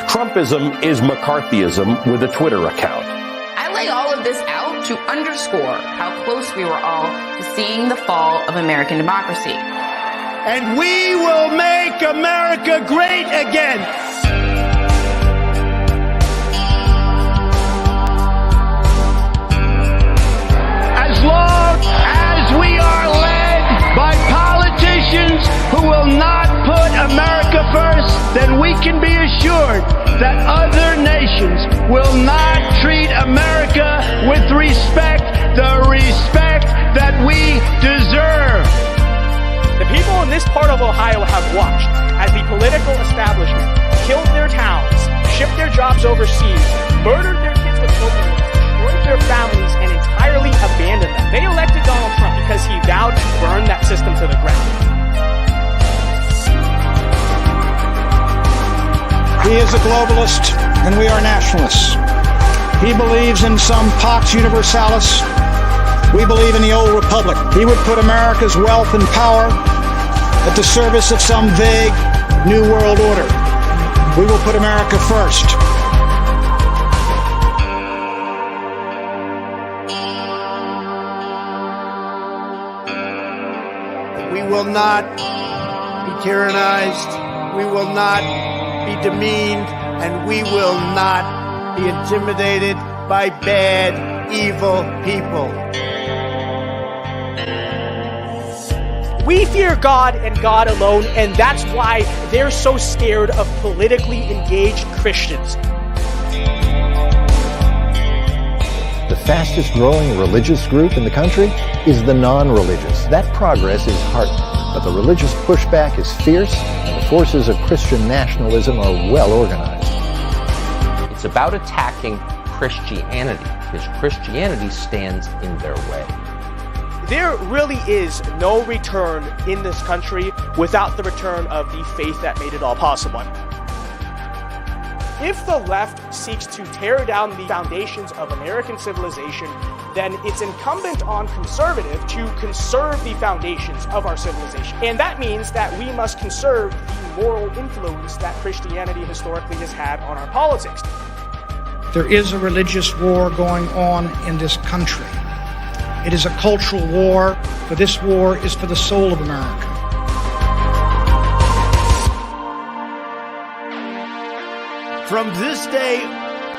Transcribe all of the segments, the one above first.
Trumpism is McCarthyism with a Twitter account. I lay all of this out to underscore how close we were all to seeing the fall of American democracy. And we will make America great again. As long as we are led by politicians who will not put America first, then we can be assured that other nations will not treat America with respect, the respect that we deserve. The people in this part of Ohio have watched as the political establishment killed their towns, shipped their jobs overseas, murdered their kids with open destroyed their families, and entirely abandoned them. They elected Donald Trump because he vowed to burn that system to the ground. He is a globalist, and we are nationalists. He believes in some Pax Universalis. We believe in the old republic. He would put America's wealth and power at the service of some vague new world order. We will put America first. We will not be tyrannized. We will not be demeaned, and we will not be intimidated by bad, evil people. We fear God and God alone, and that's why they're so scared of politically engaged Christians. The fastest growing religious group in the country is the non-religious. That progress is heartening, but the religious pushback is fierce, and the forces of Christian nationalism are well organized. It's about attacking Christianity, because Christianity stands in their way. There really is no return in this country without the return of the faith that made it all possible. If the left seeks to tear down the foundations of American civilization, then it's incumbent on conservative to conserve the foundations of our civilization. And that means that we must conserve the moral influence that Christianity historically has had on our politics. There is a religious war going on in this country. It is a cultural war, for this war is for the soul of America. From this day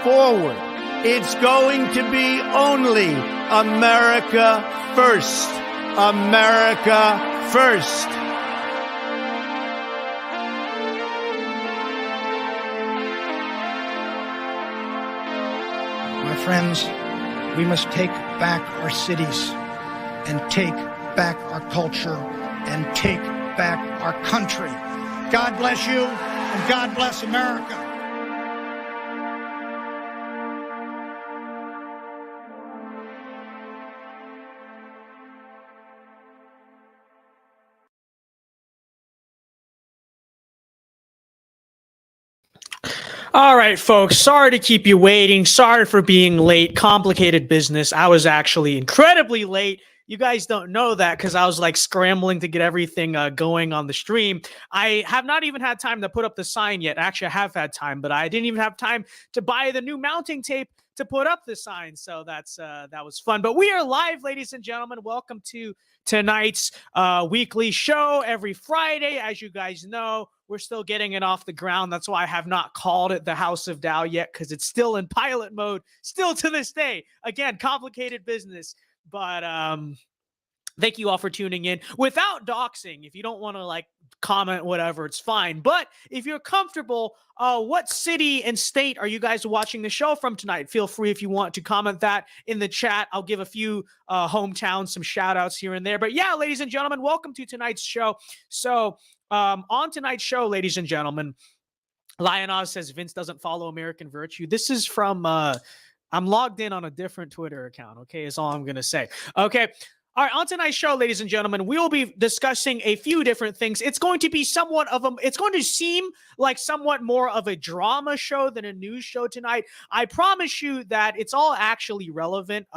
forward, it's going to be only America first. America first. My friends, we must take back our cities and take back our culture and take back our country. God bless you and God bless America. All right, folks, sorry to keep you waiting. Sorry for being late. Complicated business. I was actually incredibly late. You guys don't know that because I was like scrambling to get everything going on the stream. I have not even had time to put up the sign yet. Actually, I have had time, but I didn't even have time to buy the new mounting tape to put up the sign. So that was fun. But we are live, ladies and gentlemen. Welcome to tonight's weekly show every Friday. As you guys know, we're still getting it off the ground. That's why I have not called it the House of Dao yet, because it's still in pilot mode, still to this day. Again, complicated business. But thank you all for tuning in. Without doxing, if you don't want to like comment, whatever, it's fine. But if you're comfortable, what city and state are you guys watching the show from tonight? Feel free if you want to comment that in the chat. I'll give a few hometowns some shout outs here and there. But yeah, ladies and gentlemen, welcome to tonight's show. So on tonight's show, ladies and gentlemen, Lion Oz says Vince doesn't follow American Virtue. This is from I'm logged in on a different Twitter account, okay, is all I'm going to say. Okay, all right, on tonight's show, ladies and gentlemen, we will be discussing a few different things. It's going to be somewhat of it's going to seem like somewhat more of a drama show than a news show tonight. I promise you that it's all actually relevant.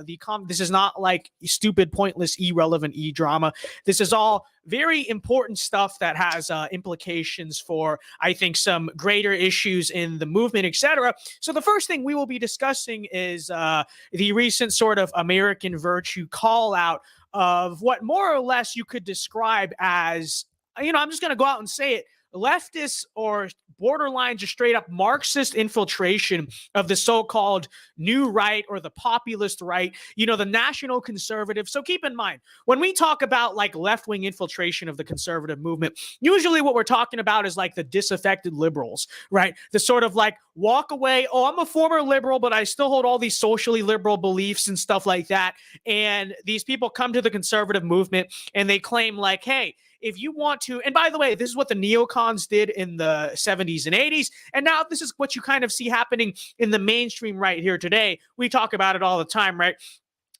This is not like stupid, pointless, irrelevant drama. This is all very important stuff that has implications for, I think, some greater issues in the movement, etc. So the first thing we will be discussing is the recent sort of American virtue call out of what more or less you could describe as, I'm just going to go out and say it, leftist or borderline just straight up Marxist infiltration of the so-called new right or the populist right, the national conservative. So keep in mind, when we talk about like left-wing infiltration of the conservative movement, usually what we're talking about is like the disaffected liberals, right? The sort of like walk away, oh, I'm a former liberal, but I still hold all these socially liberal beliefs and stuff like that. And these people come to the conservative movement and they claim like, hey, if you want to, and by the way, this is what the neocons did in the 70s and 80s. And now this is what you kind of see happening in the mainstream right here today. We talk about it all the time, right?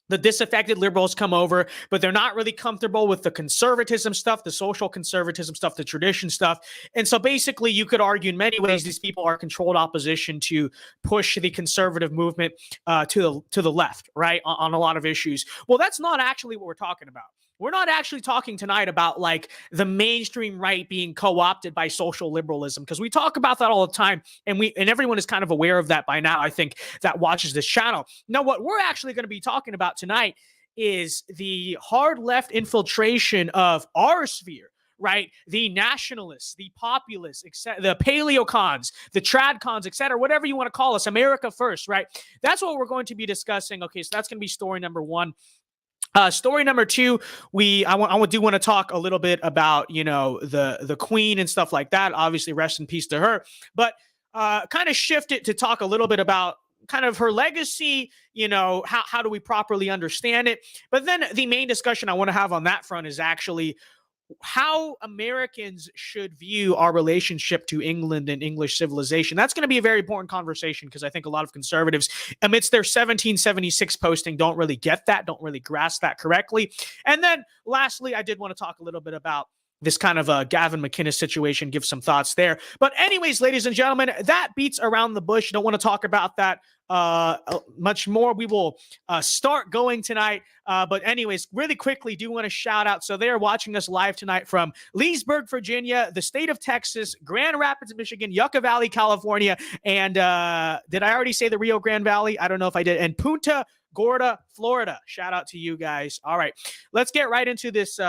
The disaffected liberals come over, but they're not really comfortable with the conservatism stuff, the social conservatism stuff, the tradition stuff. And so basically you could argue in many ways these people are controlled opposition to push the conservative movement to the left, right, on a lot of issues. Well, that's not actually what we're talking about. We're not actually talking tonight about like the mainstream right being co-opted by social liberalism, because we talk about that all the time, and everyone is kind of aware of that by now, I think, that watches this channel. Now, what we're actually going to be talking about tonight is the hard left infiltration of our sphere, right? The nationalists, the populists, the paleocons, the tradcons, etc., whatever you want to call us, America first, right? That's what we're going to be discussing. Okay, so that's going to be story number one. Story number two, I do want to talk a little bit about, the Queen and stuff like that. Obviously, rest in peace to her. But kind of shift it to talk a little bit about kind of her legacy, how do we properly understand it? But then the main discussion I want to have on that front is actually how Americans should view our relationship to England and English civilization. That's going to be a very important conversation, because I think a lot of conservatives, amidst their 1776 posting, don't really get that, don't really grasp that correctly. And then lastly, I did want to talk a little bit about this kind of a Gavin McInnes situation, give some thoughts there. But anyways, ladies and gentlemen, that beats around the bush. Don't want to talk about that much more. We will start going tonight. But anyways, really quickly, do want to shout out. So they're watching us live tonight from Leesburg, Virginia, the state of Texas, Grand Rapids, Michigan, Yucca Valley, California. And did I already say the Rio Grande Valley? I don't know if I did. And Punta Gorda, Florida. Shout out to you guys. All right, let's get right into this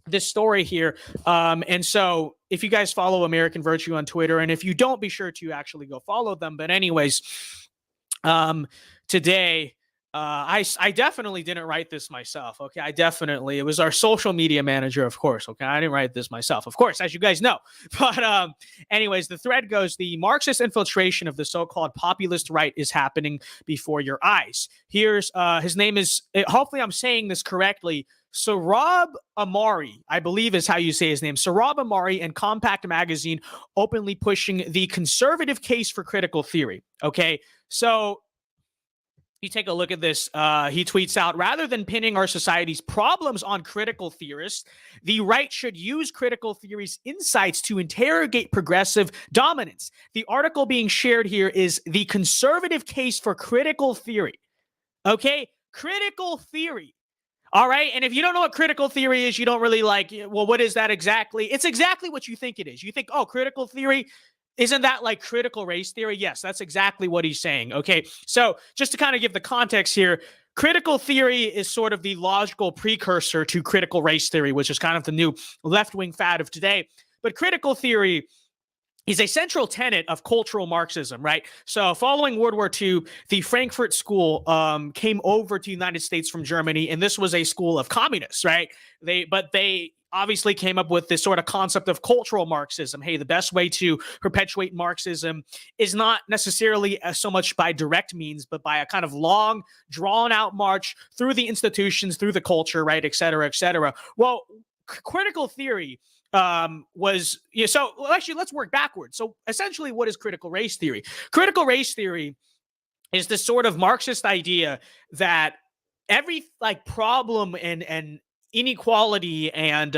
this story here. And so if you guys follow American Virtue on Twitter, and if you don't, be sure to actually go follow them. But anyways, today, I definitely didn't write this myself. Okay. It was our social media manager, of course. Okay. I didn't write this myself, of course, as you guys know. But anyways, the thread goes, the Marxist infiltration of the so-called populist right is happening before your eyes. Here's, his name is, hopefully I'm saying this correctly, Sohrab Amari, I believe is how you say his name. Sohrab Amari and Compact Magazine openly pushing the conservative case for critical theory. Okay, so you take a look at this. He tweets out, rather than pinning our society's problems on critical theorists, the right should use critical theory's insights to interrogate progressive dominance. The article being shared here is the conservative case for critical theory. Okay, critical theory. All right. And if you don't know what critical theory is, you don't really like, well, what is that exactly? It's exactly what you think it is. You think, oh, critical theory, isn't that like critical race theory? Yes, that's exactly what he's saying. Okay. So just to kind of give the context here, critical theory is sort of the logical precursor to critical race theory, which is kind of the new left-wing fad of today. But critical theory is a central tenet of cultural Marxism, right? So following World War II, the Frankfurt School came over to the United States from Germany, and this was a school of communists, right? They obviously came up with this sort of concept of cultural Marxism. Hey, the best way to perpetuate Marxism is not necessarily so much by direct means, but by a kind of long, drawn-out march through the institutions, through the culture, right, et cetera, et cetera. Well, critical theory was, so actually let's work backwards. So essentially, what is critical race theory? Critical race theory is this sort of Marxist idea that every like problem and inequality and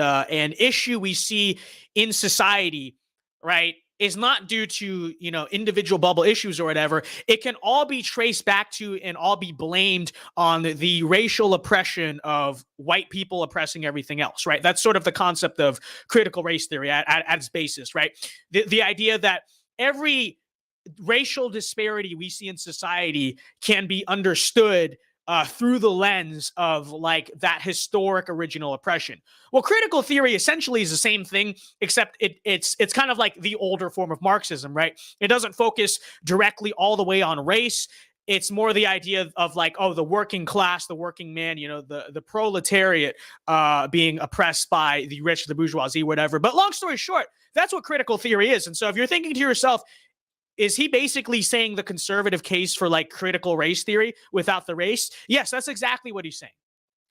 issue we see in society, right, is not due to, individual bubble issues or whatever. It can all be traced back to and all be blamed on the racial oppression of white people oppressing everything else, right? That's sort of the concept of critical race theory at its basis, right? The idea that every racial disparity we see in society can be understood through the lens of like that historic original oppression. Well, critical theory essentially is the same thing, except it's kind of like the older form of Marxism, right? It doesn't focus directly all the way on race. It's more the idea of like, oh, the working class, the working man, the proletariat being oppressed by the rich, the bourgeoisie, whatever. But long story short, that's what critical theory is. And so if you're thinking to yourself, is he basically saying the conservative case for like critical race theory without the race? Yes, that's exactly what he's saying.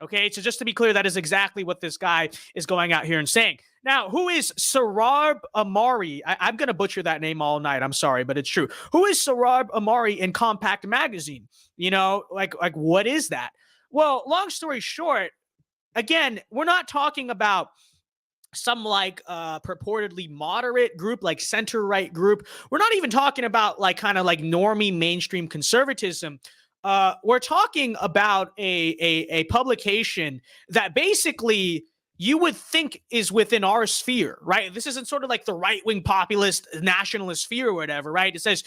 Okay, so just to be clear, that is exactly what this guy is going out here and saying. Now, who is Sohrab Amari? I'm going to butcher that name all night. I'm sorry, but it's true. Who is Sohrab Amari in Compact Magazine? Like what is that? Well, long story short, again, we're not talking about some like purportedly moderate group, like center right group. We're not even talking about like kind of like normie mainstream conservatism. We're talking about a publication that basically you would think is within our sphere, right? This isn't sort of like the right-wing populist nationalist sphere or whatever, right? It says,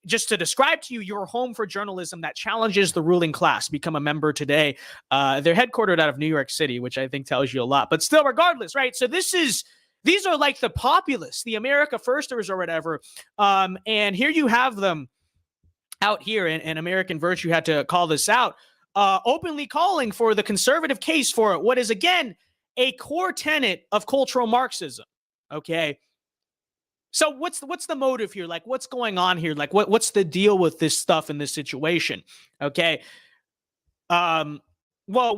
just to describe to you, your home for journalism that challenges the ruling class. Become a member today. They're headquartered out of New York City, which I think tells you a lot. But still, regardless, right? So these are like the populists, the America Firsters or whatever. And here you have them out here, and American Virtue had to call this out, openly calling for the conservative case for what is, again, a core tenet of cultural Marxism. Okay. So what's the motive here? Like, what's going on here? Like, what's the deal with this stuff in this situation? Okay. Well,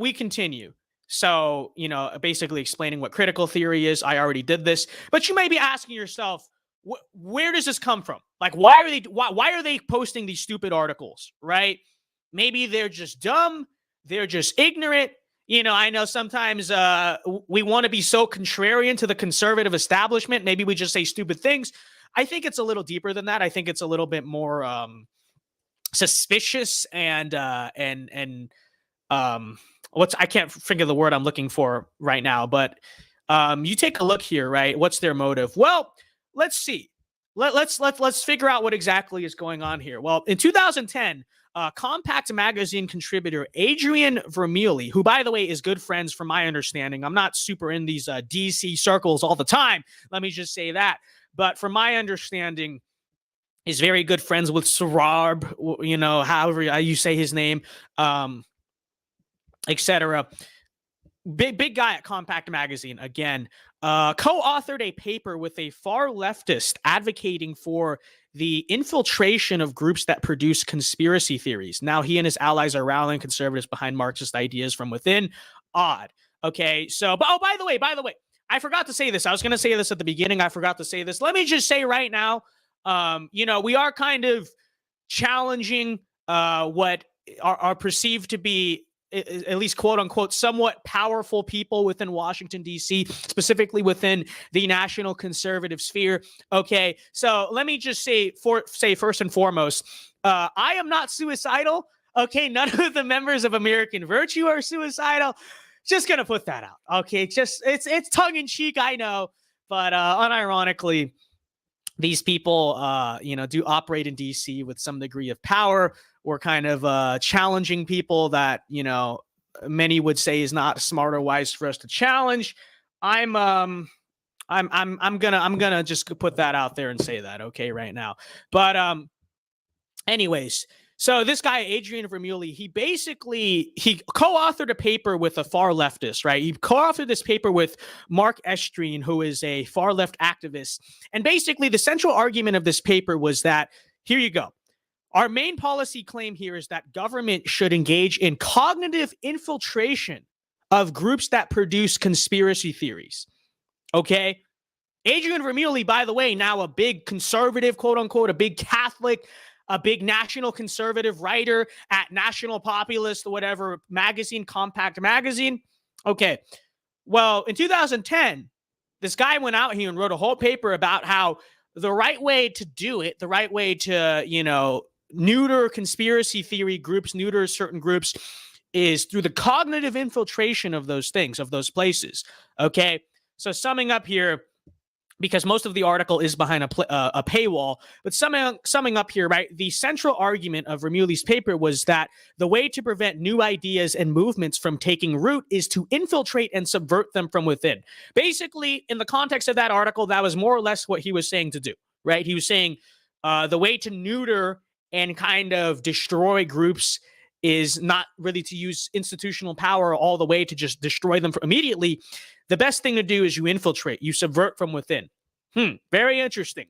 we continue. So, basically explaining what critical theory is. I already did this, but you may be asking yourself, where does this come from? Like, why are they posting these stupid articles, right? Maybe they're just dumb. They're just ignorant. I know sometimes we want to be so contrarian to the conservative establishment. Maybe we just say stupid things. I think it's a little deeper than that. I think it's a little bit more suspicious and I can't think of the word I'm looking for right now. But you take a look here, right? What's their motive? Well, let's see. Let's figure out what exactly is going on here. Well, in 2010. Compact Magazine contributor Adrian Vermeule, who, by the way, is good friends from my understanding. I'm not super in these DC circles all the time. Let me just say that. But from my understanding, is very good friends with Sohrab, however you say his name, etc. Big guy at Compact Magazine, again, co-authored a paper with a far leftist advocating for the infiltration of groups that produce conspiracy theories. Now he and his allies are rallying conservatives behind Marxist ideas from within. Odd. Okay, so, by the way, I forgot to say this. I was going to say this at the beginning. I forgot to say this. Let me just say right now, we are kind of challenging what are perceived to be, at least quote unquote, somewhat powerful people within Washington, D.C., specifically within the national conservative sphere. Okay, so let me just say first and foremost, I am not suicidal. Okay, none of the members of American Virtue are suicidal. Just gonna put that out. Okay, just it's tongue in cheek, I know, but unironically, these people, do operate in D.C. with some degree of power. We're kind of challenging people that, many would say is not smart or wise for us to challenge. I'm gonna just put that out there and say that, okay, right now. But anyways, so this guy Adrian Vermeule, he co-authored a paper with a far leftist, right? He co-authored this paper with Mark Estreen, who is a far left activist, and basically the central argument of this paper was that, here you go. Our main policy claim here is that government should engage in cognitive infiltration of groups that produce conspiracy theories. Okay? Adrian Vermeule, by the way, now a big conservative, quote unquote, a big Catholic, a big national conservative writer at National Populist, whatever magazine, Compact Magazine. Okay. Well, in 2010, this guy went out here and wrote a whole paper about how the right way to do it, the right way to, neuter conspiracy theory groups, neuter certain groups, is through the cognitive infiltration of those things, of those places. Okay. So summing up here, because most of the article is behind a paywall, but summing up here, right? The central argument of Remuli's paper was that the way to prevent new ideas and movements from taking root is to infiltrate and subvert them from within. Basically, in the context of that article, that was more or less what he was saying to do, right? He was saying the way to neuter and kind of destroy groups is not really to use institutional power all the way to just destroy them immediately. The best thing to do is you infiltrate, you subvert from within. Very interesting.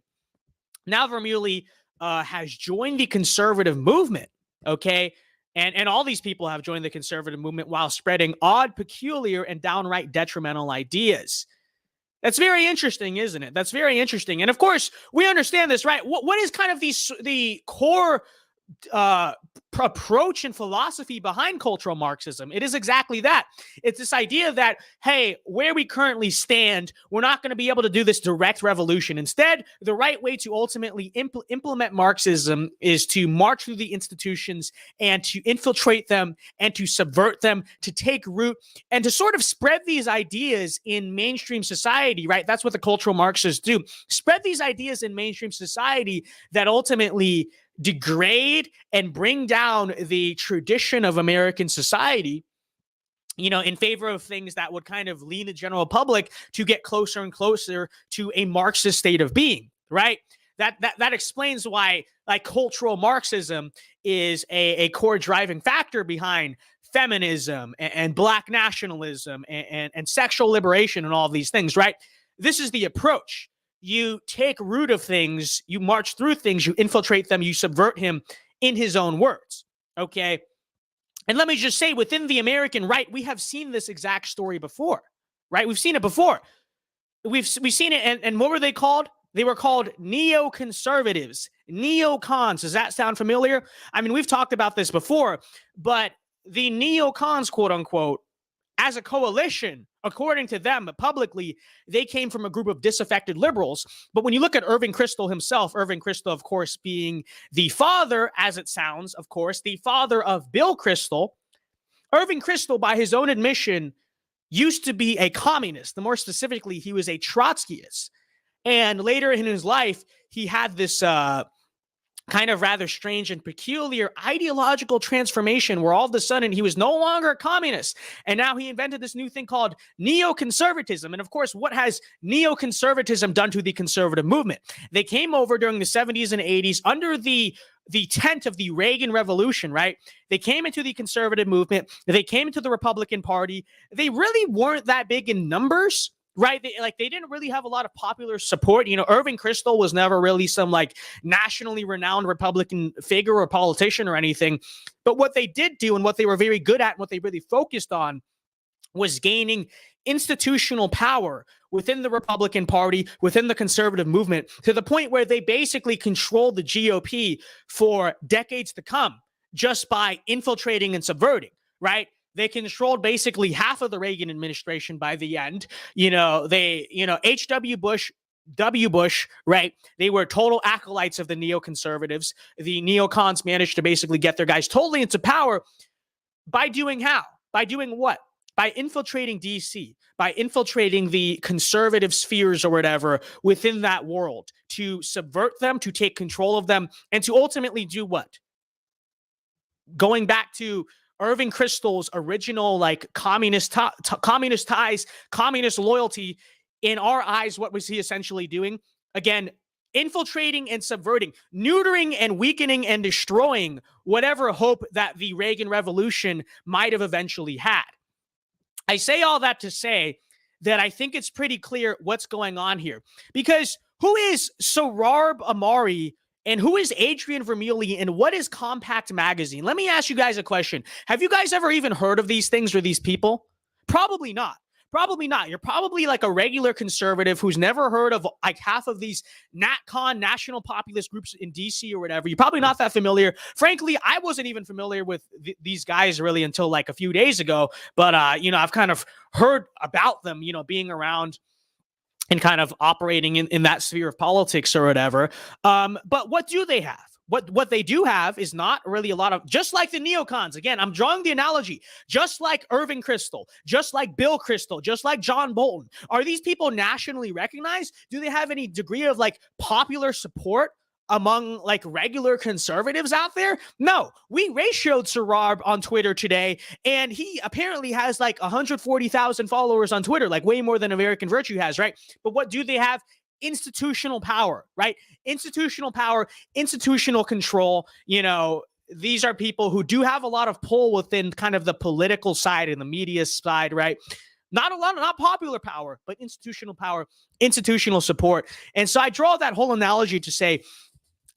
Now Vermeulen has joined the conservative movement, okay? And all these people have joined the conservative movement while spreading odd, peculiar, and downright detrimental ideas. That's very interesting, isn't it? That's very interesting. And of course, we understand this, right? What is kind of the core approach and philosophy behind cultural Marxism? It is exactly that. It's this idea that, hey, where we currently stand, we're not going to be able to do this direct revolution. Instead, the right way to ultimately implement Marxism is to march through the institutions and to infiltrate them and to subvert them, to take root and to sort of spread these ideas in mainstream society, right? That's what the cultural Marxists do. Spread these ideas in mainstream society that ultimately degrade and bring down the tradition of American society, in favor of things that would kind of lead the general public to get closer and closer to a Marxist state of being, right? That explains why, like, cultural Marxism is a core driving factor behind feminism and Black nationalism and sexual liberation and all of these things, right? This is the approach. You take root of things, you march through things, you infiltrate them, you subvert him, in his own words, okay? And let me just say, within the American right, we have seen this exact story before, right? We've seen it before. We've seen it, and what were they called? They were called neoconservatives, neocons. Does that sound familiar? I mean, we've talked about this before, but the neocons, quote unquote, as a coalition, according to them publicly, they came from a group of disaffected liberals. But when you look at Irving Kristol himself, Irving Kristol, of course, being the father, as it sounds, of course, the father of Bill Kristol, Irving Kristol, by his own admission, used to be a communist. More specifically, he was a Trotskyist. And later in his life, he had this kind of rather strange and peculiar ideological transformation where all of a sudden he was no longer a communist. And now he invented this new thing called neoconservatism. And of course, what has neoconservatism done to the conservative movement? They came over during the 70s and 80s under the tent of the Reagan Revolution, right? They came into the conservative movement. They came into the Republican Party. They really weren't that big in numbers, right? They didn't really have a lot of popular support. Irving Kristol was never really some nationally renowned Republican figure or politician or anything. But what they did do and what they were very good at and what they really focused on was gaining institutional power within the Republican Party, within the conservative movement, to the point where they basically controlled the GOP for decades to come just by infiltrating and subverting, right? They controlled basically half of the Reagan administration by the end. H.W. Bush, W. Bush, right? They were total acolytes of the neoconservatives. The neocons managed to basically get their guys totally into power by doing how? By doing what? By infiltrating DC, by infiltrating the conservative spheres or whatever within that world, to subvert them, to take control of them, and to ultimately do what? Going back to Irving Kristol's original communist ties, communist loyalty, in our eyes, what was he essentially doing? Again, infiltrating and subverting, neutering and weakening and destroying whatever hope that the Reagan Revolution might have eventually had. I say all that to say that I think it's pretty clear what's going on here. Because who is Sohrab Amari and who is Adrian Vermeulen and what is Compact Magazine? Let me ask you guys a question. Have you guys ever even heard of these things or these people? Probably not. Probably not. You're probably a regular conservative who's never heard of half of these NatCon, national populist groups in DC or whatever. You're probably not that familiar. Frankly, I wasn't even familiar with these guys really until a few days ago. But, I've kind of heard about them, being around and kind of operating in that sphere of politics or whatever. But what do they have? What they do have is not really a lot of, just like the neocons. Again, I'm drawing the analogy, just like Irving Kristol, just like Bill Kristol, just like John Bolton. Are these people nationally recognized? Do they have any degree of like popular support among like regular conservatives out there? No. We ratioed Sohrab on Twitter today, and he apparently has like 140,000 followers on Twitter, like way more than American Virtue has, right? But what do they have? Institutional power, right? Institutional power, institutional control. You know, these are people who do have a lot of pull within kind of the political side and the media side, right? Not a lot, not popular power, but institutional power, institutional support. And so I draw that whole analogy to say,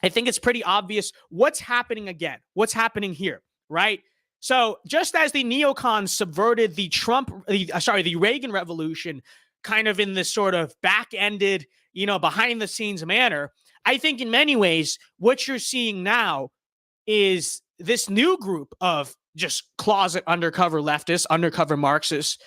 I think it's pretty obvious what's happening again. What's happening here, right? So just as the neocons subverted the Reagan Revolution kind of in this sort of back-ended, you know, behind-the-scenes manner, I think in many ways what you're seeing now is this new group of just closet undercover leftists, undercover Marxists,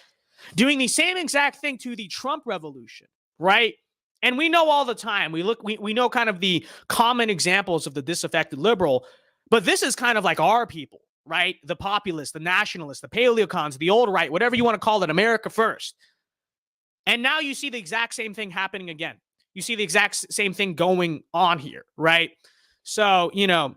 doing the same exact thing to the Trump revolution, right? And we know all the time, we know kind of the common examples of the disaffected liberal, but this is kind of like our people, right? The populists, the nationalists, the paleocons, the old right, whatever you want to call it, America first. And now you see the exact same thing happening again. You see the exact same thing going on here, right? So, you know,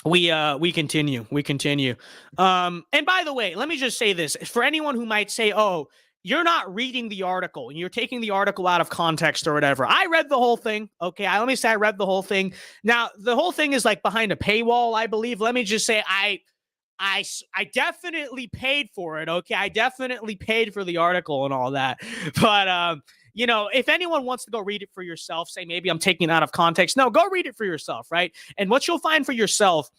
we continue. And by the way, let me just say this. For anyone who might say, oh, you're not reading the article and you're taking the article out of context or whatever. I read the whole thing. Okay. Let me say I read the whole thing. Now, the whole thing is like behind a paywall, I believe. Let me just say I definitely paid for it. Okay. I definitely paid for the article and all that. But, you know, if anyone wants to go read it for yourself, say maybe I'm taking it out of context. No, go read it for yourself. Right. And what you'll find for yourself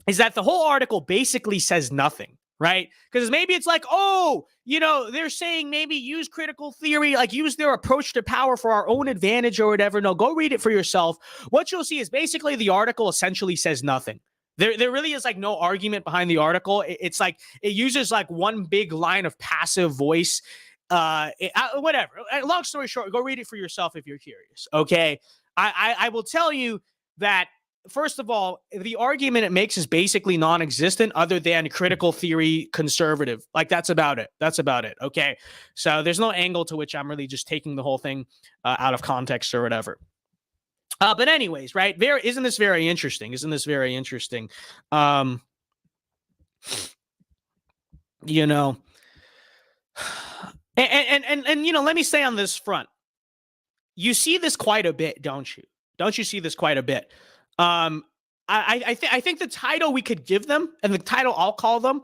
is that the whole article basically says nothing. Right? Because maybe it's like, oh, you know, they're saying maybe use critical theory, like use their approach to power for our own advantage or whatever. No, go read it for yourself. What you'll see is basically the article essentially says nothing. There really is like no argument behind the article. It's like it uses like one big line of passive voice. Whatever. Long story short, go read it for yourself if you're curious. Okay. I will tell you that, first of all, the argument it makes is basically non-existent other than critical theory conservative. Like that's about it. Okay. So there's no angle to which I'm really just taking the whole thing out of context or whatever. But anyways, right. Isn't this very interesting? You know, and you know, let me say on this front, you see this quite a bit, don't you? Don't you see this quite a bit? I think the title we could give them, and the title I'll call them,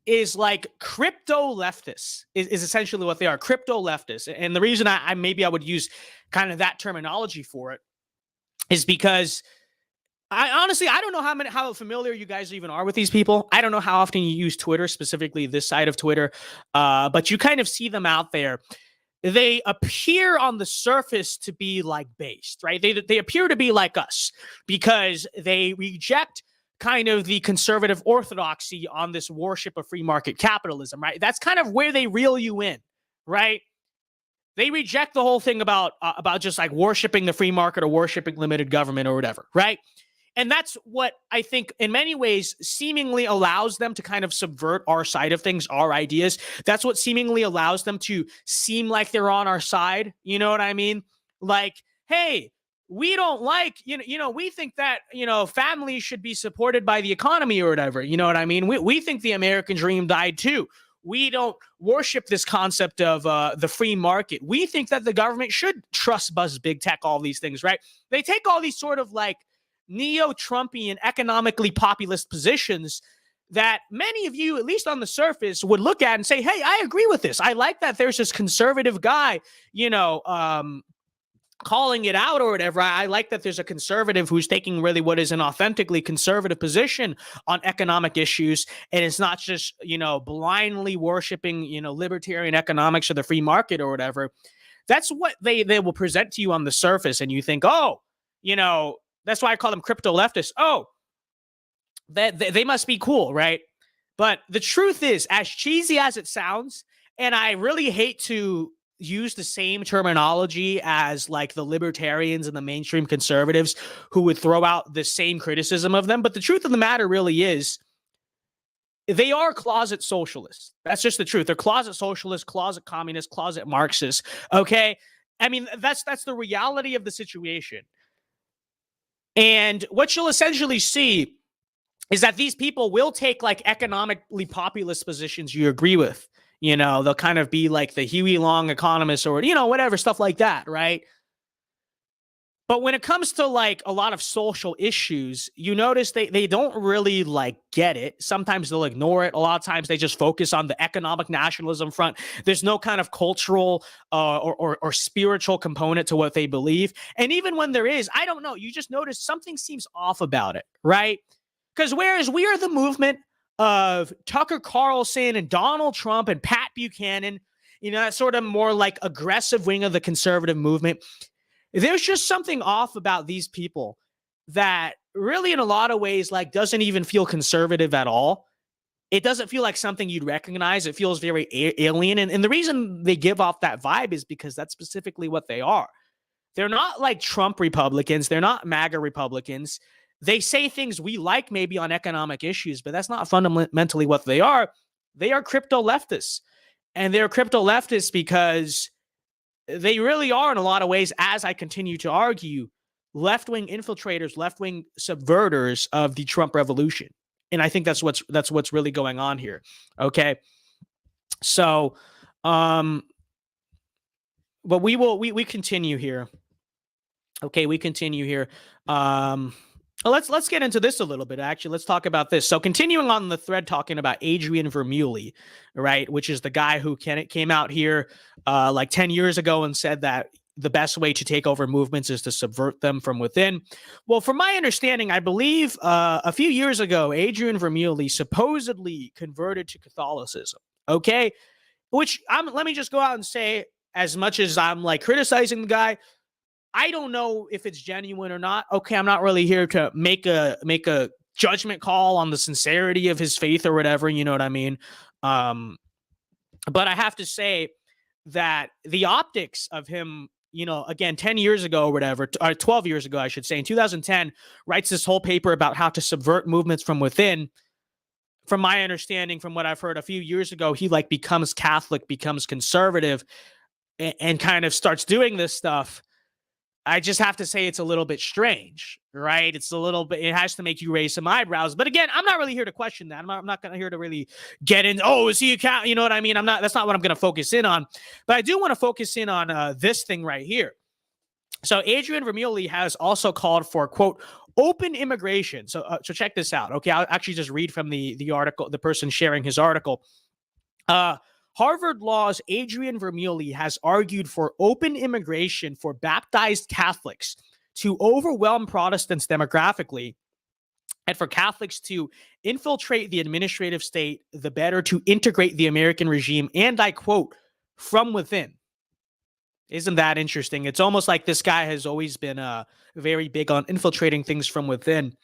is like crypto leftists is essentially what they are, crypto leftists. And the reason I would use kind of that terminology for it is because I honestly don't know how familiar you guys even are with these people. I don't know how often you use Twitter, specifically this side of Twitter, but you kind of see them out there. They appear on the surface to be like based, right? They appear to be like us because they reject kind of the conservative orthodoxy on this worship of free market capitalism, right? That's kind of where they reel you in, right? They reject the whole thing about just like worshiping the free market or worshiping limited government or whatever, right? And that's what I think in many ways seemingly allows them to kind of subvert our side of things, our ideas. That's what seemingly allows them to seem like they're on our side. You know what I mean? Like, hey, we don't like, you know, we think that, you know, families should be supported by the economy or whatever. You know what I mean? We think the American dream died too. We don't worship this concept of the free market. We think that the government should trust buzz big tech, all these things, right? They take all these sort of like neo-Trumpian, economically populist positions that many of you, at least on the surface, would look at and say, hey, I agree with this. I like that there's this conservative guy, you know, calling it out or whatever. I like that there's a conservative who's taking really what is an authentically conservative position on economic issues. And it's not just, you know, blindly worshiping, you know, libertarian economics or the free market or whatever. That's what they will present to you on the surface. And you think, oh, you know, that's why I call them crypto leftists. Oh, they must be cool, right? But the truth is, as cheesy as it sounds, and I really hate to use the same terminology as like the libertarians and the mainstream conservatives who would throw out the same criticism of them. But the truth of the matter really is they are closet socialists. That's just the truth. They're closet socialists, closet communists, closet Marxists. Okay. I mean, that's the reality of the situation. And what you'll essentially see is that these people will take like economically populist positions you agree with. You know, they'll kind of be like the Huey Long economists or, you know, whatever, stuff like that, right? But when it comes to like a lot of social issues, you notice they don't really like get it. Sometimes they'll ignore it. A lot of times they just focus on the economic nationalism front. There's no kind of cultural or spiritual component to what they believe. And even when there is, I don't know, you just notice something seems off about it, right? Because whereas we are the movement of Tucker Carlson and Donald Trump and Pat Buchanan, you know, that sort of more like aggressive wing of the conservative movement, there's just something off about these people that really in a lot of ways like doesn't even feel conservative at all. It doesn't feel like something you'd recognize. It feels very alien. And the reason they give off that vibe is because that's specifically what they are. They're not like Trump Republicans. They're not MAGA Republicans. They say things we like maybe on economic issues, but that's not fundamentally what they are. They are crypto leftists. And they're crypto leftists because they really are, in a lot of ways, as I continue to argue, left-wing infiltrators, left-wing subverters of the Trump revolution. And I think that's what's really going on here. Okay. So, but we continue here. Okay, we continue here. Let's get into this a little bit, actually. Let's talk about this. So continuing on the thread talking about Adrian Vermeulen, right, which is the guy who came out here like 10 years ago and said that the best way to take over movements is to subvert them from within. Well, from my understanding, I believe a few years ago, Adrian Vermeulen supposedly converted to Catholicism, okay? Which, let me just go out and say, as much as I'm like criticizing the guy, I don't know if it's genuine or not. Okay, I'm not really here to make a judgment call on the sincerity of his faith or whatever, you know what I mean? But I have to say that the optics of him, you know, again, 10 years ago or whatever, or 12 years ago, I should say, in 2010, writes this whole paper about how to subvert movements from within. From my understanding, from what I've heard a few years ago, he like becomes Catholic, becomes conservative, and kind of starts doing this stuff. I just have to say it's a little bit strange, right? It's a little bit, it has to make you raise some eyebrows. But again, I'm not really here to question that. I'm not here to really get in, oh, is he a cat? You know what I mean? That's not what I'm going to focus in on. But I do want to focus in on this thing right here. So Adrian Vermeulen has also called for, quote, open immigration. So check this out. Okay, I'll actually just read from the article, the person sharing his article. Harvard Law's Adrian Vermeulen has argued for open immigration for baptized Catholics to overwhelm Protestants demographically and for Catholics to infiltrate the administrative state, the better to integrate the American regime, and I quote, from within. Isn't that interesting? It's almost like this guy has always been very big on infiltrating things from within.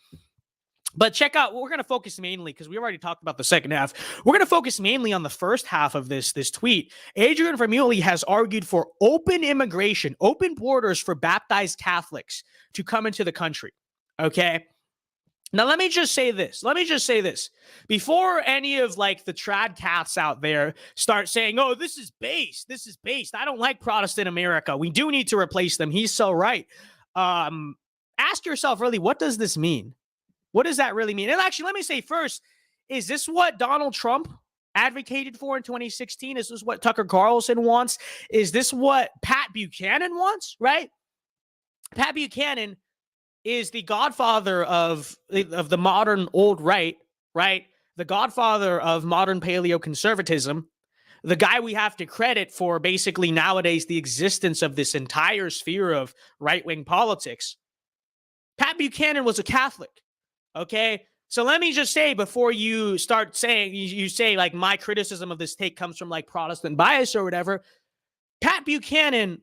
But check out, we're going to focus mainly, because we already talked about the second half. We're going to focus mainly on the first half of this tweet. Adrian Vermeulen has argued for open immigration, open borders for baptized Catholics to come into the country. Okay? Now, let me just say this. Before any of like the trad cats out there start saying, oh, this is based. I don't like Protestant America. We do need to replace them. He's so right. Ask yourself, really, what does this mean? What does that really mean? And actually, let me say first, is this what Donald Trump advocated for in 2016? Is this what Tucker Carlson wants? Is this what Pat Buchanan wants, right? Pat Buchanan is the godfather of the modern old right? The godfather of modern paleoconservatism, the guy we have to credit for basically nowadays the existence of this entire sphere of right-wing politics. Pat Buchanan was a Catholic. Okay, so let me just say before you start saying, you say like my criticism of this take comes from like Protestant bias or whatever. Pat Buchanan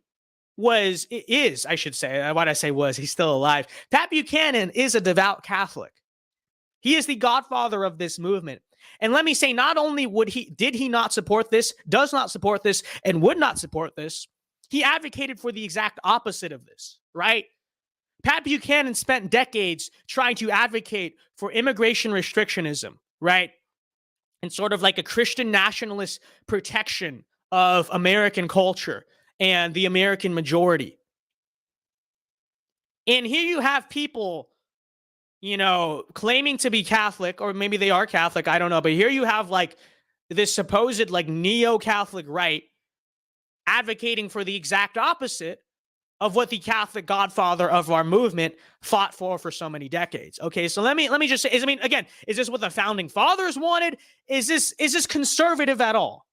is, I should say, why'd I say was, he's still alive. Pat Buchanan is a devout Catholic. He is the godfather of this movement. And let me say, not only did he not support this, does not support this, and would not support this, he advocated for the exact opposite of this, right? Pat Buchanan spent decades trying to advocate for immigration restrictionism, right? And sort of like a Christian nationalist protection of American culture and the American majority. And here you have people, claiming to be Catholic, or maybe they are Catholic, I don't know. But here you have like this supposed like neo-Catholic right advocating for the exact opposite of what the Catholic godfather of our movement fought for so many decades. Okay, so let me just say, is this what the founding fathers wanted? Is this conservative at all?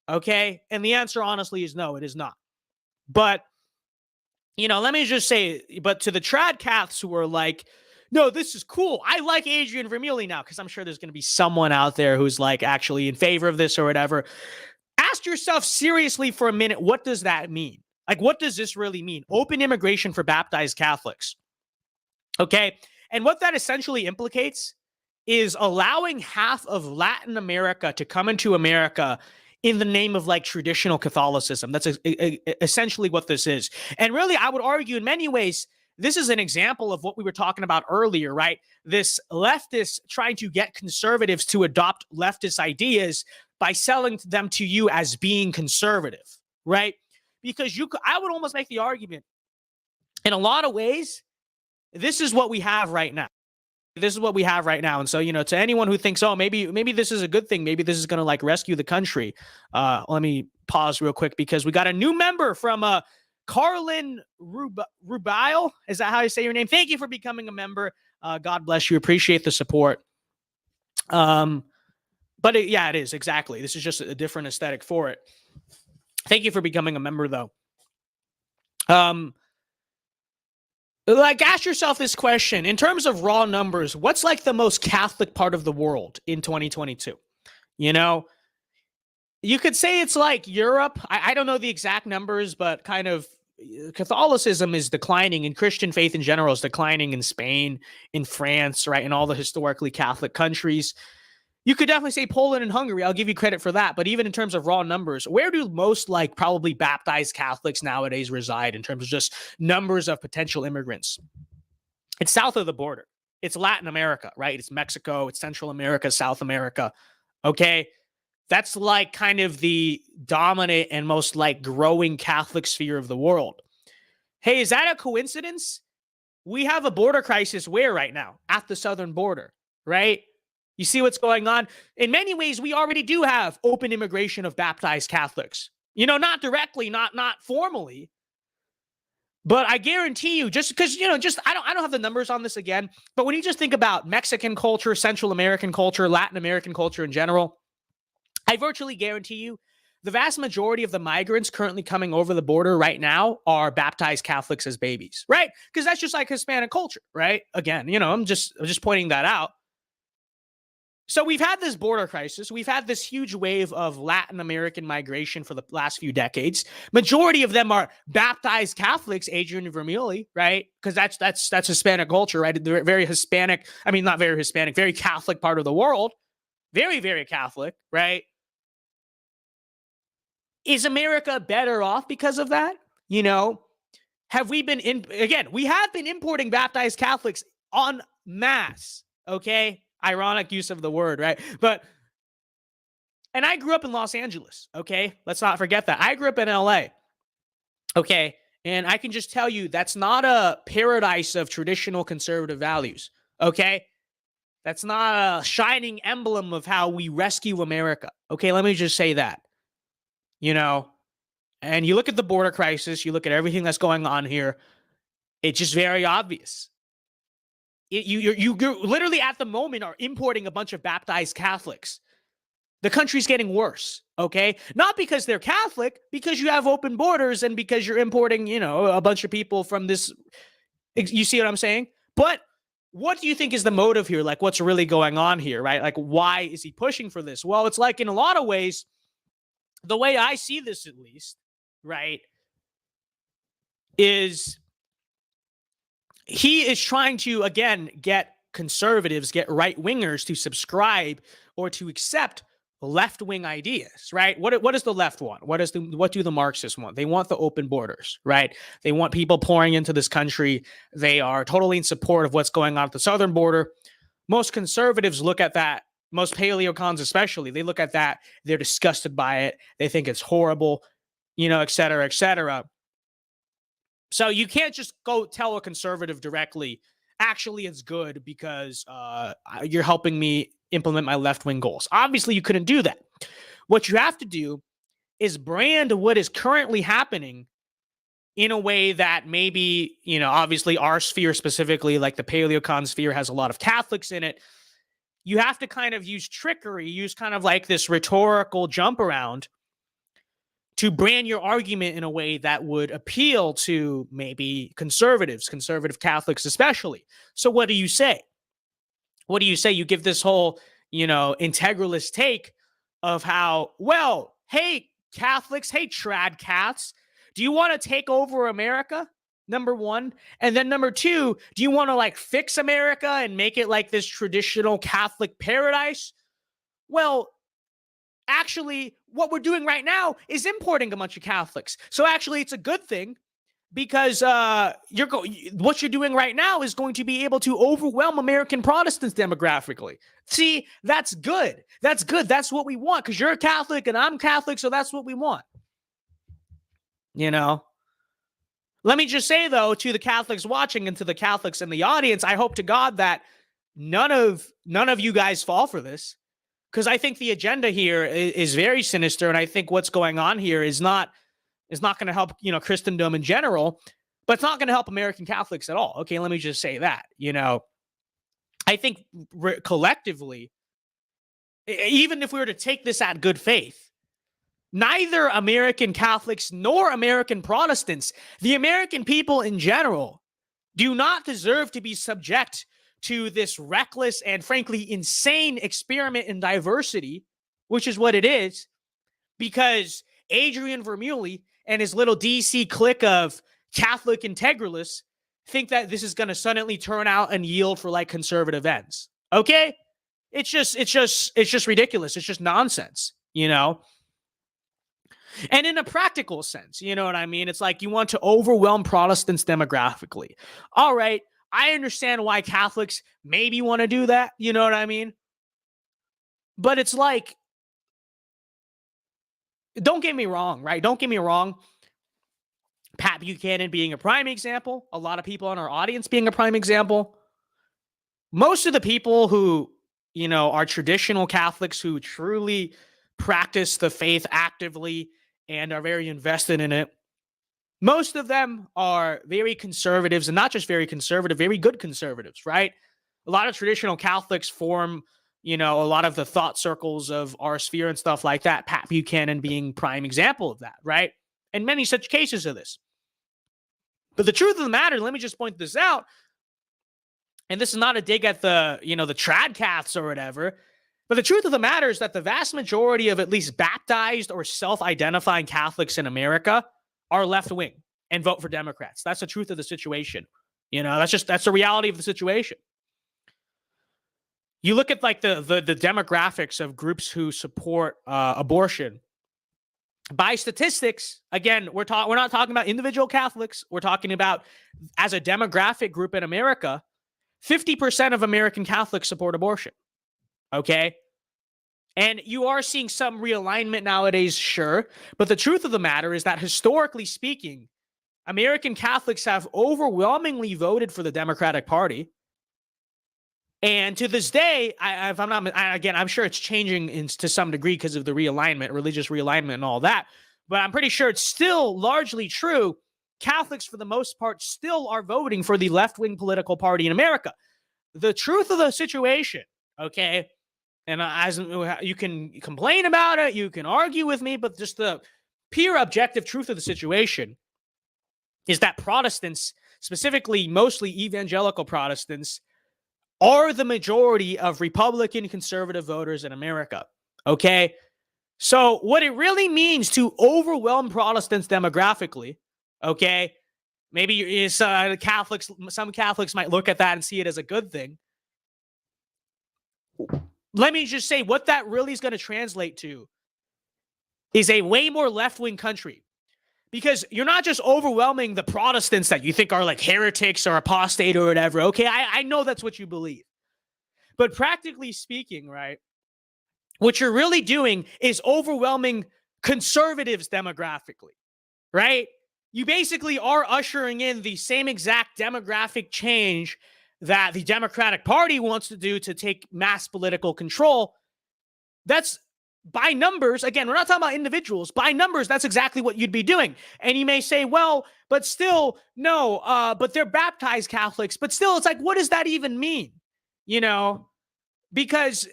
Okay, and the answer honestly is no, it is not. But let me just say, but to the trad Caths who are like, no, this is cool. I like Adrian Vermeulen now, because I'm sure there's going to be someone out there who's like actually in favor of this or whatever. Ask yourself seriously for a minute, what does that mean? Like, what does this really mean? Open immigration for baptized Catholics. Okay. And what that essentially implicates is allowing half of Latin America to come into America in the name of like traditional Catholicism. That's essentially what this is. And really, I would argue in many ways, this is an example of what we were talking about earlier, right? This leftist trying to get conservatives to adopt leftist ideas by selling them to you as being conservative, right? Because I would almost make the argument, in a lot of ways, this is what we have right now. This is what we have right now. And so, to anyone who thinks, oh, maybe this is a good thing, maybe this is going to like rescue the country. Let me pause real quick, because we got a new member from Carlin Rubile. Is that how you say your name? Thank you for becoming a member. God bless you. Appreciate the support. But it is exactly. This is just a different aesthetic for it. Thank you for becoming a member, though. Ask yourself this question. In terms of raw numbers, what's like the most Catholic part of the world in 2022? You could say it's like Europe. I don't know the exact numbers, but kind of Catholicism is declining, and Christian faith in general is declining in Spain, in France, right? In all the historically Catholic countries. You could definitely say Poland and Hungary. I'll give you credit for that. But even in terms of raw numbers, where do most like probably baptized Catholics nowadays reside in terms of just numbers of potential immigrants? It's south of the border. It's Latin America, right? It's Mexico. It's Central America, South America. Okay. That's like kind of the dominant and most like growing Catholic sphere of the world. Hey, is that a coincidence? We have a border crisis where right now? At the southern border, right? You see what's going on? In many ways, we already do have open immigration of baptized Catholics. Not directly, not formally. But I guarantee you, just because, I don't have the numbers on this again, but when you just think about Mexican culture, Central American culture, Latin American culture in general, I virtually guarantee you the vast majority of the migrants currently coming over the border right now are baptized Catholics as babies, right? Because that's just like Hispanic culture, right? Again, I'm just pointing that out. So we've had this border crisis. We've had this huge wave of Latin American migration for the last few decades. Majority of them are baptized Catholics, Adrian Vermeulen, right? Because that's Hispanic culture, right? They're very Hispanic. I mean, not very Hispanic, very Catholic part of the world. Very, very Catholic, right? Is America better off because of that? Have we been we have been importing baptized Catholics en masse, okay? Ironic use of the word, right? And I grew up in Los Angeles, okay? Let's not forget that. I grew up in LA, okay? And I can just tell you that's not a paradise of traditional conservative values, okay? That's not a shining emblem of how we rescue America, okay? Let me just say that, And you look at the border crisis, you look at everything that's going on here, it's just very obvious. You're literally at the moment are importing a bunch of baptized Catholics. The country's getting worse, okay? Not because they're Catholic, because you have open borders and because you're importing, a bunch of people from this. You see what I'm saying? But what do you think is the motive here? Like, what's really going on here, right? Like, why is he pushing for this? Well, it's like in a lot of ways, the way I see this at least, right, is he is trying to, again, get conservatives, get right-wingers to subscribe or to accept left-wing ideas, right? What does the left want? What do the Marxists want? They want the open borders, right? They want people pouring into this country. They are totally in support of what's going on at the southern border. Most conservatives look at that, most paleocons especially, they look at that, they're disgusted by it. They think it's horrible, et cetera, et cetera. So you can't just go tell a conservative directly, actually, it's good because you're helping me implement my left-wing goals. Obviously, you couldn't do that. What you have to do is brand what is currently happening in a way that maybe, obviously our sphere specifically, like the paleocon sphere, has a lot of Catholics in it. You have to kind of use trickery, use kind of like this rhetorical jump around to brand your argument in a way that would appeal to maybe conservative Catholics especially. So what do you say? What do you say? You give this whole, integralist take of how, well, hey, Catholics, hey, trad cats, do you want to take over America? Number one. And then number two, do you want to like fix America and make it like this traditional Catholic paradise? Well, actually, what we're doing right now is importing a bunch of Catholics. So actually, it's a good thing because what you're doing right now is going to be able to overwhelm American Protestants demographically. See, that's good. That's good. That's what we want because you're a Catholic and I'm Catholic, so that's what we want. Let me just say, though, to the Catholics watching and to the Catholics in the audience, I hope to God that none of you guys fall for this. Because I think the agenda here is very sinister, and I think what's going on here is not going to help, Christendom in general, but it's not going to help American Catholics at all. Okay, let me just say that. I think collectively, even if we were to take this at good faith, neither American Catholics nor American Protestants, the American people in general, do not deserve to be subject to this reckless and frankly insane experiment in diversity, which is what it is, because Adrian Vermeulen and his little DC clique of Catholic integralists think that this is going to suddenly turn out and yield for like conservative ends. Okay? It's just ridiculous. It's just nonsense, And in a practical sense, you know what I mean? It's like you want to overwhelm Protestants demographically. All right. I understand why Catholics maybe want to do that. You know what I mean? But it's like, don't get me wrong, right? Don't get me wrong. Pat Buchanan being a prime example. A lot of people in our audience being a prime example. Most of the people who, are traditional Catholics who truly practice the faith actively and are very invested in it, most of them are very conservatives, and not just very conservative, very good conservatives, right? A lot of traditional Catholics form, a lot of the thought circles of our sphere and stuff like that, Pat Buchanan being prime example of that, right? And many such cases of this. But the truth of the matter, let me just point this out, and this is not a dig at the, the trad caths or whatever, but the truth of the matter is that the vast majority of at least baptized or self-identifying Catholics in America are left-wing and vote for Democrats. That's the truth of the situation. That's the reality of the situation. You look at like the demographics of groups who support abortion. By statistics, again, we're not talking about individual Catholics. We're talking about as a demographic group in America, 50% of American Catholics support abortion. Okay? And you are seeing some realignment nowadays, sure. But the truth of the matter is that historically speaking, American Catholics have overwhelmingly voted for the Democratic Party. And to this day, I'm sure it's changing to some degree because of the realignment, religious realignment and all that. But I'm pretty sure it's still largely true. Catholics, for the most part, still are voting for the left-wing political party in America. The truth of the situation, okay, and as you can complain about it, you can argue with me, but just the pure objective truth of the situation is that Protestants, specifically mostly evangelical Protestants, are the majority of Republican conservative voters in America. Okay? So what it really means to overwhelm Protestants demographically, okay, maybe some Catholics might look at that and see it as a good thing. let me just say what that really is going to translate to is a way more left-wing country. Because you're not just overwhelming the Protestants that you think are like heretics or apostate or whatever. Okay, I know that's what you believe. But practically speaking, right, what you're really doing is overwhelming conservatives demographically, right? You basically are ushering in the same exact demographic change that the Democratic Party wants to do to take mass political control. That's by numbers. Again, we're not talking about individuals. By numbers, that's exactly what you'd be doing. And you may say, well, but still, no, but they're baptized Catholics. But still, it's like, what does that even mean? You know, because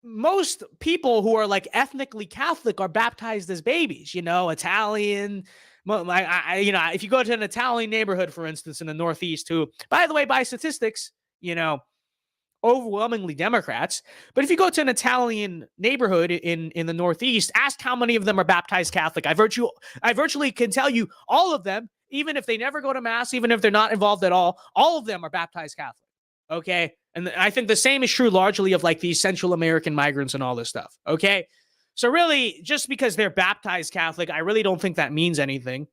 most people who are like ethnically Catholic are baptized as babies, you know, Italian. If you go to an Italian neighborhood, for instance, in the Northeast, who, by the way, by statistics, you know, overwhelmingly Democrats. But if you go to an Italian neighborhood in the Northeast, ask how many of them are baptized Catholic. I virtually can tell you all of them, even if they never go to mass, even if they're not involved at all of them are baptized Catholic. Okay. And I think the same is true largely of like these Central American migrants and all this stuff. Okay. So really, just because they're baptized Catholic, I really don't think that means anything.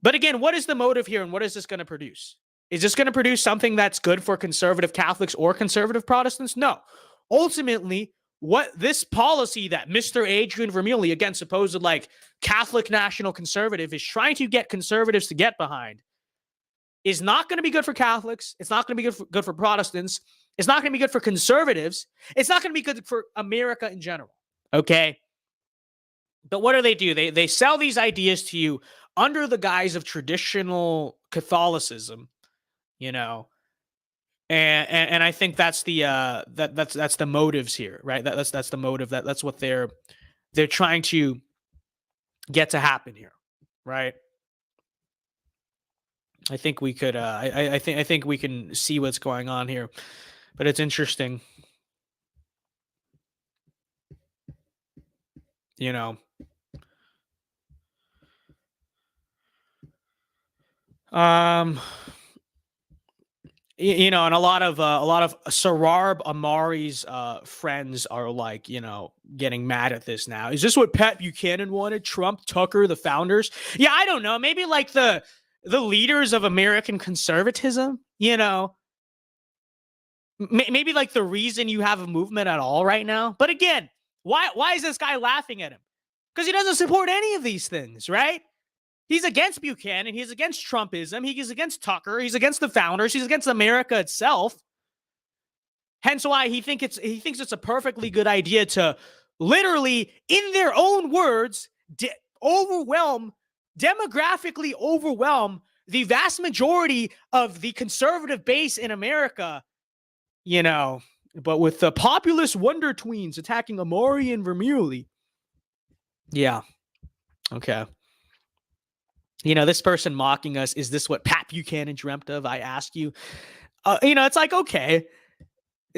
But again, what is the motive here and what is this going to produce? Is this going to produce something that's good for conservative Catholics or conservative Protestants? No. Ultimately, what this policy that Mr. Adrian Vermeulen, again, supposed like Catholic national conservative, is trying to get conservatives to get behind is not going to be good for Catholics. It's not going to be good for Protestants. It's not going to be good for conservatives. It's not going to be good for America in general. Okay? But what do? They sell these ideas to you under the guise of traditional Catholicism. You know, and I think that's the that's the motives here, right? That's the motive. That's what they're trying to get to happen here, right? I think we could I think we can see what's going on here, but it's interesting, you know. You know, and a lot of Sohrab Amari's friends are like, you know, getting mad at this now. Is this what Pat Buchanan wanted? Trump, Tucker, the founders? Yeah, I don't know. Maybe like the leaders of American conservatism, you know. Maybe like the reason you have a movement at all right now. But again, why is this guy laughing at him? Because he doesn't support any of these things, right? He's against Buchanan. He's against Trumpism. He's against Tucker. He's against the founders. He's against America itself. Hence why he thinks it's a perfectly good idea to literally, in their own words, demographically overwhelm the vast majority of the conservative base in America, you know, but with the populist wonder tweens attacking Amari and Vermeulen. Yeah. Okay. You know, this person mocking us, is this what Pat Buchanan dreamt of? I ask you. You know, it's like, okay.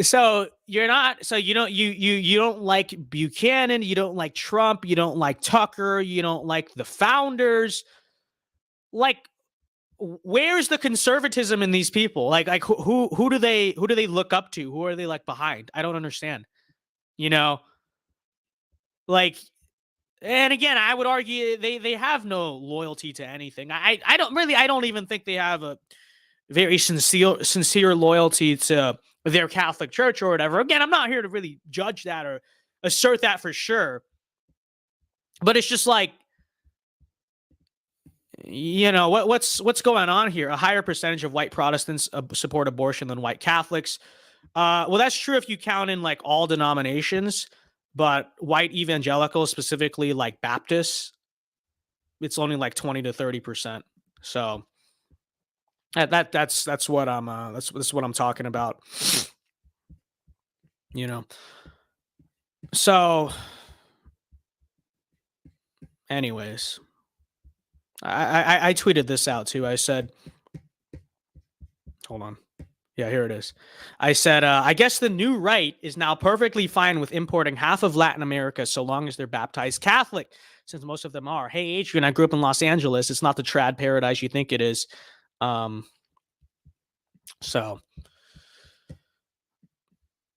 So you don't like Buchanan, you don't like Trump, you don't like Tucker, you don't like the founders. Like, where's the conservatism in these people? Like who do they look up to? Who are they like behind? I don't understand. You know, like. And again, I would argue they have no loyalty to anything. I don't even think they have a very sincere loyalty to their Catholic Church or whatever. Again, I'm not here to really judge that or assert that for sure. But it's just like, you know, what's going on here? A higher percentage of white Protestants support abortion than white Catholics. Well, that's true if you count in like all denominations. But white evangelicals, specifically like Baptists, it's only like 20 to 30%. So that's what I'm talking about. You know. So, anyways, I tweeted this out too. I said, hold on. Yeah, here it is. I said, I guess the new right is now perfectly fine with importing half of Latin America so long as they're baptized Catholic, since most of them are. Hey, Adrian, I grew up in Los Angeles. It's not the trad paradise you think it is. So,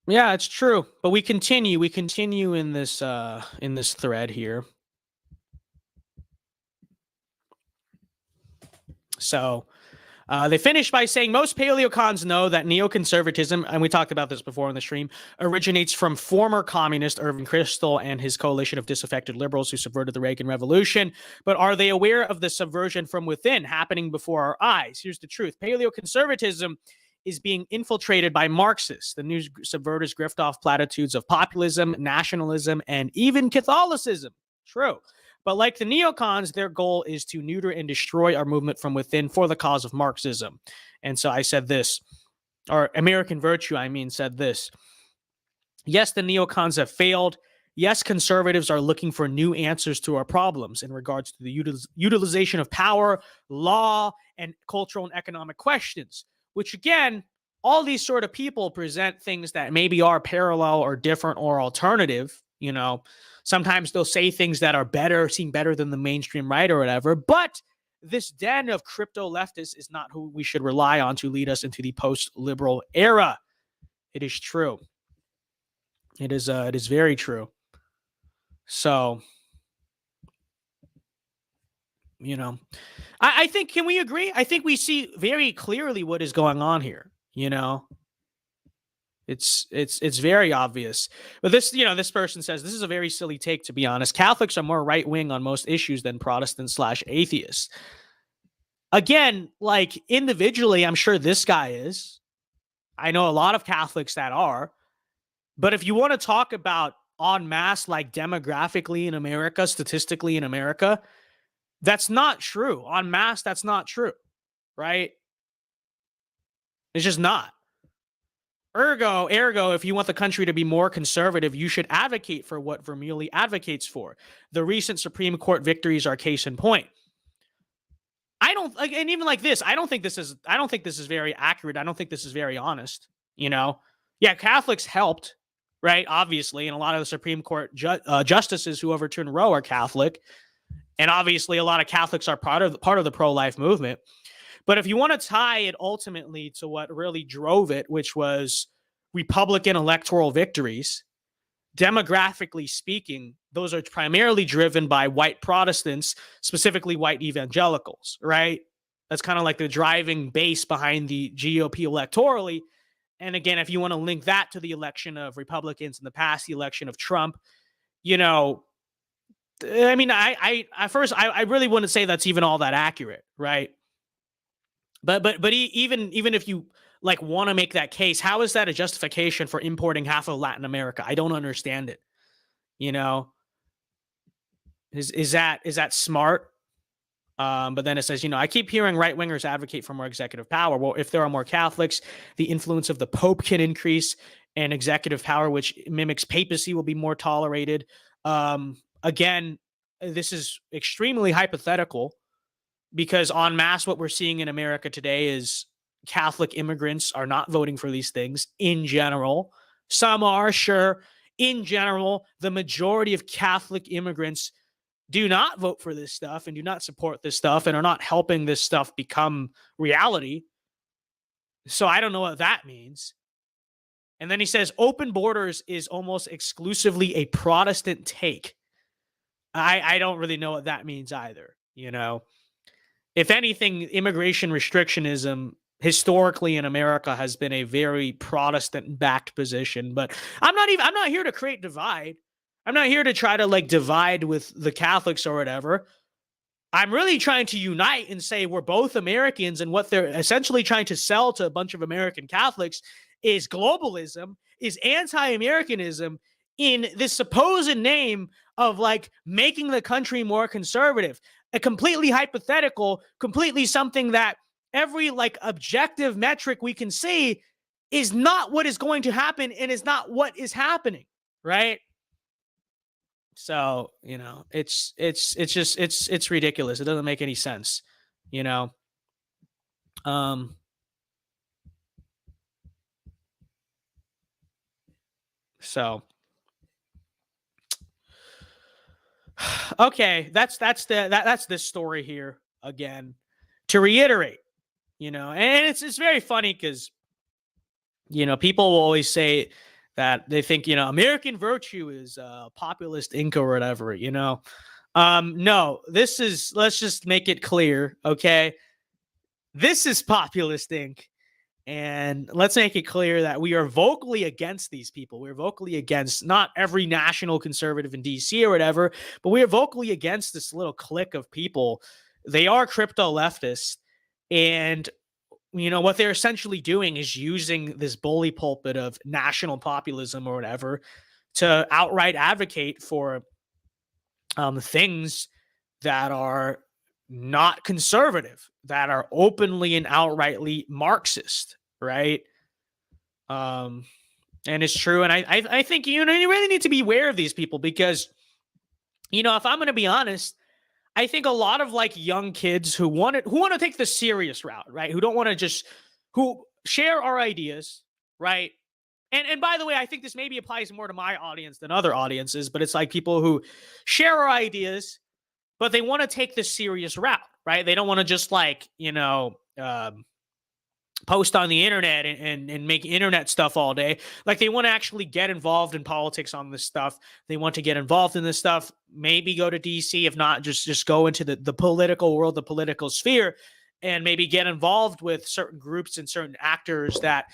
Yeah, it's true. But we continue in this thread here. So they finish by saying most paleocons know that neoconservatism, and we talked about this before on the stream, originates from former communist Irving Kristol and his coalition of disaffected liberals who subverted the Reagan Revolution. But are they aware of the subversion from within happening before our eyes? Here's the truth. Paleoconservatism is being infiltrated by Marxists. The new subverters grift off platitudes of populism, nationalism, and even Catholicism. True. But like the neocons, their goal is to neuter and destroy our movement from within for the cause of Marxism. And so I said this, or American Virtue, said this. Yes, the neocons have failed. Yes, conservatives are looking for new answers to our problems in regards to the utilization of power, law, and cultural and economic questions, which again, all these sort of people present things that maybe are parallel or different or alternative, you know. Sometimes they'll say things that are better, seem better than the mainstream right or whatever. But this den of crypto leftists is not who we should rely on to lead us into the post-liberal era. It is true. It is very true. So, you know, I think, can we agree? I think we see very clearly what is going on here, you know. It's very obvious. But this, you know, this person says, this is a very silly take, to be honest. Catholics are more right-wing on most issues than Protestant/atheists. Again, like individually, I'm sure this guy is. I know a lot of Catholics that are. But if you want to talk about en masse, like demographically in America, statistically in America, that's not true. En masse, that's not true, right? It's just not. Ergo, if you want the country to be more conservative, you should advocate for what Vermeulen advocates for. The recent Supreme Court victories are case in point. I don't like, and even like this, I don't think this is very accurate. I don't think this is very honest. You know, yeah, Catholics helped, right? Obviously, and a lot of the Supreme Court justices who overturned Roe are Catholic, and obviously, a lot of Catholics are part of the pro-life movement. But if you want to tie it ultimately to what really drove it, which was Republican electoral victories, demographically speaking, those are primarily driven by white Protestants, specifically white evangelicals, right? That's kind of like the driving base behind the GOP electorally. And again, if you want to link that to the election of Republicans in the past, the election of Trump, you know, I mean, I really wouldn't say that's even all that accurate, right? But even if you like want to make that case, how is that a justification for importing half of Latin America? I don't understand it. You know, is that smart? But then it says, you know, I keep hearing right wingers advocate for more executive power. Well, if there are more Catholics, the influence of the Pope can increase, and executive power, which mimics papacy, will be more tolerated. Again, this is extremely hypothetical. Because en masse, what we're seeing in America today is Catholic immigrants are not voting for these things in general. Some are, sure. In general, the majority of Catholic immigrants do not vote for this stuff and do not support this stuff and are not helping this stuff become reality. So I don't know what that means. And then he says open borders is almost exclusively a Protestant take. I don't really know what that means either, you know. If anything, immigration restrictionism historically in America has been a very Protestant-backed position. But I'm not here to create divide. I'm not here to try to like divide with the Catholics or whatever. I'm really trying to unite and say we're both Americans, and what they're essentially trying to sell to a bunch of American Catholics is globalism, is anti-Americanism in this supposed name of like making the country more conservative. A completely hypothetical, completely something that every like objective metric we can see is not what is going to happen and is not what is happening, right? So, you know, it's ridiculous. It doesn't make any sense, you know. So okay, that's this story here again. To reiterate, you know, and it's very funny because, you know, people will always say that they think, American virtue is populist Inca or whatever, No, let's just make it clear, okay? This is populist Inc. And let's make it clear that we are vocally against these people. We're vocally against not every national conservative in DC or whatever, but we are vocally against this little clique of people. They are crypto leftists. And what they're essentially doing is using this bully pulpit of national populism or whatever to outright advocate for things that are not conservative, that are openly and outrightly Marxist, right? And it's true. And I think, you really need to be aware of these people because, if I'm going to be honest, I think a lot of young kids who want to take the serious route, right? Who don't want to who share our ideas, right? And by the way, I think this maybe applies more to my audience than other audiences, but it's people who share our ideas, but they want to take the serious route, right? They don't want to just post on the internet and make internet stuff all day. They want to actually get involved in politics on this stuff. They want to get involved in this stuff, maybe go to DC, if not just go into the political world, the political sphere, and maybe get involved with certain groups and certain actors that,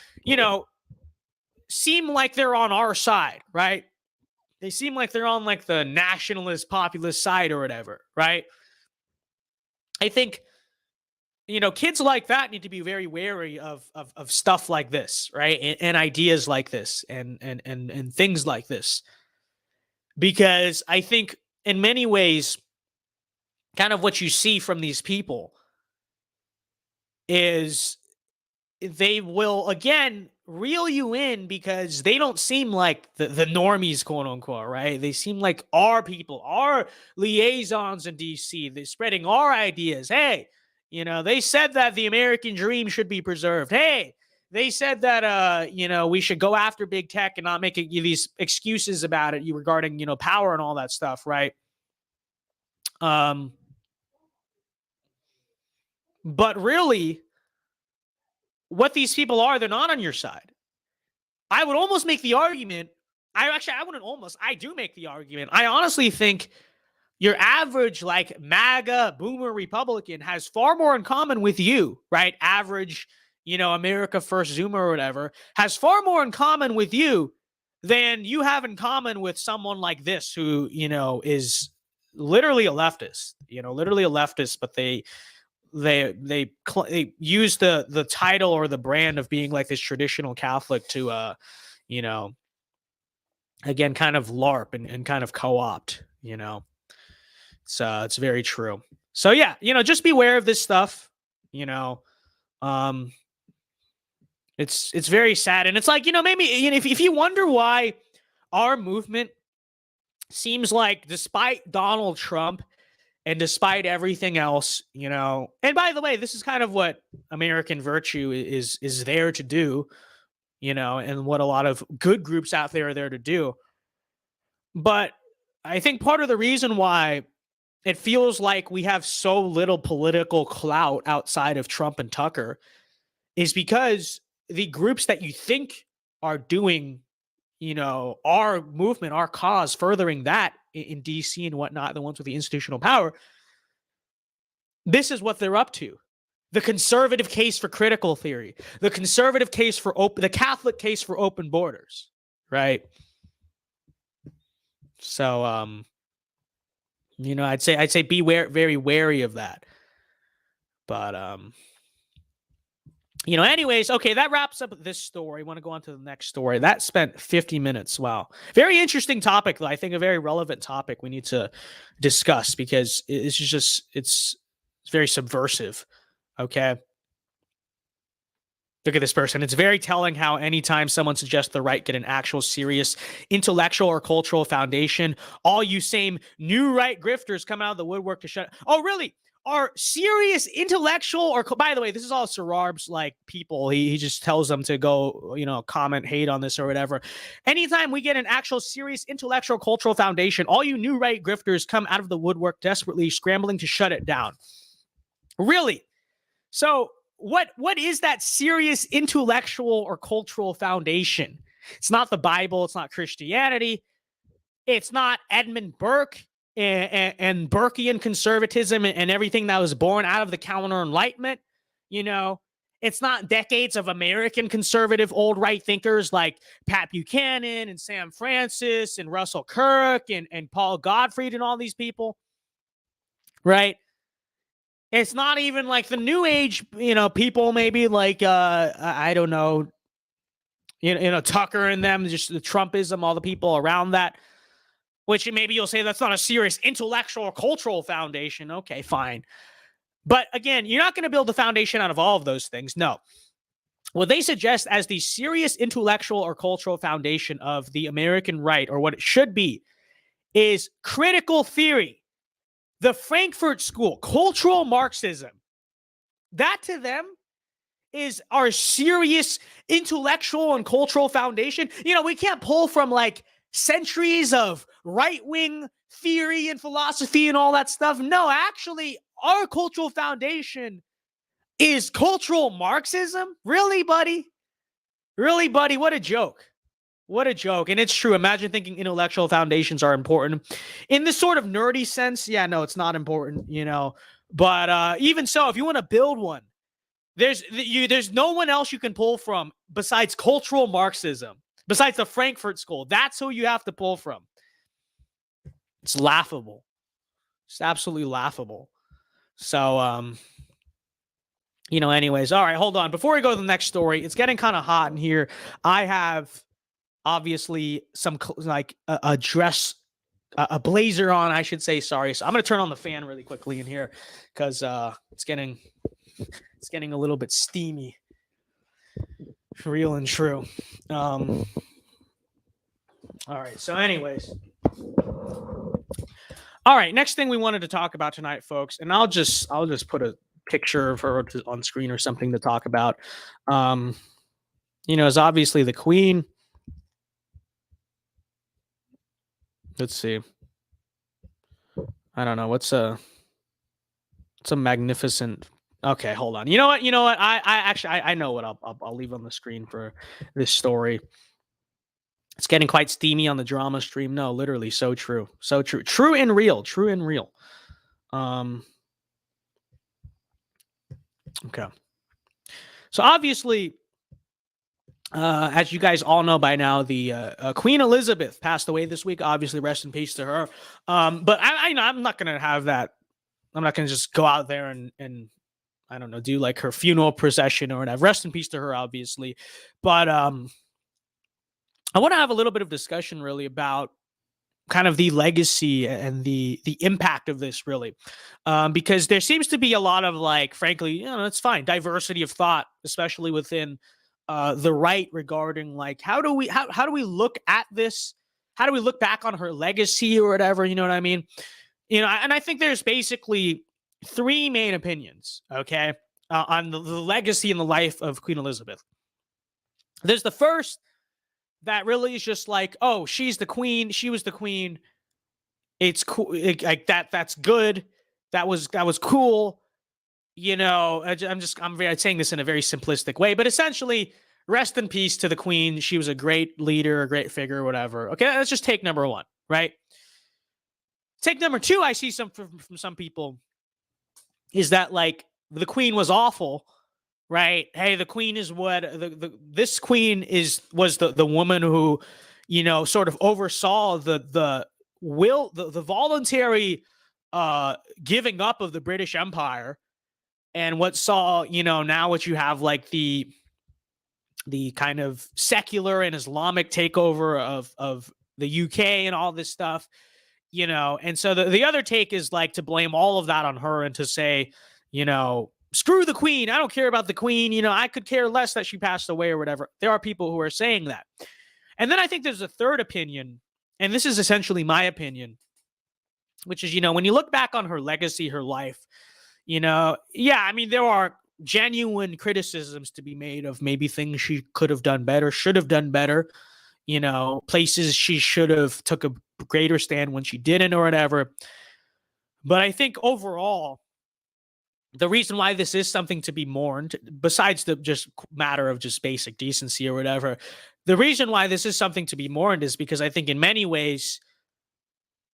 seem like they're on our side, right? They seem like they're on the nationalist populist side or whatever, right? I think kids like that need to be very wary of stuff like this, right? And ideas like this and things like this. Because I think in many ways, kind of what you see from these people is they will, again, reel you in because they don't seem like the normies, quote unquote, right? They seem like our people, our liaisons in DC. They're spreading our ideas. Hey, they said that the American dream should be preserved. Hey, they said that, we should go after big tech and not make these excuses about it regarding, power and all that stuff, right? But really, what these people are, they're not on your side. I would almost make the argument. I do make the argument. I honestly think your average MAGA boomer Republican has far more in common with you, right? Average, America First Zoomer or whatever has far more in common with you than you have in common with someone like this who, is literally a leftist, but they use the title or the brand of being this traditional Catholic to, again, kind of LARP and kind of co-opt, It's very true. So yeah, just beware of this stuff. It's very sad, and it's maybe if you wonder why our movement seems despite Donald Trump and despite everything else, and by the way, this is kind of what American virtue is there to do, and what a lot of good groups out there are there to do. But I think part of the reason why it feels like we have so little political clout outside of Trump and Tucker is because the groups that you think are doing, our movement, our cause, furthering that in DC and whatnot, the ones with the institutional power, this is what they're up to. The conservative case for critical theory, the conservative case for the Catholic case for open borders, right? So, I'd say be very wary of that. But, anyways, okay, that wraps up this story. I want to go on to the next story. That spent 50 minutes. Wow. Very interesting topic, though. I think a very relevant topic we need to discuss because it's very subversive. Okay. Look at this person. It's very telling how anytime someone suggests the right get an actual serious intellectual or cultural foundation, all you same new right grifters come out of the woodwork to shut. Oh, really? Are serious intellectual or, by the way, this is all Sohrab's people. He just tells them to go, comment, hate on this or whatever. Anytime we get an actual serious intellectual cultural foundation, all you new right grifters come out of the woodwork desperately scrambling to shut it down. Really? So what is that serious intellectual or cultural foundation? It's not the Bible. It's not Christianity. It's not Edmund Burke and Burkean conservatism and everything that was born out of the counter Enlightenment. It's not decades of American conservative old right thinkers like Pat Buchanan and Sam Francis and Russell Kirk and Paul Gottfried and all these people, right? It's not even like the new age, people maybe like, I don't know, Tucker and them, just the Trumpism, all the people around that, which maybe you'll say that's not a serious intellectual or cultural foundation. Okay, fine. But again, you're not going to build the foundation out of all of those things. No. What they suggest as the serious intellectual or cultural foundation of the American right, or what it should be, is critical theory, the Frankfurt School, cultural Marxism. That to them is our serious intellectual and cultural foundation. We can't pull from like centuries of right-wing theory and philosophy and all that stuff. No, actually, our cultural foundation is cultural Marxism. Really, buddy? Really, buddy? What a joke. What a joke. And it's true. Imagine thinking intellectual foundations are important. In this sort of nerdy sense, yeah, no, it's not important, But even so, if you want to build one, there's no one else you can pull from besides cultural Marxism, besides the Frankfurt School. That's who you have to pull from. It's laughable. It's absolutely laughable. So, anyways, all right, hold on. Before we go to the next story, it's getting kind of hot in here. I have obviously some like a dress, a blazer on, I should say. Sorry. So I'm going to turn on the fan really quickly in here because it's getting a little bit steamy. Real and true. All right. So anyways. All right, next thing we wanted to talk about tonight, folks, and I'll just put a picture of her on screen or something to talk about. Is obviously the Queen. Let's see. I don't know what's a magnificent. Okay, hold on. You know what? I know what I'll leave on the screen for this story. It's getting quite steamy on the drama stream. No, literally, so true. So true. True and real. True and real. Okay. So obviously, as you guys all know by now, the Queen Elizabeth passed away this week. Obviously, rest in peace to her. But I'm not going to have that. I'm not going to just go out there and I don't know, do like her funeral procession or whatever. Rest in peace to her, obviously. But I want to have a little bit of discussion really about kind of the legacy and the impact of this really. Because there seems to be a lot of like, frankly, it's fine, diversity of thought, especially within the right regarding like, how do we look at this? How do we look back on her legacy or whatever? You know what I mean? And I think there's basically three main opinions, okay, on the legacy and the life of Queen Elizabeth. There's the first that really is just like, oh, she's the queen. She was the queen. It's cool. Like that's good. That was cool. I'm saying this in a very simplistic way, but essentially, rest in peace to the queen. She was a great leader, a great figure, whatever. Okay, let's just take number one, right? Take number two. I see from some people is that like the queen was awful. Right. Hey, the queen is what this queen was the woman who, sort of oversaw the voluntary giving up of the British Empire, and what saw, now what you have like the kind of secular and Islamic takeover of the UK and all this stuff, and so the other take is like to blame all of that on her and to say, screw the queen. I don't care about the queen. I could care less that she passed away or whatever. There are people who are saying that. And then I think there's a third opinion, and this is essentially my opinion, which is, when you look back on her legacy, her life, there are genuine criticisms to be made of maybe things she could have done better, should have done better, places she should have took a greater stand when she didn't or whatever. But I think overall, the reason why this is something to be mourned, besides the just matter of just basic decency or whatever, the reason why this is something to be mourned is because I think in many ways,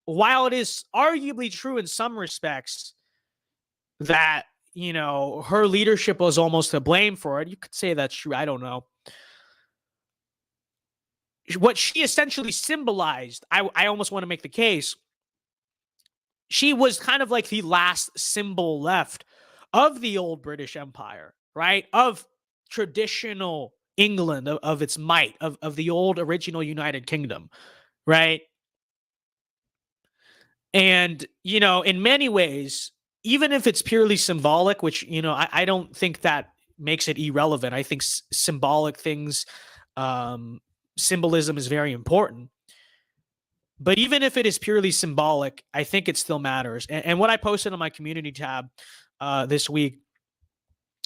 while it is arguably true in some respects that, her leadership was almost to blame for it, you could say that's true. I don't know. What she essentially symbolized, I almost want to make the case, she was kind of like the last symbol left of the old British Empire, right? Of traditional England, of its might, of the old original United Kingdom, right? And, in many ways, even if it's purely symbolic, which, I don't think that makes it irrelevant. I think symbolic things, symbolism is very important. But even if it is purely symbolic, I think it still matters. And what I posted on my community tab this week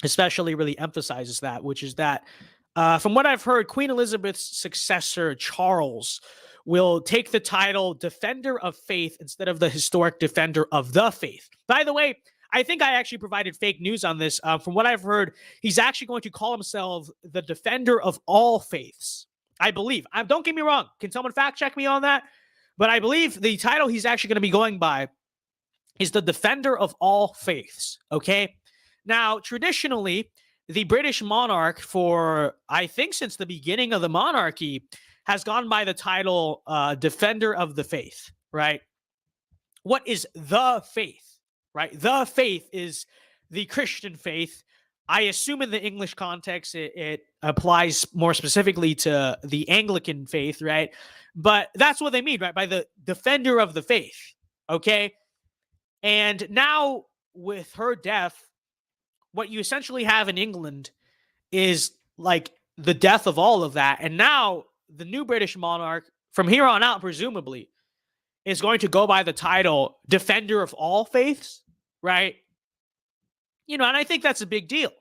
especially really emphasizes that, which is that from what I've heard, Queen Elizabeth's successor, Charles, will take the title Defender of Faith instead of the historic Defender of the Faith. By the way, I think I actually provided fake news on this. From what I've heard, he's actually going to call himself the Defender of all faiths. I believe. Don't get me wrong. Can someone fact check me on that? But I believe the title he's actually going to be going by is the Defender of all faiths. Okay. Now, traditionally, the British monarch for, I think, since the beginning of the monarchy, has gone by the title Defender of the Faith, right? What is the faith, right? The faith is the Christian faith. I assume in the English context, it applies more specifically to the Anglican faith, right? But that's what they mean, right? By the defender of the faith, okay? And now with her death, what you essentially have in England is like the death of all of that. And now the new British monarch, from here on out, presumably, is going to go by the title Defender of all faiths, right? And I think that's a big deal.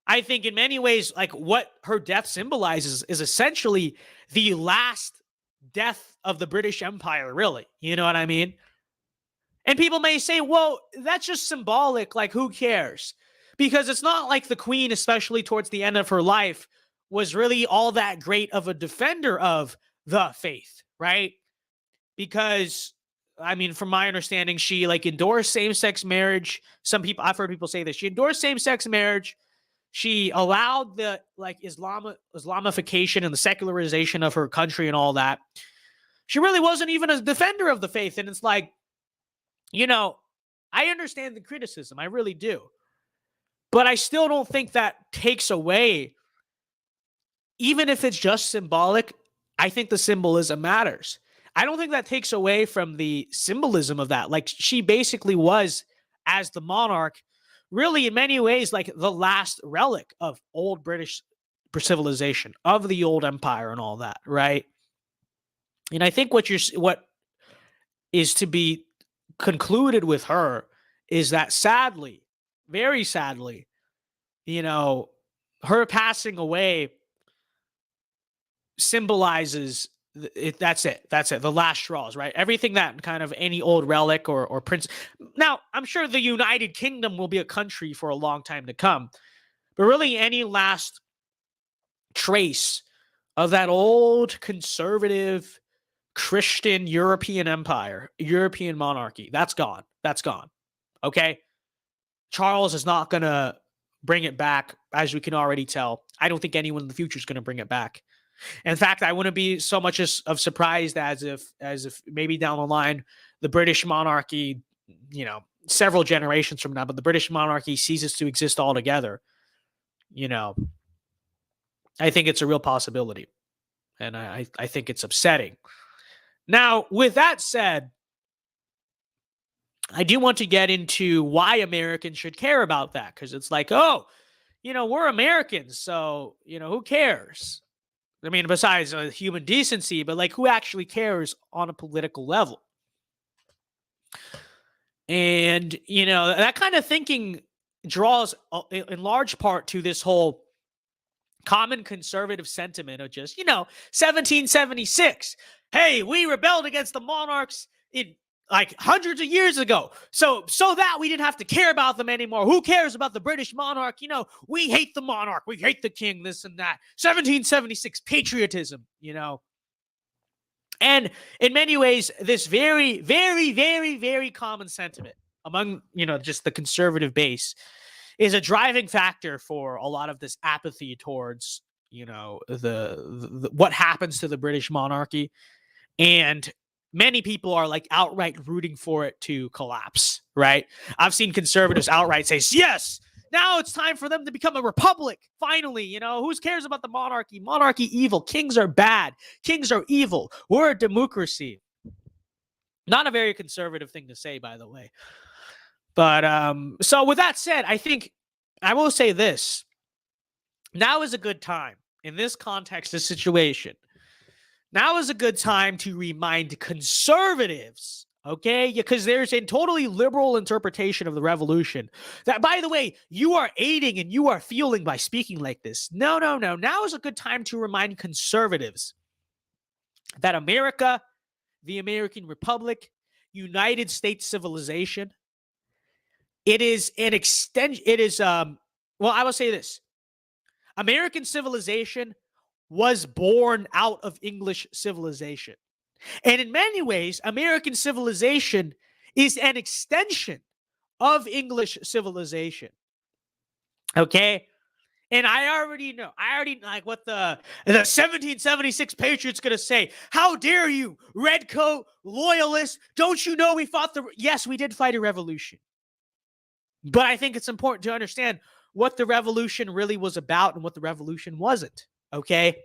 I think in many ways, like what her death symbolizes is essentially the last death of the British Empire, really. You know what I mean? And people may say, well, that's just symbolic. Like, who cares? Because it's not like the Queen, especially towards the end of her life, was really all that great of a defender of the faith, right? Because, I mean, from my understanding, she endorsed same-sex marriage. I've heard people say this. She endorsed same-sex marriage. She allowed the Islamification and the secularization of her country and all that. She really wasn't even a defender of the faith. And it's like, I understand the criticism. I really do. But I still don't think that takes away, even if it's just symbolic, I think the symbolism matters. I don't think that takes away from the symbolism of that. Like, she basically was, as the monarch, really in many ways like the last relic of old British civilization, of the old empire and all that, right? And I think what is to be concluded with her is that sadly, very sadly, her passing away symbolizes that's it. The last straws, right? Everything that kind of any old relic or prince. Now, I'm sure the United Kingdom will be a country for a long time to come, but really any last trace of that old conservative Christian European empire, European monarchy, that's gone. That's gone. Okay? Charles is not going to bring it back, as we can already tell. I don't think anyone in the future is going to bring it back. In fact, I wouldn't be so much of surprised as if maybe down the line, the British monarchy, several generations from now, but the British monarchy ceases to exist altogether. I think it's a real possibility. And I think it's upsetting. Now, with that said, I do want to get into why Americans should care about that. Because it's like, we're Americans, so, who cares? I mean, besides human decency, but who actually cares on a political level? And, that kind of thinking draws in large part to this whole common conservative sentiment of just, 1776. Hey, we rebelled against the monarchs in like hundreds of years ago. So that we didn't have to care about them anymore. Who cares about the British monarch? You know, we hate the monarch. We hate the king, this and that. 1776 patriotism, you know. And in many ways, this very, very, very, very common sentiment among, you know, just the conservative base is a driving factor for a lot of this apathy towards, you know, the what happens to the British monarchy. And many people are like outright rooting for it to collapse, right? I've seen conservatives outright say, yes, now it's time for them to become a republic. Finally, you know, who cares about the monarchy? Monarchy evil. Kings are bad. Kings are evil. We're a democracy. Not a very conservative thing to say, by the way. But so with that said, I think I will say this. Now is a good time in this context, this situation. Now is a good time to remind conservatives, okay? Because there's a totally liberal interpretation of the revolution that, by the way, you are aiding and you are fueling by speaking like this. No. Now is a good time to remind conservatives that America, the American Republic, United States civilization, it is an extension. It is, well, I will say this. American civilization was born out of English civilization. And in many ways, American civilization is an extension of English civilization. Okay? And I already know. I already like what the 1776 Patriots going to say. How dare you, redcoat, loyalists? Don't you know we fought the... Yes, we did fight a revolution. But I think it's important to understand what the revolution really was about and what the revolution wasn't. Okay.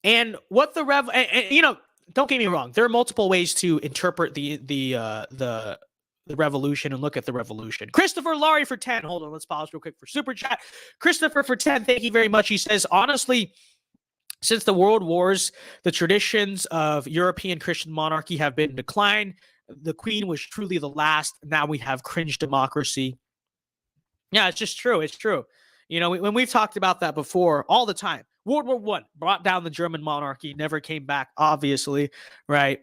And what the and, you know, don't get me wrong. There are multiple ways to interpret the revolution and look at the revolution. Christopher Laurie for 10. Hold on, let's pause real quick for super chat. Christopher for 10. Thank you very much. He says, honestly, since the world wars, the traditions of European Christian monarchy have been in decline. The Queen was truly the last. Now we have cringe democracy. Yeah, it's just true. It's true. You know, when we've talked about that before, all the time. World War I brought down the German monarchy, never came back, obviously, right?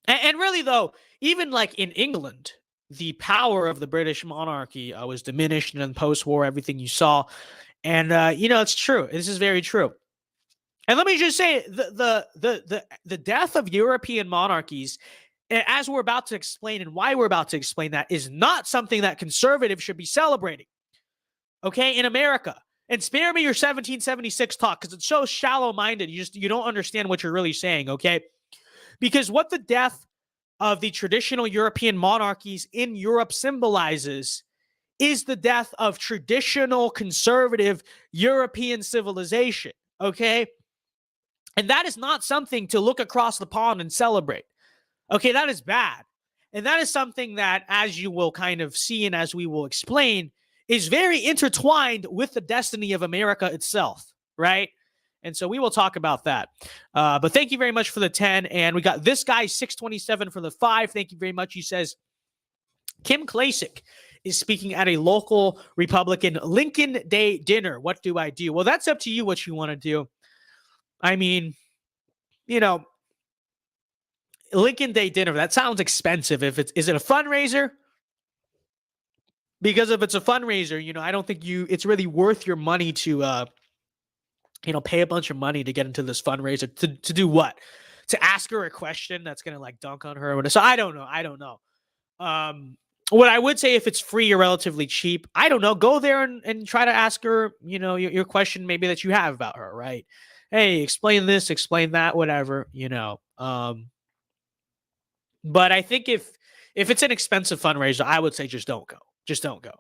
And really, though, even like in England, the power of the British monarchy was diminished, and in post-war, everything you saw. And, you know, it's true. This is very true. And let me just say, the death of European monarchies, as we're about to explain and why we're about to explain that, is not something that conservatives should be celebrating. Okay, in America. And spare me your 1776 talk, because it's so shallow-minded. You don't understand what you're really saying, okay? Because what the death of the traditional European monarchies in Europe symbolizes is the death of traditional conservative European civilization, okay? And that is not something to look across the pond and celebrate. Okay, that is bad. And that is something that, as you will kind of see and as we will explain, is very intertwined with the destiny of America itself, right? And so we will talk about that. But thank you very much for the 10. And we got this guy, 627 for the 5. Thank you very much. He says, Kim Klasick is speaking at a local Republican Lincoln Day dinner. What do I do? Well, that's up to you what you want to do. I mean, you know, Lincoln Day dinner, that sounds expensive. Is it a fundraiser? Because if it's a fundraiser, you know, I don't think it's really worth your money to, you know, pay a bunch of money to get into this fundraiser to do what? To ask her a question that's going to like dunk on her or whatever. So I don't know. What I would say, if it's free or relatively cheap, I don't know, go there and try to ask her, you know, your question maybe that you have about her, right? Hey, explain this, explain that, whatever, you know. But I think if it's an expensive fundraiser, I would say just don't go. Just don't go.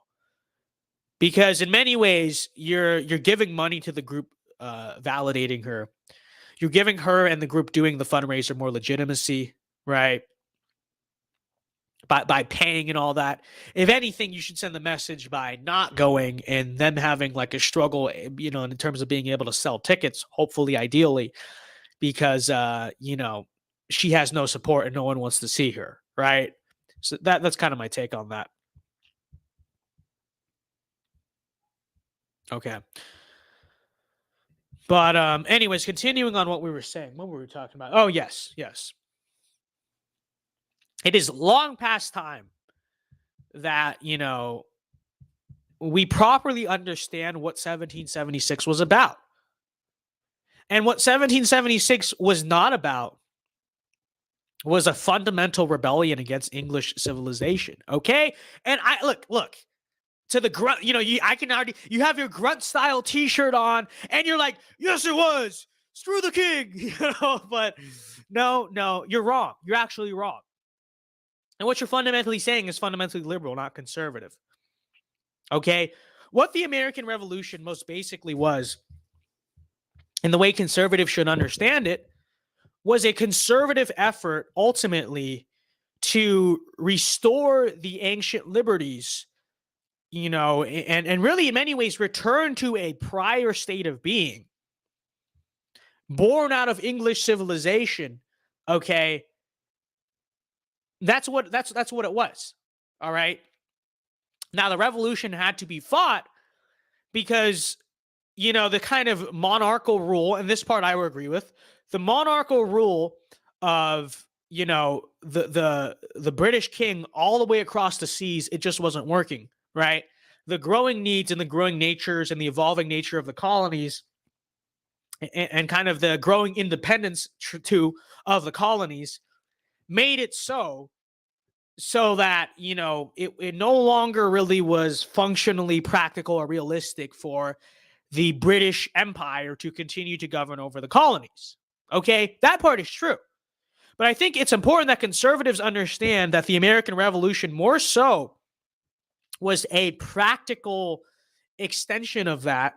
Because in many ways, you're giving money to the group, validating her. You're giving her and the group doing the fundraiser more legitimacy, right? By paying and all that. If anything, you should send the message by not going and them having like a struggle, you know, in terms of being able to sell tickets, hopefully, ideally, because, you know, she has no support and no one wants to see her, right? So that's kind of my take on that. Okay. But anyways, continuing on what we were saying. What were we talking about? Oh, yes. It is long past time that, we properly understand what 1776 was about. And what 1776 was not about was a fundamental rebellion against English civilization. Okay? And look, to the grunt, I can already, you have your grunt style t-shirt on and you're like, yes, it was. Screw the king. But no, you're wrong. You're actually wrong. And what you're fundamentally saying is fundamentally liberal, not conservative. Okay? What the American Revolution most basically was, and the way conservatives should understand it, was a conservative effort ultimately to restore the ancient liberties, and really in many ways return to a prior state of being born out of English civilization. Okay. That's what it was. All right. Now the revolution had to be fought because, the kind of monarchical rule, and this part I would agree with, the monarchical rule of, the British king all the way across the seas, it just wasn't working, right? The growing needs and the growing natures and the evolving nature of the colonies and kind of the growing independence of the colonies made it so that, it no longer really was functionally practical or realistic for the British Empire to continue to govern over the colonies. Okay, that part is true. But I think it's important that conservatives understand that the American Revolution more so was a practical extension of that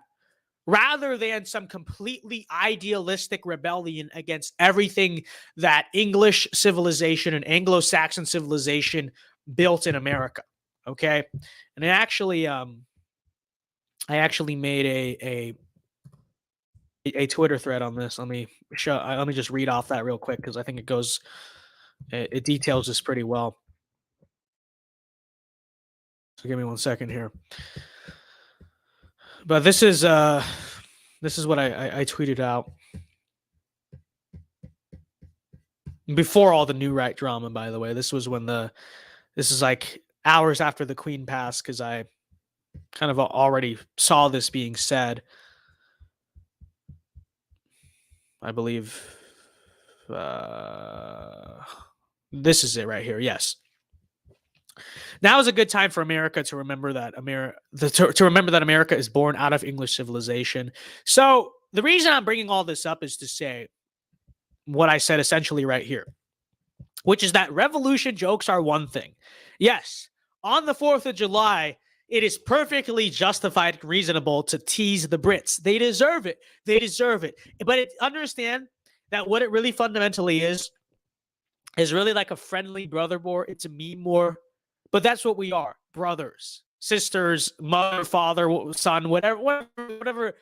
rather than some completely idealistic rebellion against everything that English civilization and Anglo-Saxon civilization built in America. Okay? And I actually made a Twitter thread on this. Let me just read off that real quick because I think it details this pretty well. So give me 1 second here. But this is what I tweeted out before all the new right drama. By the way, this is like hours after the Queen passed because I kind of already saw this being said. I believe this is it right here. Yes. Now is a good time for America to remember that America is born out of English civilization. So the reason I'm bringing all this up is to say what I said essentially right here, which is that revolution jokes are one thing. Yes, on the 4th of July, it is perfectly justified and reasonable to tease the Brits. They deserve it. But understand that what it really fundamentally is really like a friendly brother war. It's a meme war. But that's what we are. Brothers, sisters, mother, father, son, whatever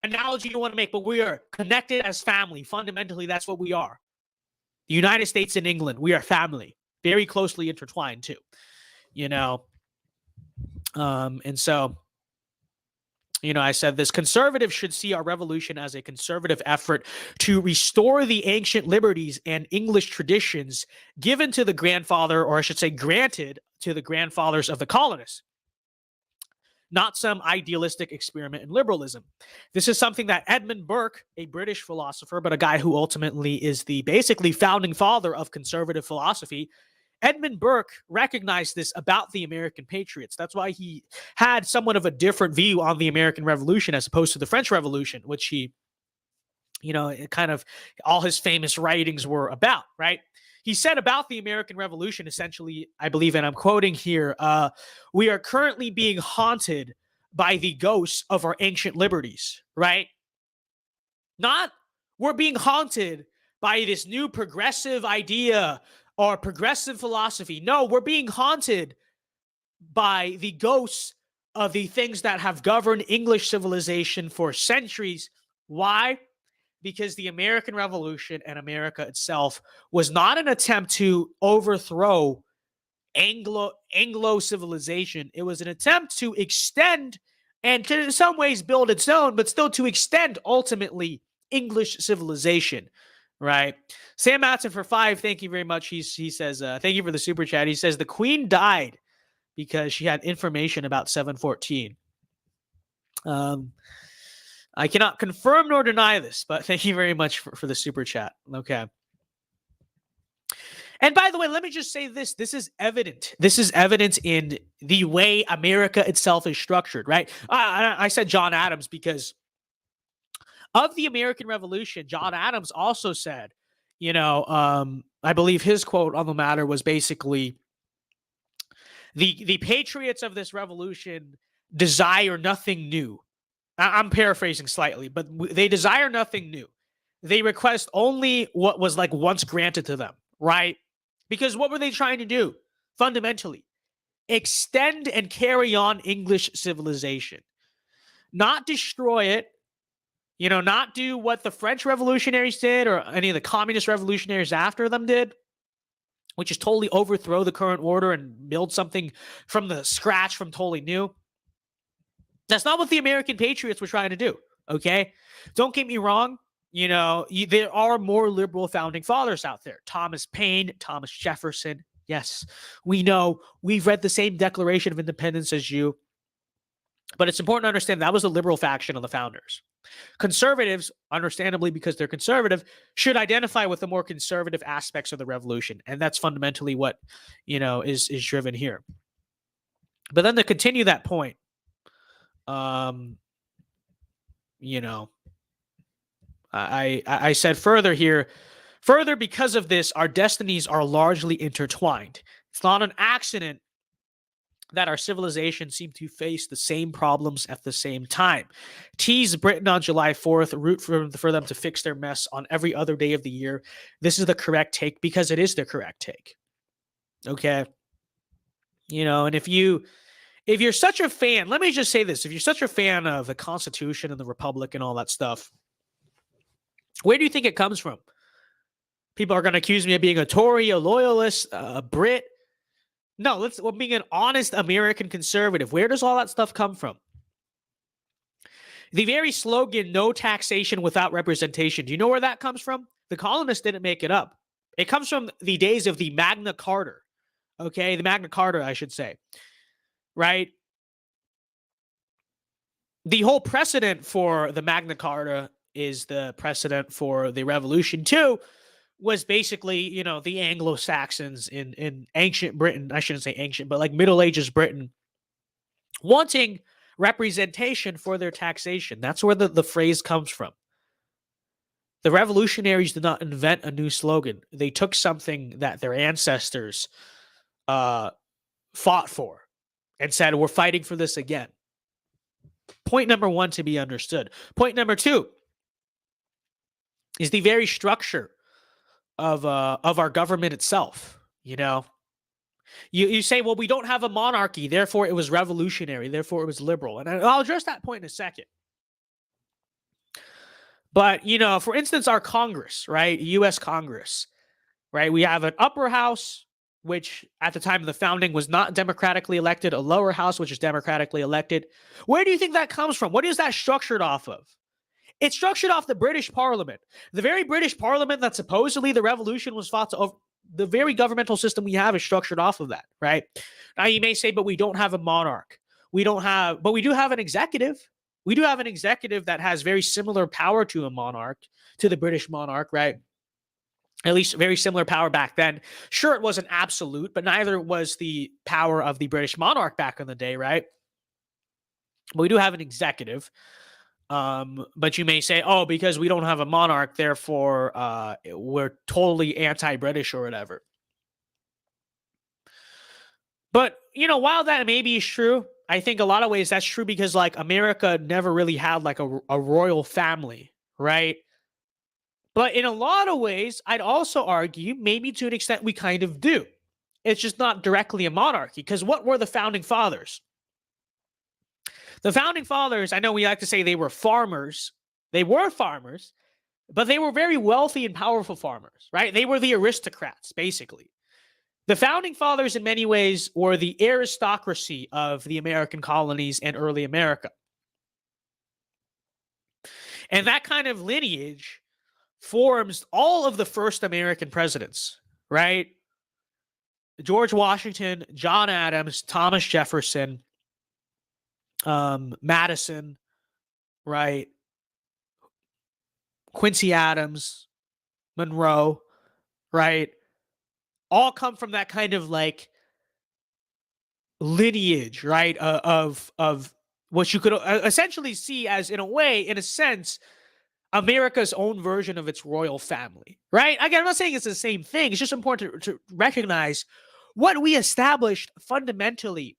analogy you want to make. But we are connected as family. Fundamentally, that's what we are. The United States and England, we are family. Very closely intertwined too. And so, I said this: conservatives should see our revolution as a conservative effort to restore the ancient liberties and English traditions given to the grandfather, or I should say granted to the grandfathers of the colonists, not some idealistic experiment in liberalism. This is something that Edmund Burke, a British philosopher, but a guy who ultimately is the basically founding father of conservative philosophy, Edmund Burke recognized this about the American patriots. That's why he had somewhat of a different view on the American Revolution as opposed to the French Revolution, which he, kind of all his famous writings were about, right? He said about the American Revolution, essentially, I believe, and I'm quoting here, we are currently being haunted by the ghosts of our ancient liberties, right? Not we're being haunted by this new progressive idea or progressive philosophy. No, we're being haunted by the ghosts of the things that have governed English civilization for centuries. Why? Because the American Revolution and America itself was not an attempt to overthrow Anglo civilization. It was an attempt to extend and to in some ways build its own, but still to extend ultimately English civilization, right? Sam Matson for 5, thank you very much. He says, thank you for the super chat. He says the Queen died because she had information about 714. I cannot confirm nor deny this, but thank you very much for the super chat. Okay. And by the way, let me just say this. This is evident. This is evident in the way America itself is structured, right? I said John Adams because of the American Revolution, John Adams also said, I believe his quote on the matter was basically, the patriots of this revolution desire nothing new. I'm paraphrasing slightly, but they desire nothing new. They request only what was like once granted to them, right? Because what were they trying to do? Fundamentally, extend and carry on English civilization, not destroy it, not do what the French revolutionaries did or any of the communist revolutionaries after them did, which is totally overthrow the current order and build something from the scratch, from totally new. That's not what the American patriots were trying to do, okay? Don't get me wrong. There are more liberal founding fathers out there. Thomas Paine, Thomas Jefferson. Yes, we know. We've read the same Declaration of Independence as you. But it's important to understand that was the liberal faction of the founders. Conservatives, understandably because they're conservative, should identify with the more conservative aspects of the revolution. And that's fundamentally what, is driven here. But then to continue that point, I said further here, because of this, our destinies are largely intertwined. It's not an accident that our civilization seem to face the same problems at the same time. Tease Britain on July 4th, root for them to fix their mess on every other day of the year. This is the correct take because it is the correct take. Okay? And if you're such a fan, let me just say this. If you're such a fan of the Constitution and the Republic and all that stuff, where do you think it comes from? People are going to accuse me of being a Tory, a loyalist, a Brit. No, we're being an honest American conservative. Where does all that stuff come from? The very slogan, no taxation without representation. Do you know where that comes from? The colonists didn't make it up. It comes from the days of the Magna Carta. Okay, the Magna Carta, I should say. Right? The whole precedent for the Magna Carta is the precedent for the Revolution too, was basically, the Anglo-Saxons in ancient Britain, I shouldn't say ancient, but like Middle Ages Britain, wanting representation for their taxation. That's where the phrase comes from. The revolutionaries did not invent a new slogan. They took something that their ancestors fought for and said, we're fighting for this again. Point number 1 to be understood. Point number 2 is the very structure of our government itself. You say, well, we don't have a monarchy, therefore it was revolutionary, therefore it was liberal. And I'll address that point in a second. But, for instance, our Congress, right? U.S. Congress, right? We have an upper house, which at the time of the founding was not democratically elected, a lower house, which is democratically elected. Where do you think that comes from? What is that structured off of? It's structured off the British Parliament. The very British Parliament that supposedly the revolution was fought to, the very governmental system we have is structured off of that, right? Now you may say, but we don't have a monarch. But we do have an executive. We do have an executive that has very similar power to a monarch, to the British monarch, right? At least very similar power back then. Sure, it wasn't absolute, but neither was the power of the British monarch back in the day, right? But we do have an executive. But you may say, oh, because we don't have a monarch, therefore we're totally anti-British or whatever. But, while that maybe is true, I think a lot of ways that's true because, like, America never really had, like, a royal family, right? But in a lot of ways, I'd also argue, maybe to an extent, we kind of do. It's just not directly a monarchy, because what were the founding fathers? The founding fathers, I know we like to say they were farmers. They were farmers, but they were very wealthy and powerful farmers, right? They were the aristocrats, basically. The founding fathers, in many ways, were the aristocracy of the American colonies and early America. And that kind of lineage forms all of the first American presidents, right? George Washington, John Adams, Thomas Jefferson, Madison, right? Quincy Adams, Monroe, right? All come from that kind of like lineage, right? Of what you could essentially see as, in a way, in a sense, America's own version of its royal family, right? Again, I'm not saying it's the same thing. It's just important to recognize what we established fundamentally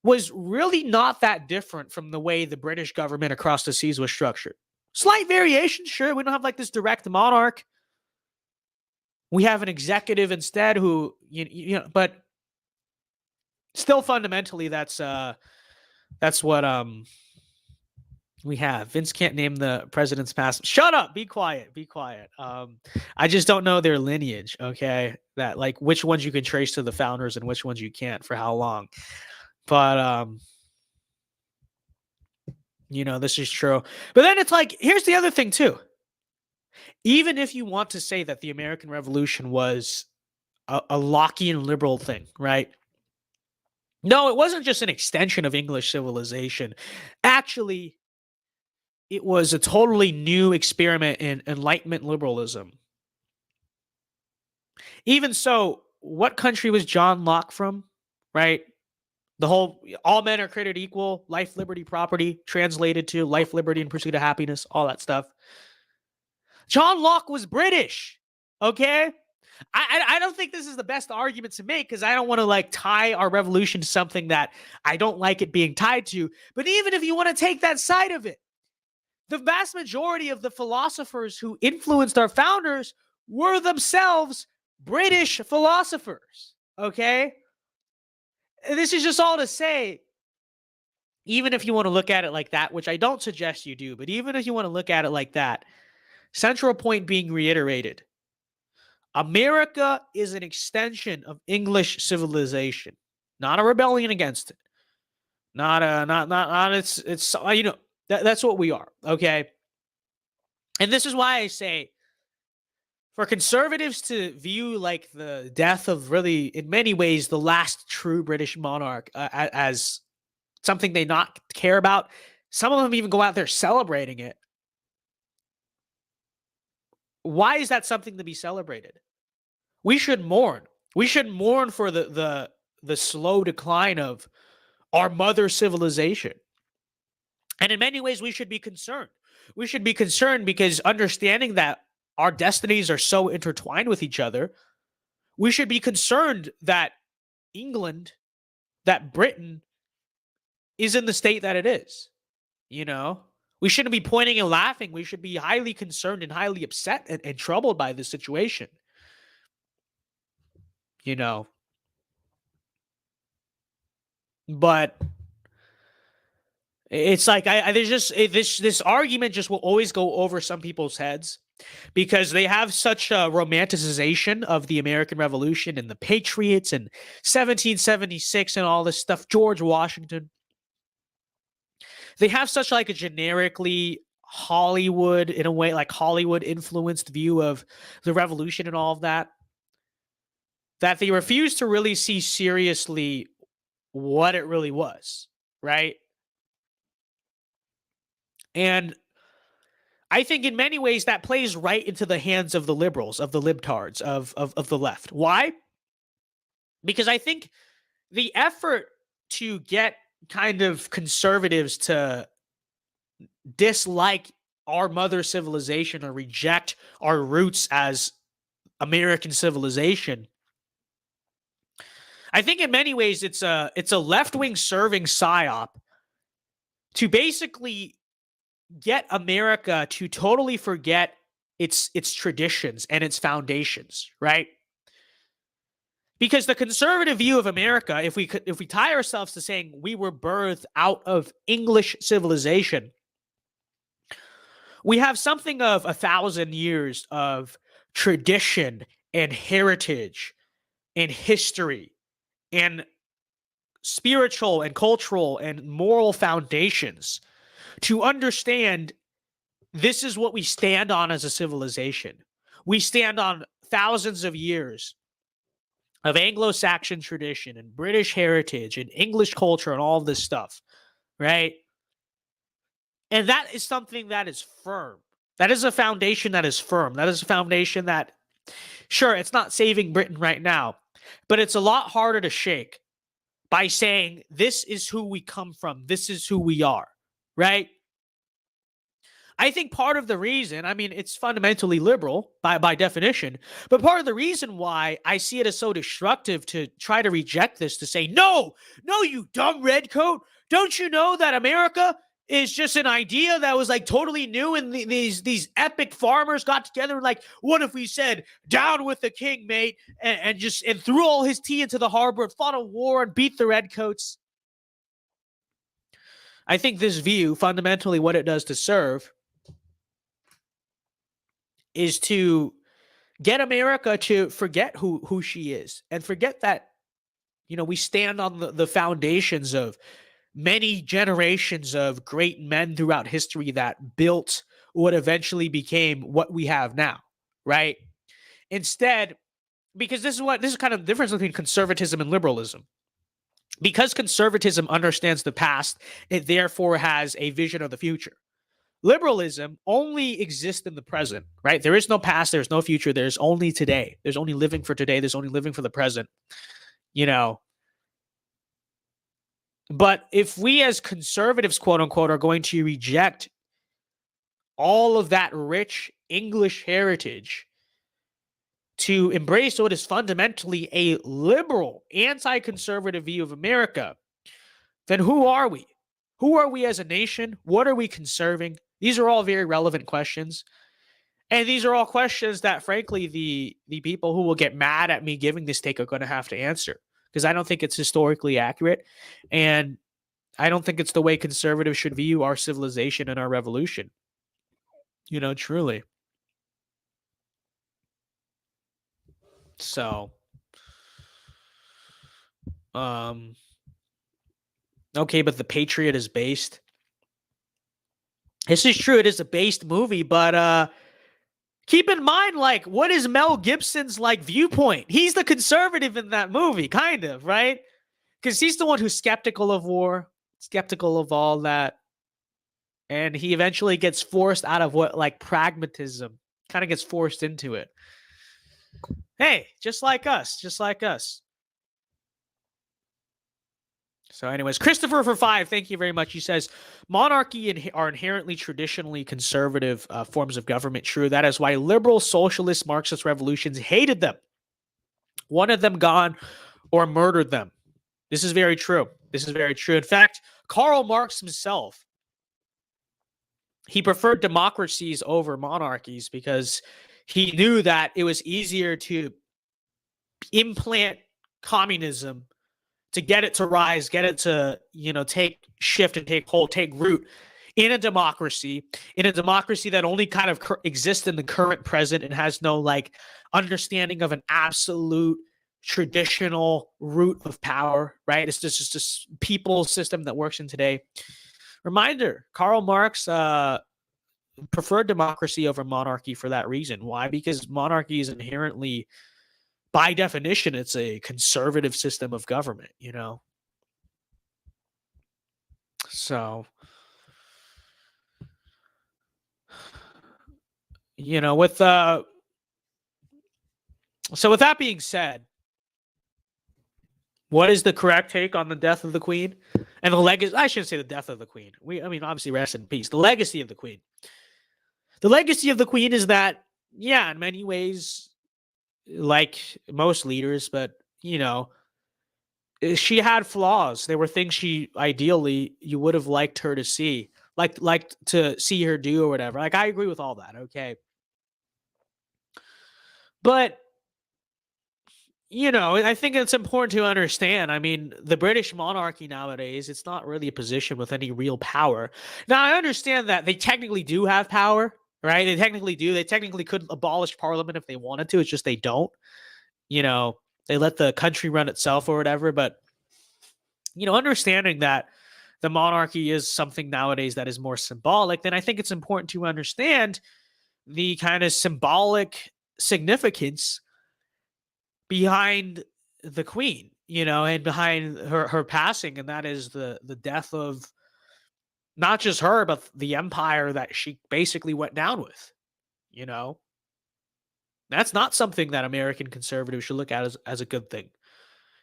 was really not that different from the way the British government across the seas was structured. Slight variation, sure. We don't have like this direct monarch. We have an executive instead who, you know, but still fundamentally that's what we have. Vince can't name the president's past. Shut up. Be quiet. Be quiet. I just don't know their lineage, okay? That like which ones you can trace to the founders and which ones you can't for how long. But you know, this is true. But then it's like, here's the other thing too. Even if you want to say that the American Revolution was a Lockean liberal thing, right? No, it wasn't just an extension of English civilization. Actually, it was a totally new experiment in Enlightenment liberalism. Even so, what country was John Locke from, right? The whole, all men are created equal, life, liberty, property, translated to life, liberty, and pursuit of happiness, all that stuff. John Locke was British, okay? I don't think this is the best argument to make because I don't want to like tie our revolution to something that I don't like it being tied to. But even if you want to take that side of it, the vast majority of the philosophers who influenced our founders were themselves British philosophers, okay? This is just all to say, even if you want to look at it like that, which I don't suggest you do, but even if you want to look at it like that, central point being reiterated, America is an extension of English civilization, not a rebellion against it. It's you know, that's what we are, okay? And this is why I say, for conservatives to view like the death of really, in many ways, the last true British monarch as something they not care about, some of them even go out there celebrating it. Why is that something to be celebrated? We should mourn. We should mourn for the slow decline of our mother civilization. And in many ways, we should be concerned. We should be concerned because understanding that our destinies are so intertwined with each other, we should be concerned that England, that Britain is in the state that it is. You know, we shouldn't be pointing and laughing. We should be highly concerned and highly upset and troubled by this situation. You know, but it's like there's just this argument just will always go over some people's heads because they have such a romanticization of the American Revolution and the Patriots and 1776 and all this stuff, George Washington. They have such like a generically Hollywood, in a way, like Hollywood influenced view of the revolution and all of that, that they refuse to really see seriously what it really was, right? And I think in many ways that plays right into the hands of the liberals, of the libtards, of the left. Why? Because I think the effort to get kind of conservatives to dislike our mother civilization or reject our roots as American civilization, I think in many ways it's a left-wing serving psyop to basically get America to totally forget its traditions and its foundations, right? Because the conservative view of America, if we tie ourselves to saying we were birthed out of English civilization, we have something of 1,000 years of tradition and heritage and history and spiritual and cultural and moral foundations to understand this is what we stand on as a civilization. We stand on thousands of years of Anglo-Saxon tradition and British heritage and English culture and all of this stuff, right? And that is something that is firm. That is a foundation that is firm. That is a foundation that, sure, it's not saving Britain right now, but it's a lot harder to shake by saying, this is who we come from. This is who we are, right? I think part of the reason, I mean, it's fundamentally liberal by definition, but part of the reason why I see it as so destructive to try to reject this, to say, no, you dumb redcoat. Don't you know that America is just an idea that was like totally new, and these epic farmers got together and like, what if we said, down with the king, mate, and threw all his tea into the harbor and fought a war and beat the redcoats? I think this view, fundamentally what it does to serve, is to get America to forget who she is and forget that, we stand on the foundations of many generations of great men throughout history that built what eventually became what we have now, right? Instead, because this is kind of the difference between conservatism and liberalism. Because conservatism understands the past, it therefore has a vision of the future. Liberalism only exists in the present, right? There is no past, there's no future, there's only today. There's only living for today, there's only living for the present, But if we as conservatives, quote unquote, are going to reject all of that rich English heritage to embrace what is fundamentally a liberal, anti-conservative view of America, then who are we? Who are we as a nation? What are we conserving? These are all very relevant questions. And these are all questions that, frankly, the people who will get mad at me giving this take are going to have to answer, because I don't think it's historically accurate. And I don't think it's the way conservatives should view our civilization and our revolution. Truly. So, okay, but The Patriot is based. This is true. It is a based movie, but keep in mind, like, what is Mel Gibson's viewpoint? He's the conservative in that movie, kind of, right? Because he's the one who's skeptical of war, skeptical of all that, and he eventually gets forced out of pragmatism, kind of gets forced into it. Hey, just like us. So anyways, Christopher for 5, thank you very much. He says, monarchy are inherently traditionally conservative forms of government. True. That is why liberal, socialist, Marxist revolutions hated them, wanted them gone, or murdered them. This is very true. In fact, Karl Marx himself, he preferred democracies over monarchies because he knew that it was easier to implant communism, to get it to rise, get it to, take shift and take hold, take root in a democracy that only kind of exists in the current present and has no understanding of an absolute traditional root of power, right? It's just this people system that works in today. Reminder, Karl Marx preferred democracy over monarchy for that reason. Why? Because monarchy is inherently, by definition, it's a conservative system of government, So, with that being said, what is the correct take on the death of the Queen and the legacy? I shouldn't say the death of the Queen. Obviously, rest in peace. The legacy of the Queen. The legacy of the Queen is that, yeah, in many ways, like most leaders, but she had flaws. There were things you would have liked her to see, liked to see her do or whatever. I agree with all that. Okay. But I think it's important to understand. The British monarchy nowadays, it's not really a position with any real power. Now, I understand that they technically do have power, right? They technically do. They technically could abolish Parliament if they wanted to. It's just they don't. They let the country run itself or whatever. But, understanding that the monarchy is something nowadays that is more symbolic, then I think it's important to understand the kind of symbolic significance behind the queen, and behind her passing, and that is the death of not just her, but the empire that she basically went down with. That's not something that American conservatives should look at as a good thing.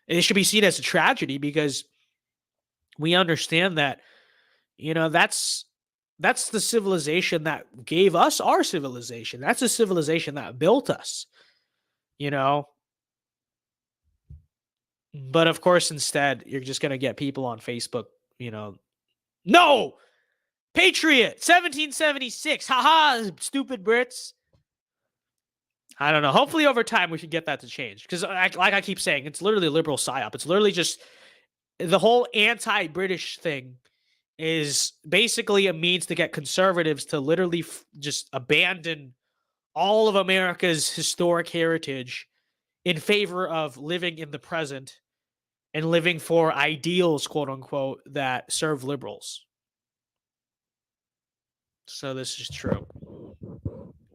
It should be seen as a tragedy, because we understand that, that's the civilization that gave us our civilization. That's a civilization that built us, But of course, instead, you're just going to get people on Facebook, no, Patriot, 1776, haha, stupid Brits. I don't know. Hopefully over time we can get that to change, because like I keep saying, it's literally a liberal psyop. It's literally just the whole anti-British thing is basically a means to get conservatives to literally just abandon all of America's historic heritage in favor of living in the present and living for ideals, quote unquote, that serve liberals. So this is true.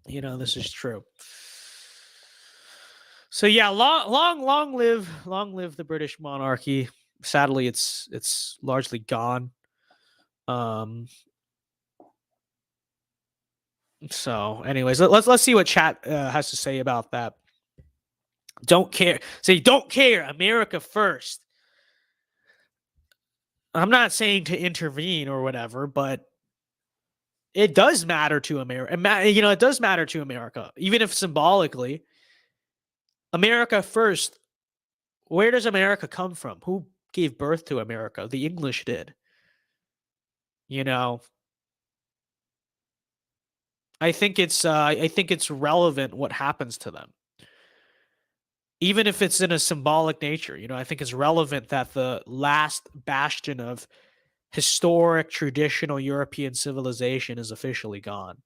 This is true. So yeah, long live the British monarchy. Sadly, it's largely gone. So anyways, let's see what chat has to say about that. Don't care. Say don't care. America first. I'm not saying to intervene or whatever, but it does matter to America. It does matter to America, even if symbolically. America first. Where does America come from? Who gave birth to America? The English did. I think it's relevant what happens to them, even if it's in a symbolic nature. I think it's relevant that the last bastion of historic, traditional European civilization is officially gone.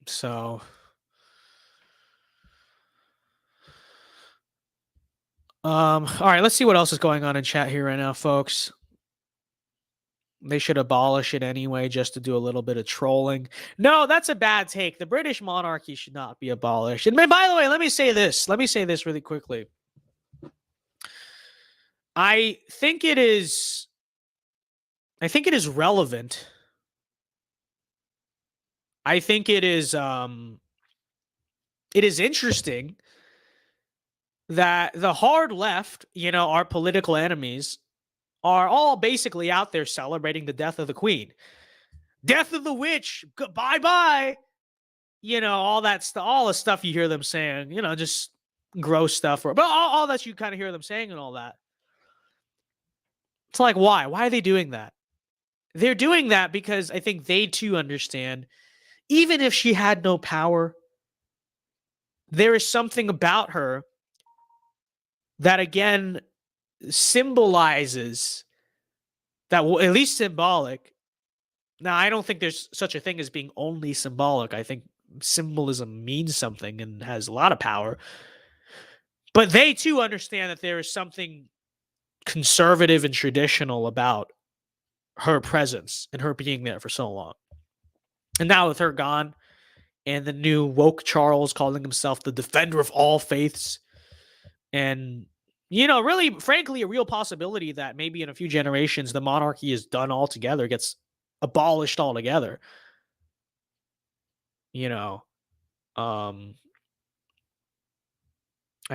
So, all right, let's see what else is going on in chat here right now, folks. They should abolish it anyway, just to do a little bit of trolling. No, that's a bad take. The British monarchy should not be abolished. And by the way, let me say this really quickly. I think it is relevant. I think it is interesting that the hard left, our political enemies, are all basically out there celebrating the death of the queen. Death of the witch, bye-bye. All that stuff, all the stuff you hear them saying, just gross stuff, but all that you kind of hear them saying and all that. It's like, why? Why are they doing that? They're doing that because I think they too understand, even if she had no power, there is something about her that, again, symbolizes that, at least symbolic. Now, I don't think there's such a thing as being only symbolic. I think symbolism means something and has a lot of power. But they too understand that there is something conservative and traditional about her presence and her being there for so long. And now with her gone, and the new woke Charles calling himself the defender of all faiths, and really, frankly, a real possibility that maybe in a few generations the monarchy is done altogether, gets abolished altogether. I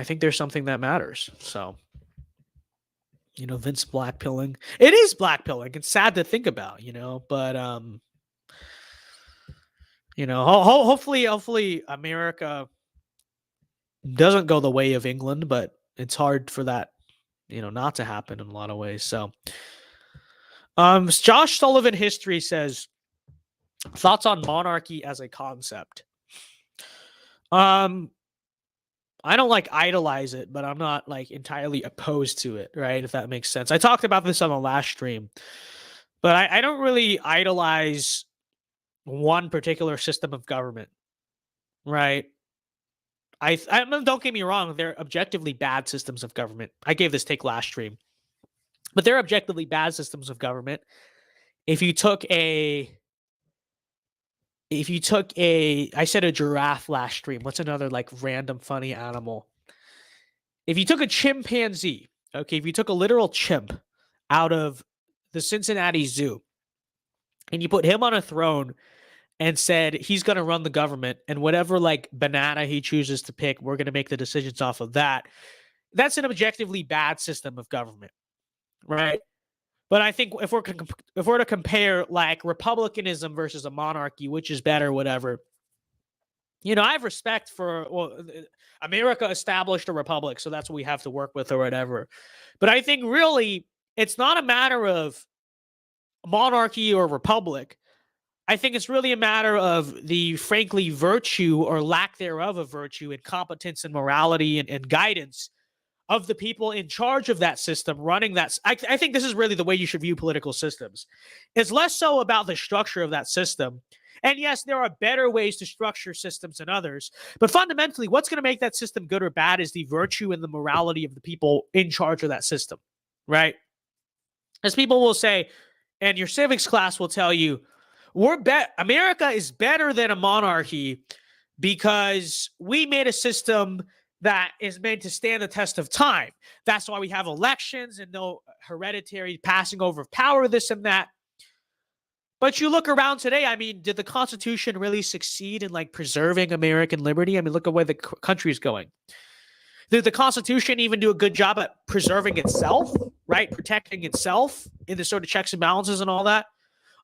think there's something that matters. So, Vince blackpilling. It is blackpilling. It's sad to think about, but hopefully America doesn't go the way of England, but it's hard for that, not to happen in a lot of ways. So, Josh Sullivan History says, thoughts on monarchy as a concept. I don't idolize it, but I'm not entirely opposed to it, right? If that makes sense. I talked about this on the last stream, but I don't really idolize one particular system of government, right? Don't get me wrong, they're objectively bad systems of government. I gave this take last stream, but they're objectively bad systems of government. If you took a, I said a giraffe last stream. What's another like random funny animal? If you took a chimpanzee, okay, if you took a literal chimp out of the Cincinnati Zoo and you put him on a throne and said he's going to run the government and whatever like banana he chooses to pick, we're going to make the decisions off of that. That's an objectively bad system of government, right? But I think if we're to compare like republicanism versus a monarchy, which is better, whatever, I have respect for, America established a republic, so that's what we have to work with or whatever. But I think really it's not a matter of monarchy or republic. I think it's really a matter of the, frankly, virtue or lack thereof of virtue and competence and morality and guidance of the people in charge of that system running that. I think this is really the way you should view political systems. It's less so about the structure of that system. And yes, there are better ways to structure systems than others. But fundamentally, what's going to make that system good or bad is the virtue and the morality of the people in charge of that system, right? As people will say, and your civics class will tell you, America is better than a monarchy because we made a system that is meant to stand the test of time. That's why we have elections and no hereditary passing over of power, this and that. But you look around today, I mean, did the Constitution really succeed in like preserving American liberty? I mean, look at where the country is going. Did the Constitution even do a good job at preserving itself, right? Protecting itself in the sort of checks and balances and all that?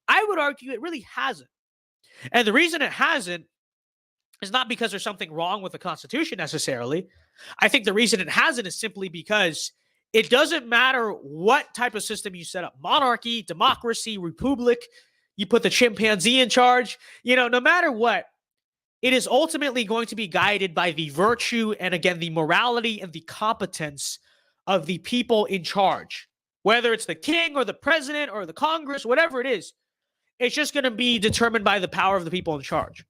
I would argue it really hasn't. And the reason it hasn't is not because there's something wrong with the Constitution necessarily. I think the reason it hasn't is simply because it doesn't matter what type of system you set up, monarchy, democracy, republic, you put the chimpanzee in charge, no matter what, it is ultimately going to be guided by the virtue and, again, the morality and the competence of the people in charge. Whether it's the king or the president or the Congress, whatever it is, it's just going to be determined by the power of the people in charge.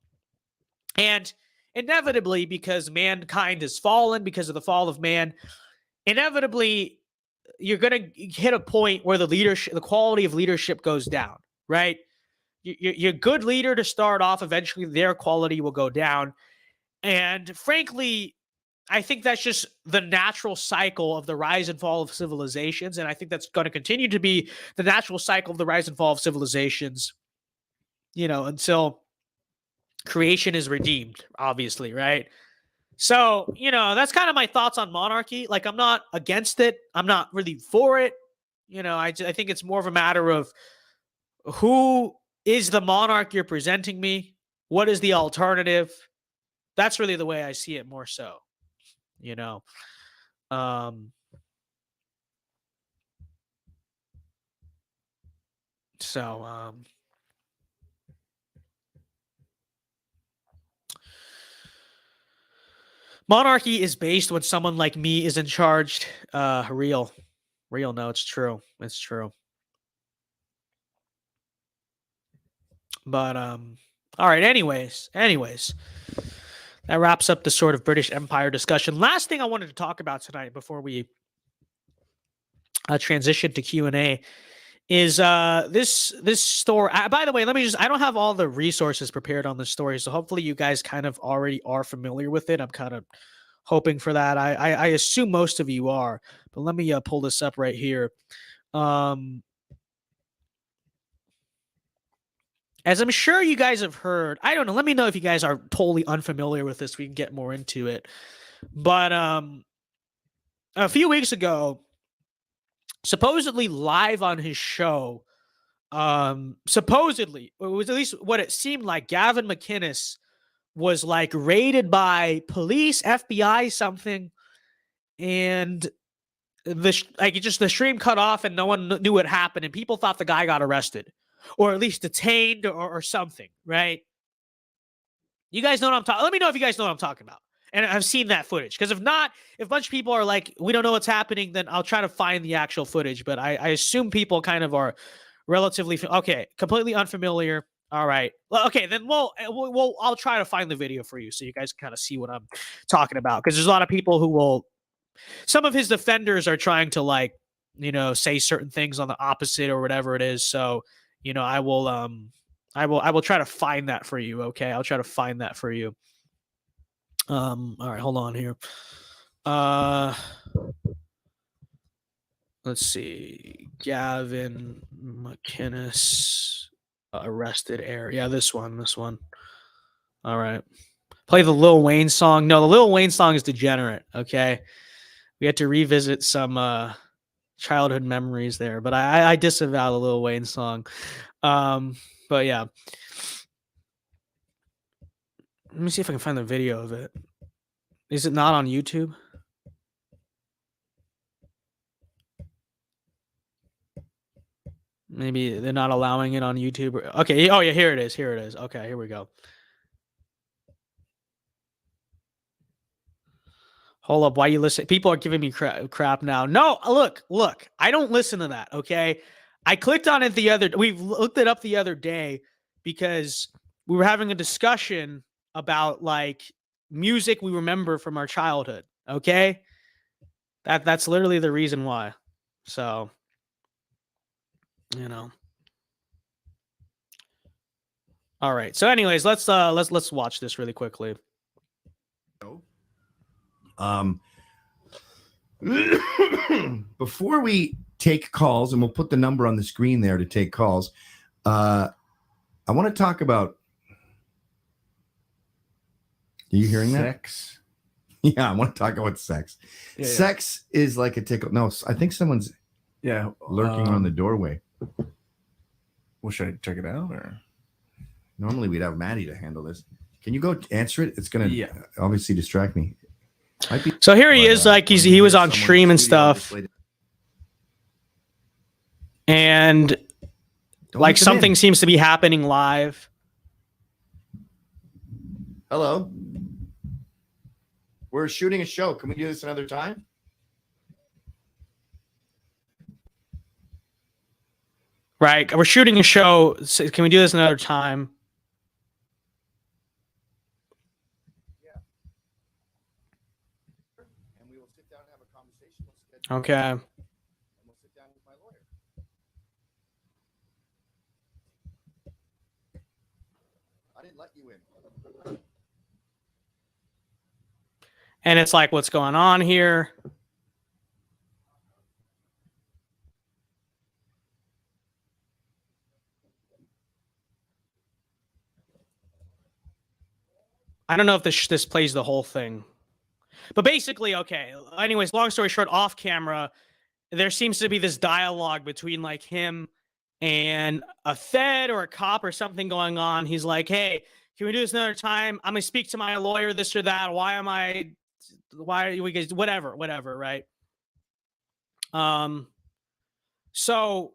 And inevitably, because mankind has fallen, because of the fall of man, inevitably, you're going to hit a point where the quality of leadership goes down, right? Your good leader to start off, eventually their quality will go down. And frankly, I think that's just the natural cycle of the rise and fall of civilizations. And I think that's going to continue to be the natural cycle of the rise and fall of civilizations, until creation is redeemed, obviously, right? So, that's kind of my thoughts on monarchy. Like, I'm not against it. I'm not really for it. I think it's more of a matter of who is the monarch you're presenting me? What is the alternative? That's really the way I see it more so, monarchy is based when someone like me is in charge. Real. No, it's true. It's true. But, all right. Anyways, that wraps up the sort of British Empire discussion. Last thing I wanted to talk about tonight before we transition to Q&A is this story. By the way, I don't have all the resources prepared on this story, so hopefully you guys kind of already are familiar with it. I'm kind of hoping for that. I assume most of you are, but let me pull this up right here. As I'm sure you guys have heard, I don't know, let me know if you guys are totally unfamiliar with this. We can get more into it. But a few weeks ago, supposedly live on his show, supposedly, it was at least what it seemed like, Gavin McInnes was like raided by police, FBI, something, and the stream cut off and no one knew what happened, and people thought the guy got arrested. Or at least detained or something, right? You guys know what I'm talking. Let me know if you guys know what I'm talking about. And I've seen that footage. Because if not, if a bunch of people are like, we don't know what's happening, then I'll try to find the actual footage. But I assume people kind of are relatively, completely unfamiliar. All right. Well, okay, then I'll try to find the video for you so you guys can kind of see what I'm talking about, because there's a lot of people who will. Some of his defenders are trying to, like, say certain things on the opposite or whatever it is. So, I will try to find that for you. Okay, I'll try to find that for you. All right, hold on here. Let's see. Gavin McInnes arrested air. Yeah, this one. All right. Play the Lil Wayne song. No, the Lil Wayne song is degenerate. Okay. We had to revisit some childhood memories there, but I disavow the Lil Wayne song. But yeah. Let me see if I can find the video of it. Is it not on YouTube? Maybe they're not allowing it on YouTube. Okay. Oh yeah, here it is. Okay, here we go. Hold up. Why you listen? People are giving me crap now. No, look. I don't listen to that. Okay. I clicked on it we looked it up the other day because we were having a discussion about, like, music we remember from our childhood. Okay. That's literally the reason why. So, all right. So anyways, let's watch this really quickly. Before we take calls, and we'll put the number on the screen there to take calls, I want to talk about. Are you hearing sex? That? Yeah, I want to talk about sex. Yeah, sex is like a tickle. No, I think someone's lurking on the doorway. Well, should I check it out, or? Normally we'd have Maddie to handle this. Can you go answer it? It's gonna obviously distract me. So here he is, like he was on stream and stuff, and like something seems to be happening live. Hello, we're shooting a show. Can we do this another time? Right, we're shooting a show. So can we do this another time? Okay. And we'll sit down with my lawyer. I didn't let you in. And it's like, what's going on here? I don't know if this plays the whole thing. But basically, okay. Anyways, long story short, off camera, there seems to be this dialogue between, like, him and a Fed or a cop or something going on. He's like, hey, can we do this another time? I'm going to speak to my lawyer, this or that. Why are you guys, whatever, right? So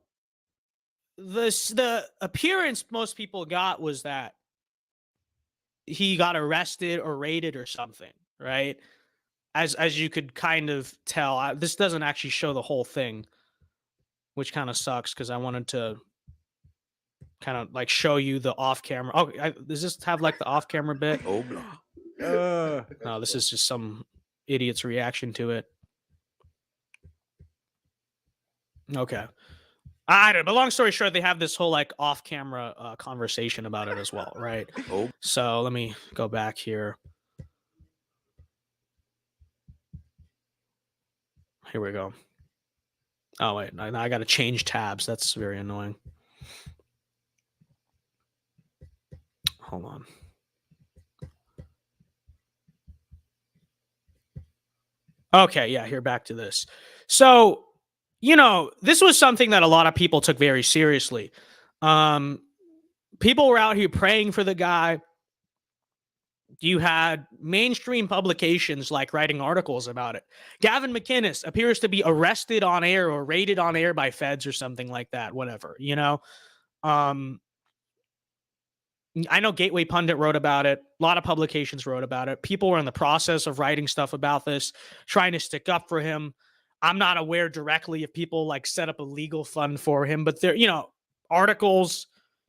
the appearance most people got was that he got arrested or raided or something, right? As you could kind of tell. This doesn't actually show the whole thing, which kind of sucks because I wanted to kind of like show you the off camera. Oh, does this have like the off camera bit? No, this is just some idiot's reaction to it. Okay. I don't know, but long story short, they have this whole like off camera conversation about it as well, right? So let me go back here. Here we go. Oh, wait. Now I got to change tabs. That's very annoying. Hold on. Okay, yeah, here, back to this. So, this was something that a lot of people took very seriously. People were out here praying for the guy. You had mainstream publications like writing articles about it. Gavin McInnes appears to be arrested on air or raided on air by feds or something like that, whatever, I know Gateway Pundit wrote about it. A lot of publications wrote about it. People were in the process of writing stuff about this, trying to stick up for him. I'm not aware directly if people like set up a legal fund for him, but there, articles,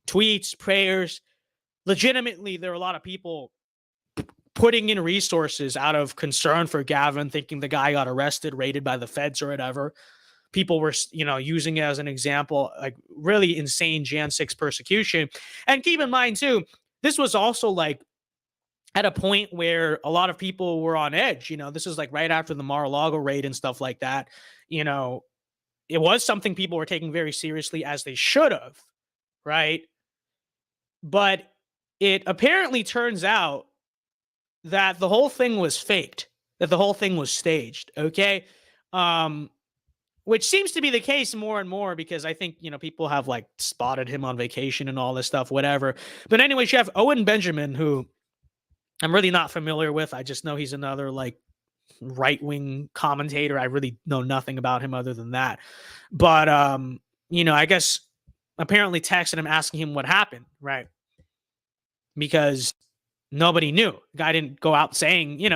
tweets, prayers. Legitimately, there are a lot of people putting in resources out of concern for Gavin, thinking the guy got arrested, raided by the feds or whatever. People were, using it as an example, like really insane Jan 6 persecution. And keep in mind too, this was also like at a point where a lot of people were on edge. This is like right after the Mar-a-Lago raid and stuff like that. It was something people were taking very seriously, as they should have, right? But it apparently turns out that the whole thing was faked, that the whole thing was staged, okay? Which seems to be the case more and more, because I think, people have like spotted him on vacation and all this stuff, whatever. But anyways, you have Owen Benjamin, who I'm really not familiar with. I just know he's another like right-wing commentator. I really know nothing about him other than that. But, I guess apparently texted him asking him what happened, right? Because nobody knew. The guy didn't go out saying, he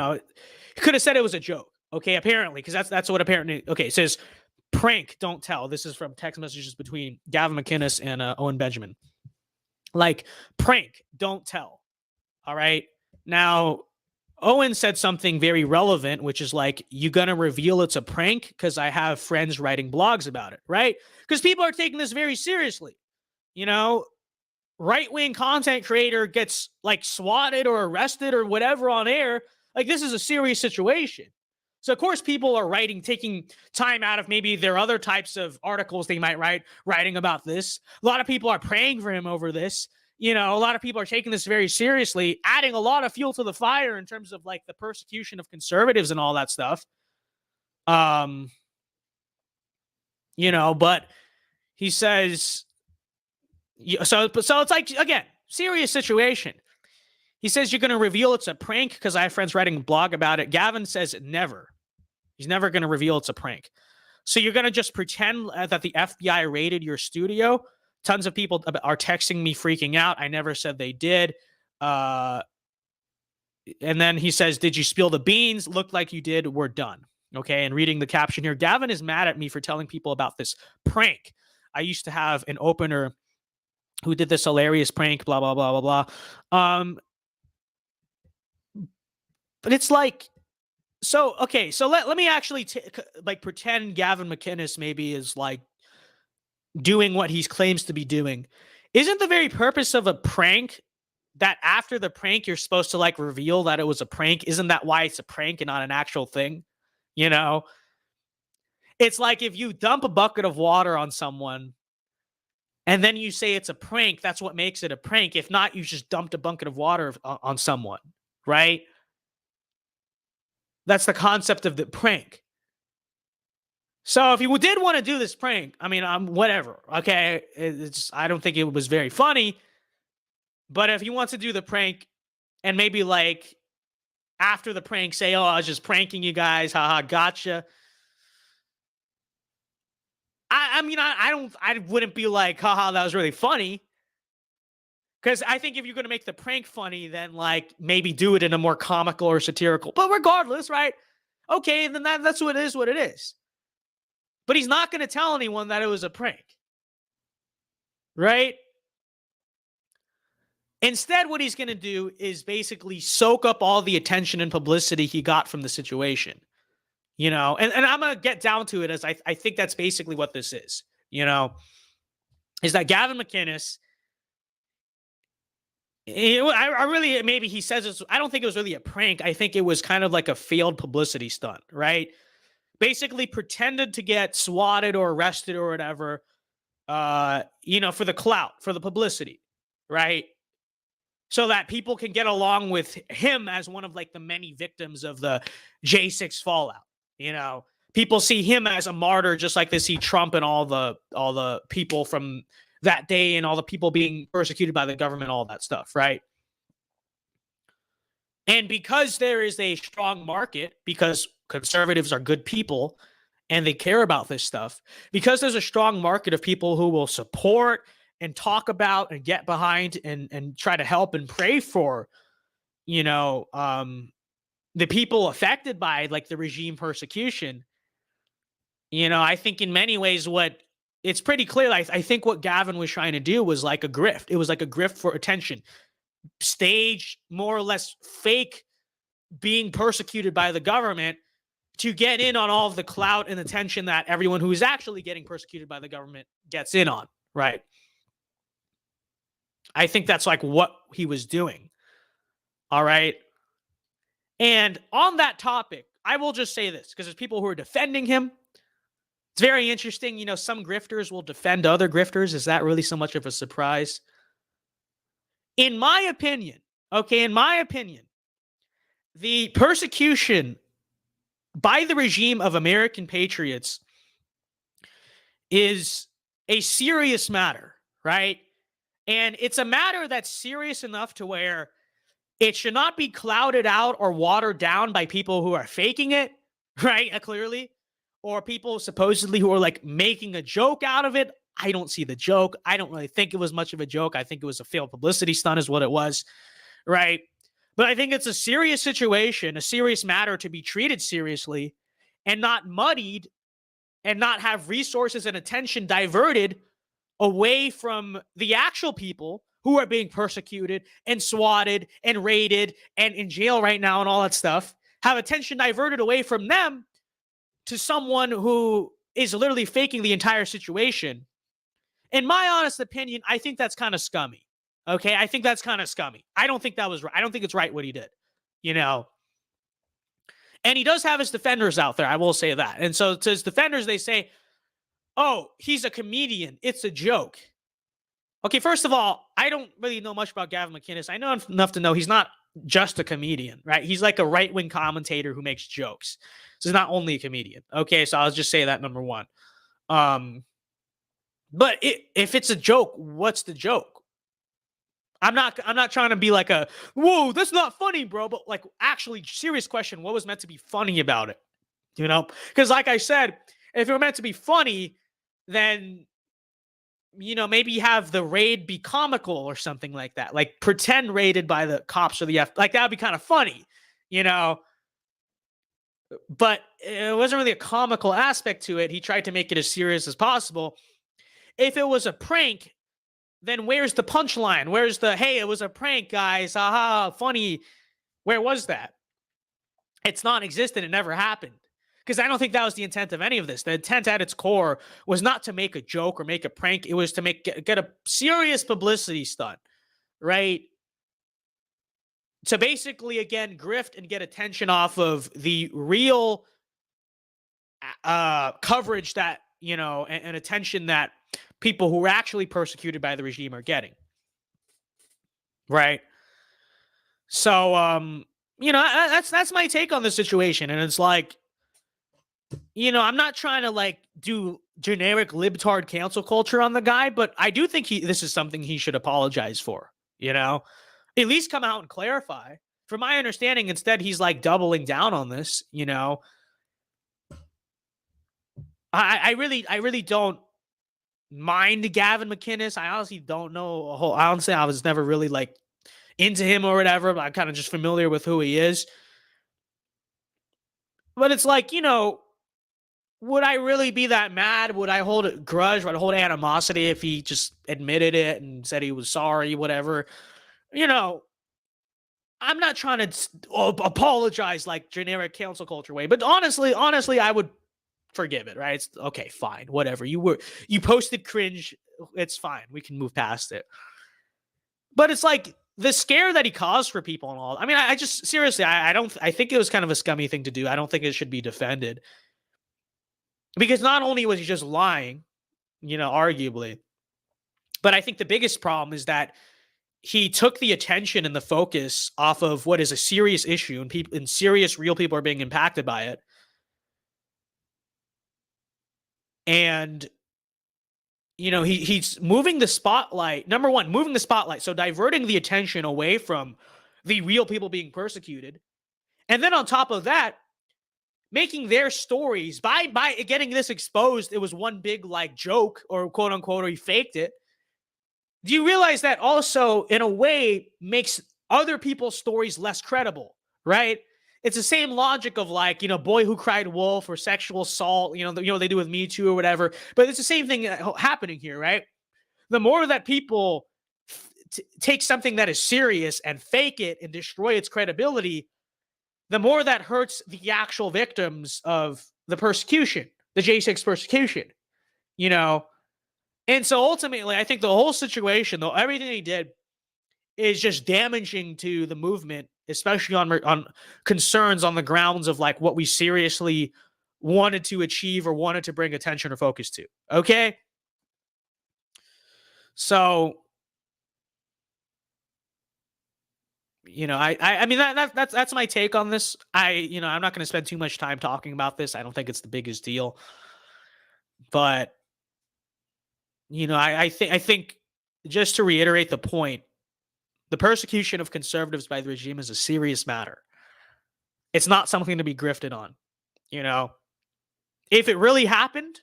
could have said it was a joke. Okay, apparently, because that's what apparently. Okay, it says prank, don't tell. This is from text messages between Gavin McInnes and Owen Benjamin. Like, prank, don't tell. All right. Now, Owen said something very relevant, which is like, you gonna reveal it's a prank? Because I have friends writing blogs about it, right? Because people are taking this very seriously. Right-wing content creator gets like swatted or arrested or whatever on air. Like, this is a serious situation. So of course people are taking time out of maybe their other types of articles they might writing about this. A lot of people are praying for him over this. A lot of people are taking this very seriously, adding a lot of fuel to the fire in terms of like the persecution of conservatives and all that stuff. But he says, so it's like, again, serious situation. He says, you're going to reveal it's a prank because I have friends writing a blog about it. Gavin says never. He's never going to reveal it's a prank. So you're going to just pretend that the FBI raided your studio. Tons of people are texting me freaking out. I never said they did. And then he says, did you spill the beans? Looked like you did. We're done. Okay. And reading the caption here, Gavin is mad at me for telling people about this prank. I used to have an opener who did this hilarious prank, blah, blah, blah, blah, blah. But it's like, so, okay, so let me actually pretend Gavin McInnes maybe is like doing what he claims to be doing. Isn't the very purpose of a prank that after the prank, you're supposed to like reveal that it was a prank? Isn't that why it's a prank and not an actual thing? It's like if you dump a bucket of water on someone and then you say it's a prank, that's what makes it a prank. If not, you just dumped a bucket of water on someone, right? That's the concept of the prank. So if you did want to do this prank, I mean, whatever, okay? I don't think it was very funny. But if he wants to do the prank and maybe like after the prank say, oh, I was just pranking you guys, haha, gotcha. I wouldn't be like, haha, that was really funny. Because I think if you're going to make the prank funny, then like maybe do it in a more comical or satirical. But regardless, right? Okay, then that's what it is. But he's not going to tell anyone that it was a prank. Right? Instead, what he's going to do is basically soak up all the attention and publicity he got from the situation. And I'm going to get down to it as I think that's basically what this is, is that Gavin McInnes, I really, maybe he says it's, I don't think it was really a prank. I think it was kind of like a failed publicity stunt, right? Basically pretended to get swatted or arrested or whatever, for the clout, for the publicity, right? So that people can get along with him as one of like the many victims of the J6 fallout. People see him as a martyr, just like they see Trump and all the people from that day and all the people being persecuted by the government, all that stuff, right? And because there is a strong market, because conservatives are good people and they care about this stuff, because there's a strong market of people who will support and talk about and get behind and try to help and pray for, the people affected by like the regime persecution. I think in many ways what it's pretty clear. I think what Gavin was trying to do was like a grift. It was like a grift for attention. Stage, more or less fake being persecuted by the government to get in on all of the clout and attention that everyone who is actually getting persecuted by the government gets in on, right? I think that's like what he was doing. All right. And on that topic, I will just say this because there's people who are defending him. It's very interesting. You know, some grifters will defend other grifters. Is that really so much of a surprise? In my opinion, the persecution by the regime of American patriots is a serious matter, right? And it's a matter that's serious enough to where it should not be clouded out or watered down by people who are faking it, right? Clearly. Or people supposedly who are like making a joke out of it. I don't see the joke. I don't really think it was much of a joke. I think it was a failed publicity stunt is what it was, right? But I think it's a serious situation, a serious matter to be treated seriously and not muddied and not have resources and attention diverted away from the actual people who are being persecuted and swatted and raided and in jail right now and all that stuff. Have attention diverted away from them to someone who is literally faking the entire situation. In my honest opinion, I think that's kind of scummy. Okay, I think that's kind of scummy. I don't think that was right. I don't think it's right what he did, you know. And he does have his defenders out there, I will say that. And so to his defenders, they say, oh, he's a comedian. It's a joke. Okay, first of all, I don't really know much about Gavin McInnes. I know enough to know he's not just a comedian, right? He's like a right-wing commentator who makes jokes. So he's not only a comedian. Okay, so I'll just say that, number one. But if it's a joke, what's the joke? I'm not trying to be like a, whoa, that's not funny, bro. But like, actually, serious question, what was meant to be funny about it? You know? Because like I said, if it were meant to be funny, then, you know, maybe have the raid be comical or something like that. Like pretend raided by the cops or the like that would be kind of funny, you know? But it wasn't really a comical aspect to it. He tried to make it as serious as possible. If it was a prank, then where's the punchline? Where's the, hey, it was a prank, guys. Haha, funny. Where was that? It's non-existent. It never happened. Because I don't think that was the intent of any of this. The intent at its core was not to make a joke or make a prank. It was to get a serious publicity stunt, right? To basically, again, grift and get attention off of the real coverage that, you know, and attention that people who were actually persecuted by the regime are getting. Right? So, you know, that's my take on the situation. And it's like, you know, I'm not trying to like do generic libtard cancel culture on the guy, but I do think this is something he should apologize for, you know, at least come out and clarify. From my understanding, instead, he's like doubling down on this, you know. I really don't mind Gavin McInnes. I honestly don't know honestly, I was never really like into him or whatever, but I'm kind of just familiar with who he is. But it's like, you know, would I really be that mad? Would I hold a grudge? Would I hold animosity if he just admitted it and said he was sorry, whatever? You know, I'm not trying to apologize like generic cancel culture way, but honestly, I would forgive it, right? It's okay, fine, whatever. You posted cringe, it's fine. We can move past it. But it's like the scare that he caused for people and all. I mean, I just seriously, I think it was kind of a scummy thing to do. I don't think it should be defended. Because not only was he just lying, you know, arguably, but I think the biggest problem is that he took the attention and the focus off of what is a serious issue, and serious, real people are being impacted by it. And, you know, he's moving the spotlight. Number one, moving the spotlight. So diverting the attention away from the real people being persecuted. And then on top of that, making their stories by getting this exposed, it was one big like joke or quote unquote, or he faked it. Do you realize that also in a way makes other people's stories less credible, right? it's the same logic of like, boy who cried wolf or sexual assault, they do with Me Too or whatever. But it's the same thing happening here, right? The more that people take something that is serious and fake it and destroy its credibility, the more that hurts the actual victims of the persecution, the J6 persecution, And so ultimately, I think the whole situation, though, everything they did is just damaging to the movement, especially on concerns on the grounds of like what we seriously wanted to achieve or wanted to bring attention or focus to. Okay. So, I mean, that's my take on this. I'm not going to spend too much time talking about this. I don't think it's the biggest deal, but I think just to reiterate the point, the persecution of conservatives by the regime is a serious matter. It's not something to be grifted on. If it really happened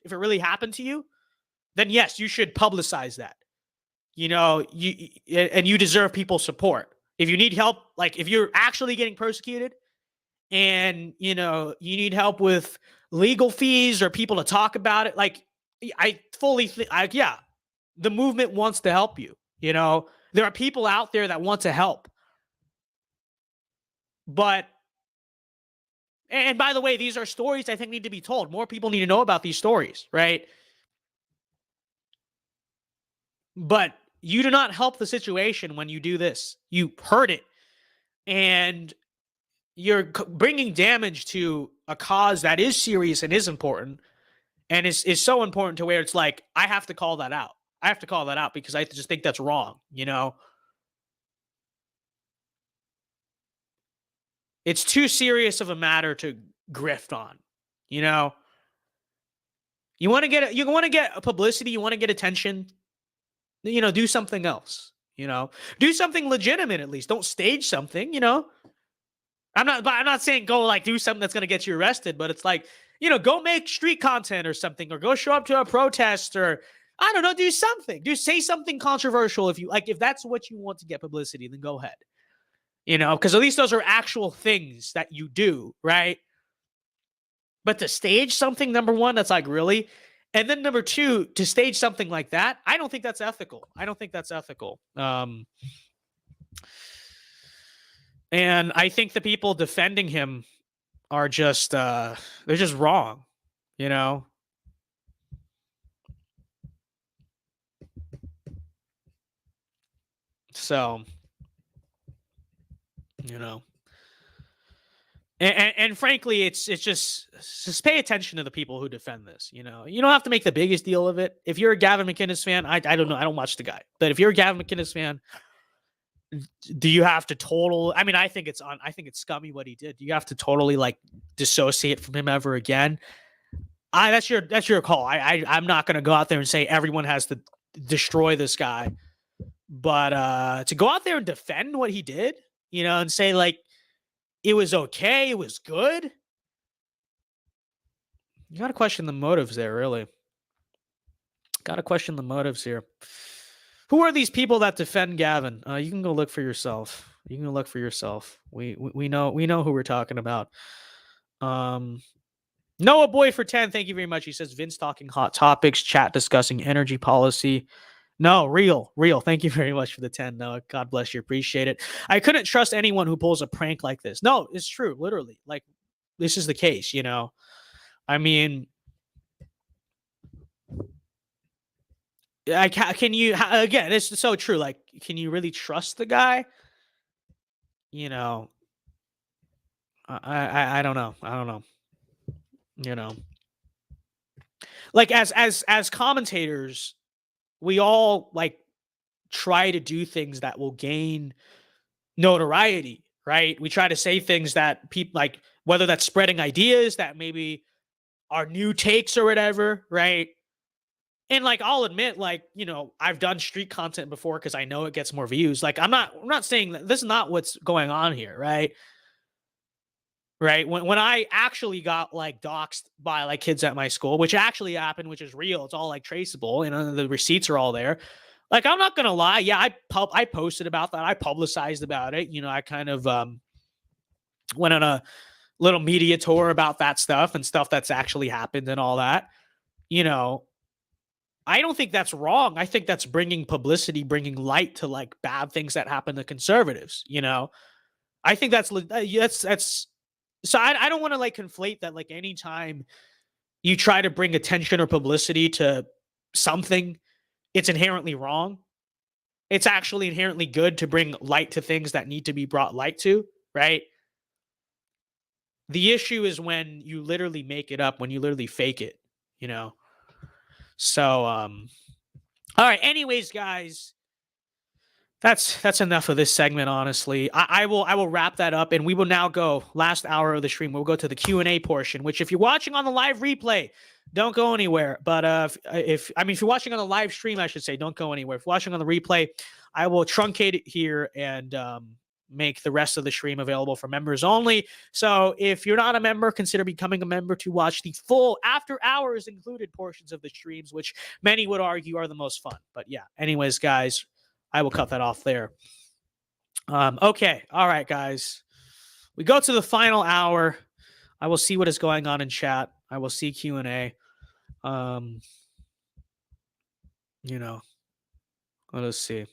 to you, then yes, you should publicize that. You deserve people's support. If you need help, like if you're actually getting persecuted and, you need help with legal fees or people to talk about it, like I fully think, the movement wants to help you. There are people out there that want to help. But, and by the way, these are stories I think need to be told. More people need to know about these stories, right? But you do not help the situation when you do this. You hurt it. And you're bringing damage to a cause that is serious and is important. And is so important to where it's like, I have to call that out. I have to call that out because I just think that's wrong, It's too serious of a matter to grift on, You want to get publicity, you want to get attention, do something else, Do something legitimate at least. Don't stage something, I'm not saying go like do something that's going to get you arrested, but it's like, go make street content or something, or go show up to a protest, or I don't know, do something. Say something controversial if you like. If that's what you want to get publicity, then go ahead. Because at least those are actual things that you do, right? But to stage something, number one, that's like really, and then number two, to stage something like that, I don't think that's ethical. And I think the people defending him are just they're just wrong, So, and frankly, it's just pay attention to the people who defend this. You don't have to make the biggest deal of it. If you're a Gavin McInnes fan, I don't know, I don't watch the guy, but if you're a Gavin McInnes fan, do you have to I think it's scummy what he did. Do you have to totally like dissociate from him ever again? That's your call. I'm not going to go out there and say everyone has to destroy this guy, but to go out there and defend what he did, and say like it was okay, it was good. You got to question the motives there, really. Got to question the motives here. Who are these people that defend Gavin? You can go look for yourself. We know who we're talking about. Noah Boy for 10. Thank you very much. He says Vince talking hot topics, chat discussing energy policy. No, real. Thank you very much for the 10. Noah, God bless you. Appreciate it. I couldn't trust anyone who pulls a prank like this. No, it's true. Literally, like this is the case. I mean. Can you again? It's so true. Like, can you really trust the guy? I don't know. Like as commentators, we all like try to do things that will gain notoriety, right? We try to say things that people like, whether that's spreading ideas that maybe are new takes or whatever, right? And like, I'll admit, like, I've done street content before because I know it gets more views. Like, I'm not saying that this is not what's going on here, right? Right. When I actually got like doxxed by like kids at my school, which actually happened, which is real. It's all like traceable. The receipts are all there. Like, I'm not gonna lie. Yeah, I posted about that. I publicized about it. I kind of went on little media tour about that stuff and stuff that's actually happened and all that. You know, I don't think that's wrong. I think that's bringing publicity, bringing light to like bad things that happen to conservatives. You know, I think that's so I don't want to like conflate that. Like anytime you try to bring attention or publicity to something, it's inherently wrong. It's actually inherently good to bring light to things that need to be brought light to, right? The issue is when you literally make it up, when you literally fake it, you know? So, all right. Anyways, guys, that's enough of this segment. Honestly, I will wrap that up, and we will now go last hour of the stream. We'll go to the Q&A portion, which if you're watching on the live replay, don't go anywhere. But if you're watching on the live stream, I should say, don't go anywhere. If you're watching on the replay, I will truncate it here and make the rest of the stream available for members only. So if you're not a member, consider becoming a member to watch the full after hours included portions of the streams, which many would argue are the most fun. But yeah, anyways, guys, I will cut that off there. Okay. All right, guys, we go to the final hour. I will see what is going on in chat. I will see Q&A. You know, let us see.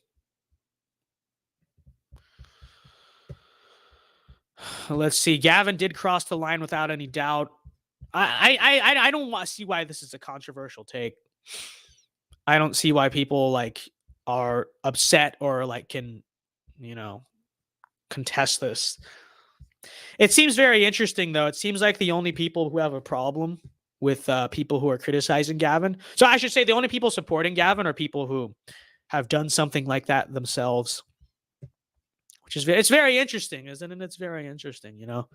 Let's see. Gavin did cross the line without any doubt. I don't want to see why this is a controversial take. I don't see why people like are upset or like can, you know, contest this. It seems very interesting though. It seems like the only people who have a problem with people who are criticizing Gavin. So I should say the only people supporting Gavin are people who have done something like that themselves. Which is it's very interesting, isn't it? It's very interesting, you know.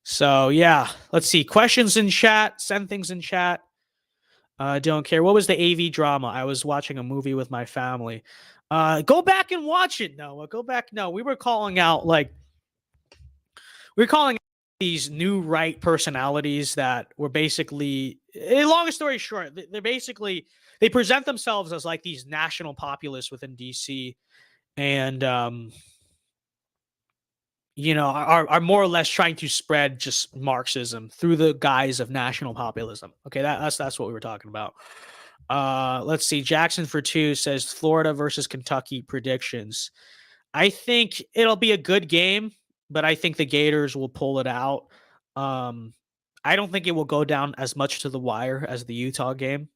So yeah, let's see. Questions in chat. Send things in chat. Don't care. What was the AV drama? I was watching a movie with my family. Go back and watch it, Noah. Go back. No, we were calling out these new right personalities that were basically, long story short, they're basically, they present themselves as like these national populists within DC and, you know, are more or less trying to spread just Marxism through the guise of national populism. Okay, that's what we were talking about. Let's see. Jackson for 2 says Florida versus Kentucky predictions. I think it'll be a good game, but I think the Gators will pull it out. I don't think it will go down as much to the wire as the Utah game.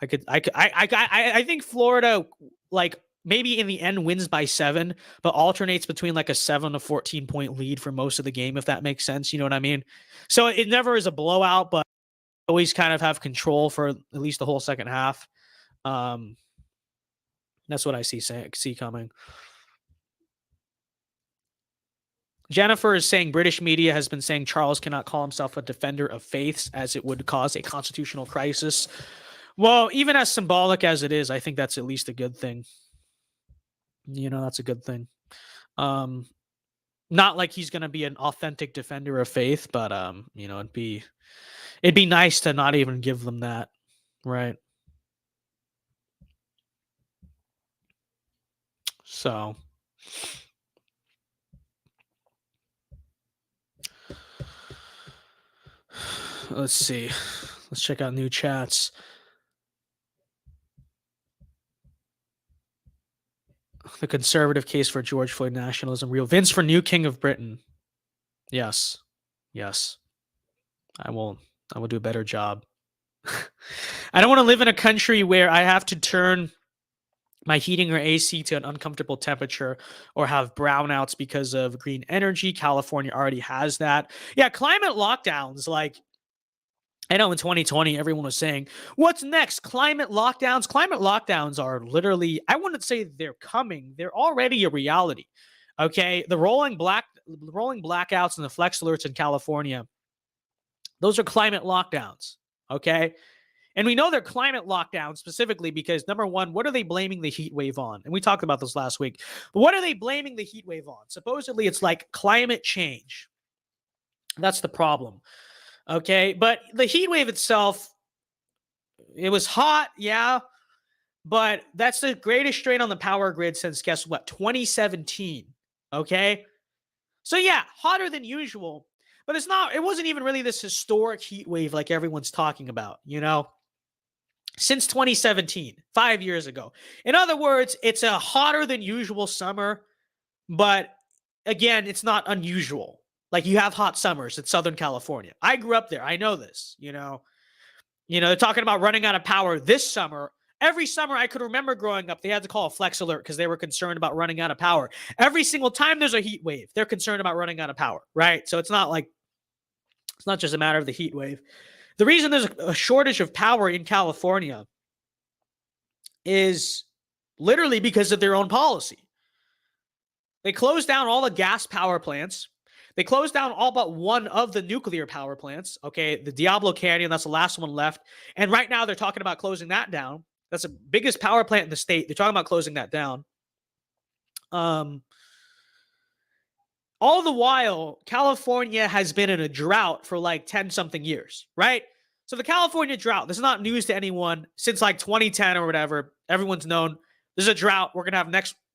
I think Florida, like, maybe in the end wins by 7, but alternates between like a 7 to 14 point lead for most of the game, if that makes sense. You know what I mean? So it never is a blowout, but always kind of have control for at least the whole second half. That's what I see coming. Jennifer is saying British media has been saying Charles cannot call himself a defender of faiths as it would cause a constitutional crisis. Well, even as symbolic as it is, I think that's at least a good thing. You know, that's a good thing. Not like he's going to be an authentic defender of faith, but you know, it'd be nice to not even give them that, right? So let's see. Let's check out new chats. The conservative case for George Floyd nationalism real. Vince for new king of Britain. Yes. Yes. I will do a better job. I don't want to live in a country where I have to turn my heating or AC to an uncomfortable temperature or have brownouts because of green energy. California already has that. Yeah, climate lockdowns, like, I know in 2020, everyone was saying, what's next? Climate lockdowns? Climate lockdowns are literally, I wouldn't say they're coming. They're already a reality. Okay. The rolling blackouts and the flex alerts in California, those are climate lockdowns. Okay. And we know they're climate lockdowns specifically because, number one, what are they blaming the heat wave on? And we talked about this last week. But what are they blaming the heat wave on? Supposedly, it's like climate change. That's the problem. Okay, but the heat wave itself, it was hot, yeah, but that's the greatest strain on the power grid since, guess what, 2017. Okay? So yeah, hotter than usual. But it wasn't even really this historic heat wave like everyone's talking about, since 2017, 5 years ago. In other words, it's a hotter than usual summer, but again, it's not unusual. Like you have hot summers in Southern California. I grew up there. I know this, they're talking about running out of power this summer. Every summer I could remember growing up, they had to call a flex alert because they were concerned about running out of power. Every single time there's a heat wave, they're concerned about running out of power, right? So it's not just a matter of the heat wave. The reason there's a shortage of power in California is literally because of their own policy. They closed down all the gas power plants. They closed down all but one of the nuclear power plants. Okay, the Diablo Canyon, that's the last one left. And right now they're talking about closing that down. That's the biggest power plant in the state. They're talking about closing that down. All the while, California has been in a drought for like 10-something years, right? So the California drought, this is not news to anyone. Since like 2010 or whatever, everyone's known there's a drought. We're going to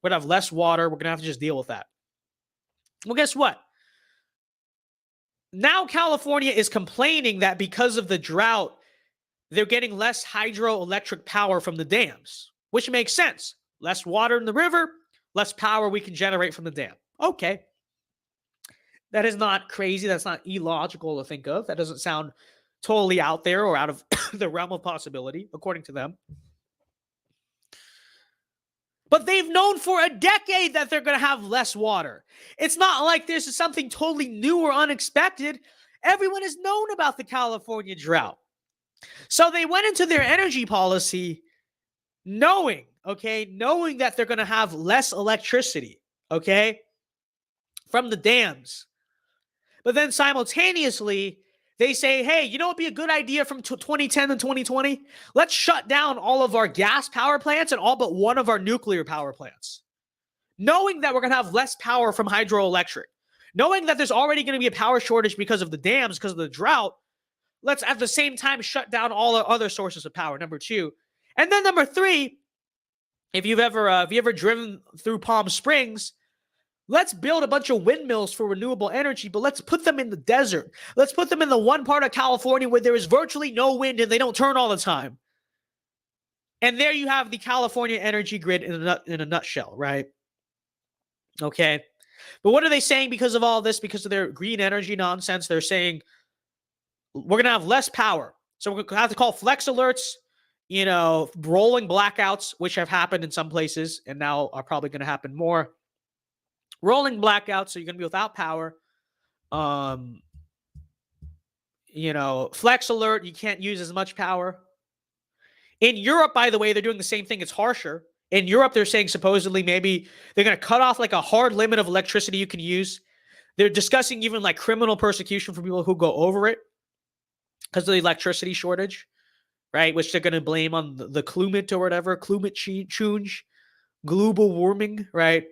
have less water. We're going to have to just deal with that. Well, guess what? Now California is complaining that because of the drought, they're getting less hydroelectric power from the dams, which makes sense. Less water in the river, less power we can generate from the dam. Okay. That is not crazy. That's not illogical to think of. That doesn't sound totally out there or out of the realm of possibility, according to them. But they've known for a decade that they're going to have less water. It's not like this is something totally new or unexpected. Everyone has known about the California drought. So they went into their energy policy knowing that they're going to have less electricity, from the dams. But then simultaneously, they say, hey, you know what would be a good idea from 2010 and 2020? Let's shut down all of our gas power plants and all but one of our nuclear power plants. Knowing that we're going to have less power from hydroelectric. Knowing that there's already going to be a power shortage because of the dams, because of the drought. Let's at the same time shut down all our other sources of power, number two. And then number three, if you've ever driven through Palm Springs, let's build a bunch of windmills for renewable energy, but let's put them in the desert. Let's put them in the one part of California where there is virtually no wind and they don't turn all the time. And there you have the California energy grid in a nutshell, right? Okay. But what are they saying because of all this? Because of their green energy nonsense, they're saying we're going to have less power. So we're going to have to call flex alerts, rolling blackouts, which have happened in some places and now are probably going to happen more. Rolling blackouts, so you're going to be without power. Flex alert, you can't use as much power. In Europe, by the way, they're doing the same thing. It's harsher. In Europe, they're saying supposedly maybe they're going to cut off like a hard limit of electricity you can use. They're discussing even like criminal persecution for people who go over it because of the electricity shortage, right? Which they're going to blame on the climate or whatever, climate change, global warming, right?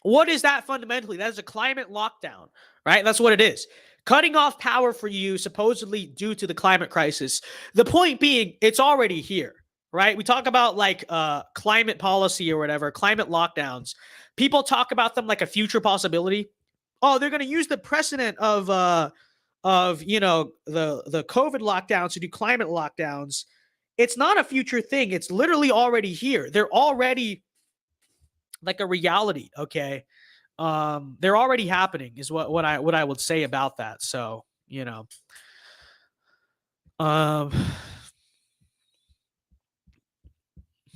What is that fundamentally? That is a climate lockdown, right? That's what it is. Cutting off power for you supposedly due to the climate crisis. The point being, it's already here, right? We talk about like climate policy or whatever, climate lockdowns. People talk about them like a future possibility. Oh, they're going to use the precedent of the COVID lockdowns to do climate lockdowns. It's not a future thing. It's literally already here. They're already like a reality, okay? They're already happening is what I would say about that. So,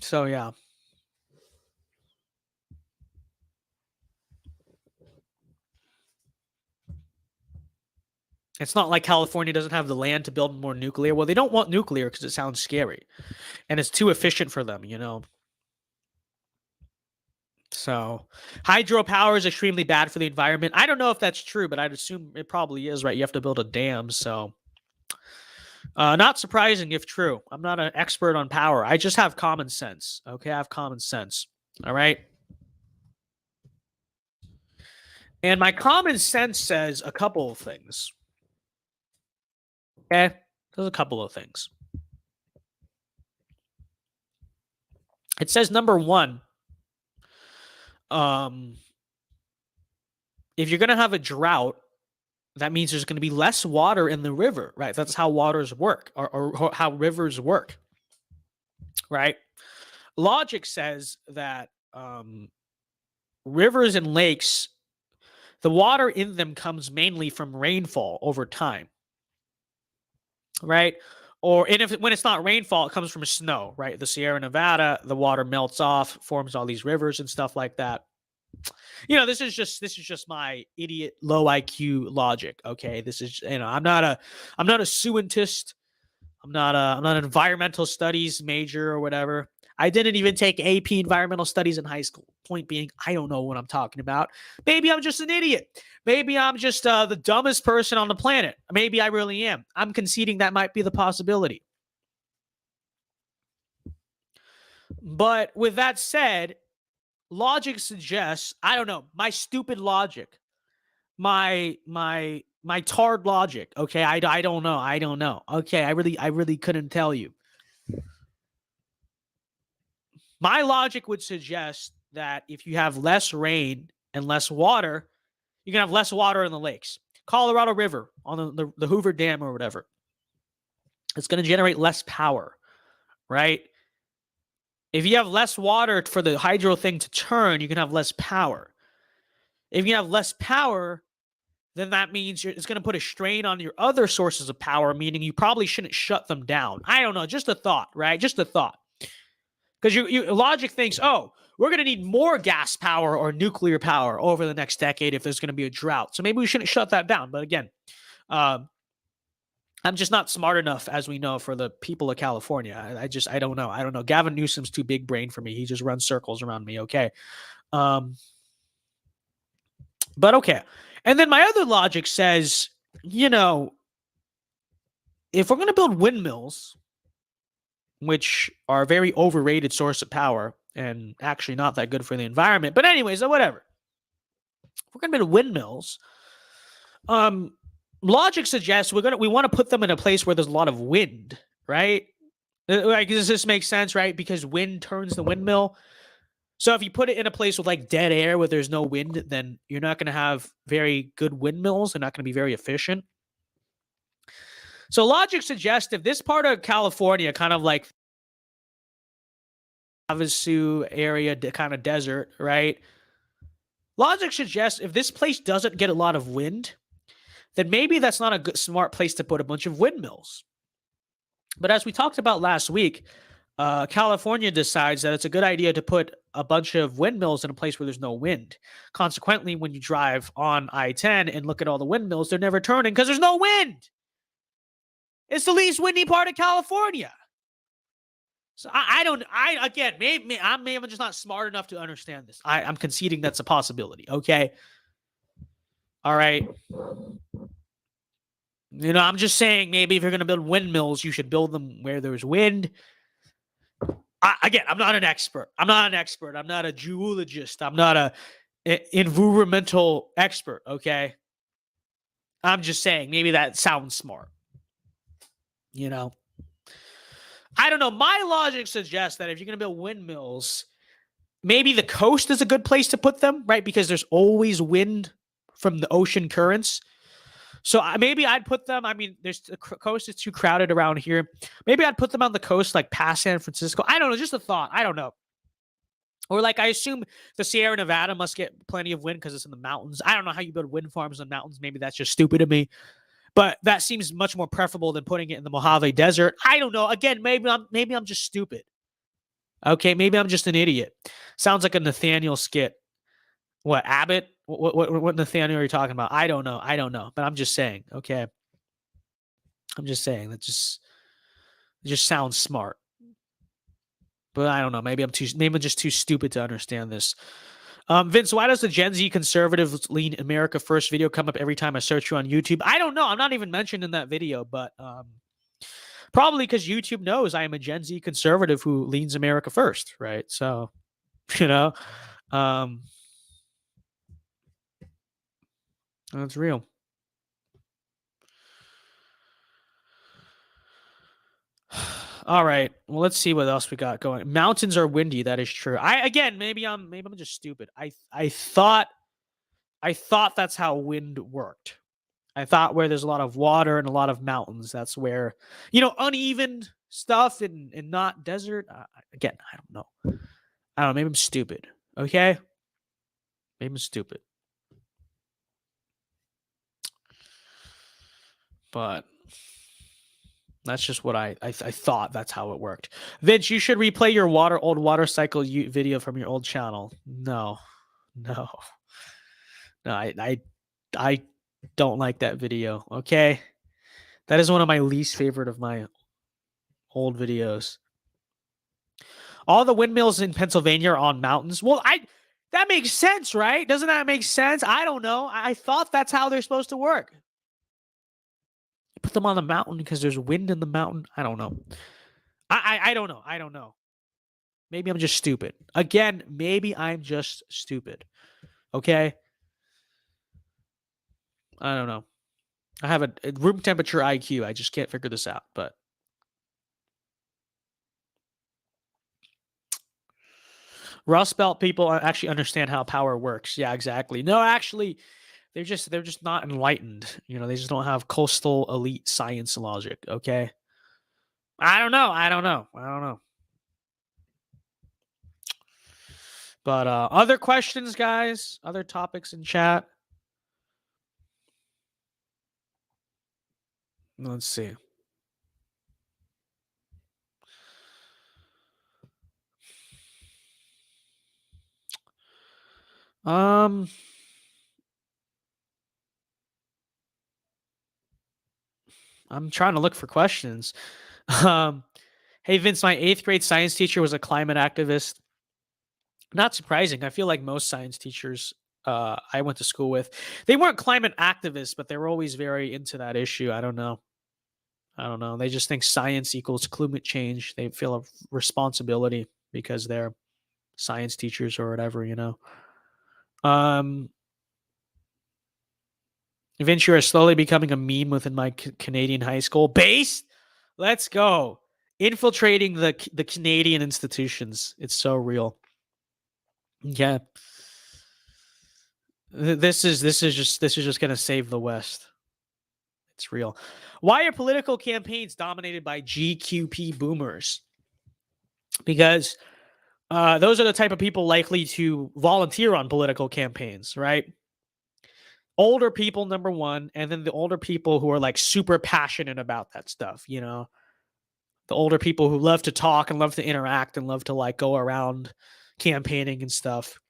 so yeah. It's not like California doesn't have the land to build more nuclear. Well, they don't want nuclear because it sounds scary and it's too efficient for them, So hydropower is extremely bad for the environment. I don't know if that's true, but I'd assume it probably is, right? You have to build a dam. So not surprising if true. I'm not an expert on power. I just have common sense. Okay. I have common sense. All right. And my common sense says a couple of things. Okay. There's a couple of things. It says number one, if you're going to have a drought, that means there's going to be less water in the river, right? That's how waters work, or how rivers work, right? Logic says that rivers and lakes, the water in them comes mainly from rainfall over time, right? When it's not rainfall, it comes from snow, right? The Sierra Nevada, the water melts off, forms all these rivers and stuff like that. This is just my idiot low IQ logic. Okay, this is I'm not a scientist. I'm not an environmental studies major or whatever. I didn't even take AP environmental studies in high school. Point being, I don't know what I'm talking about. Maybe I'm just an idiot. Maybe I'm just the dumbest person on the planet. Maybe I really am. I'm conceding that might be the possibility. But with that said, logic suggests, I don't know, my stupid logic, my tard logic. Okay, I don't know. Okay, I really couldn't tell you. My logic would suggest that if you have less rain and less water, you're going to have less water in the lakes. Colorado River on the Hoover Dam or whatever. It's going to generate less power, right? If you have less water for the hydro thing to turn, you can have less power. If you have less power, then that means it's going to put a strain on your other sources of power, meaning you probably shouldn't shut them down. I don't know. Just a thought, right? Just a thought. Because your logic thinks, oh, we're going to need more gas power or nuclear power over the next decade if there's going to be a drought. So maybe we shouldn't shut that down. But again, I'm just not smart enough, as we know, for the people of California. I don't know. I don't know. Gavin Newsom's too big brain for me. He just runs circles around me. Okay. But okay. And then my other logic says, if we're going to build windmills, which are a very overrated source of power and actually not that good for the environment. But anyways, whatever. If we're going to build windmills, logic suggests we want to put them in a place where there's a lot of wind, right? Like, does this make sense, right? Because wind turns the windmill. So if you put it in a place with like dead air where there's no wind, then you're not going to have very good windmills. They're not going to be very efficient. So logic suggests if this part of California, kind of like Havasu area, kind of desert, right? Logic suggests if this place doesn't get a lot of wind, then maybe that's not a good, smart place to put a bunch of windmills. But as we talked about last week, California decides that it's a good idea to put a bunch of windmills in a place where there's no wind. Consequently, when you drive on I-10 and look at all the windmills, they're never turning because there's no wind. It's the least windy part of California. So maybe I'm just not smart enough to understand this. I'm conceding that's a possibility. Okay. All right. I'm just saying maybe if you're going to build windmills, you should build them where there's wind. I'm not an expert. I'm not a geologist. I'm not an environmental expert. Okay. I'm just saying maybe that sounds smart. I don't know. My logic suggests that if you're going to build windmills, maybe the coast is a good place to put them, right? Because there's always wind from the ocean currents. So maybe I'd put them, the coast is too crowded around here. Maybe I'd put them on the coast, like past San Francisco. I don't know. Just a thought. I don't know. Or like, I assume the Sierra Nevada must get plenty of wind because it's in the mountains. I don't know how you build wind farms in mountains. Maybe that's just stupid of me. But that seems much more preferable than putting it in the Mojave Desert. I don't know. Again, maybe I'm just stupid. Okay, maybe I'm just an idiot. Sounds like a Nathaniel skit. What, Abbott? What Nathaniel are you talking about? I don't know. But I'm just saying. Okay, I'm just saying that it just sounds smart. But I don't know. Maybe I'm just too stupid to understand this. Vince, why does the Gen Z conservatives lean America First video come up every time I search you on YouTube? I don't know. I'm not even mentioned in that video, but probably because YouTube knows I am a Gen Z conservative who leans America First, right? So, that's real. All right. Well, let's see what else we got going. Mountains are windy. That is true. Maybe I'm just stupid. I thought I thought that's how wind worked. I thought where there's a lot of water and a lot of mountains, that's where, uneven stuff and not desert. Again, I don't know. I don't know. Maybe I'm stupid. Okay? Maybe I'm stupid. But that's just what I thought that's how it worked. Vince, you should replay your old water cycle video from your old channel. No. I don't like that video. Okay, that is one of my least favorite of my old videos. All the windmills in Pennsylvania are on mountains. Well, that makes sense, right? Doesn't that make sense? I don't know. I thought that's how they're supposed to work. You put them on the mountain because there's wind in the mountain. I don't know. I don't know. I don't know. Maybe I'm just stupid. Again, maybe I'm just stupid. Okay? I don't know. I have a room temperature IQ. I just can't figure this out. But Rust Belt people actually understand how power works. Yeah, exactly. No, actually, they're just not enlightened. They just don't have coastal elite science logic. Okay. I don't know. But other questions, guys? Other topics in chat? Let's see. I'm trying to look for questions. Hey, Vince, my 8th grade science teacher was a climate activist. Not surprising. I feel like most science teachers I went to school with, they weren't climate activists, but they were always very into that issue. I don't know. They just think science equals climate change. They feel a responsibility because they're science teachers or whatever, Vince, you are slowly becoming a meme within my Canadian high school. Base? Let's go. Infiltrating the Canadian institutions. It's so real. Yeah. This is just going to save the West. It's real. Why are political campaigns dominated by GQP boomers? Because those are the type of people likely to volunteer on political campaigns, right? Older people, number one, and then the older people who are like super passionate about that stuff, The older people who love to talk and love to interact and love to like go around campaigning and stuff.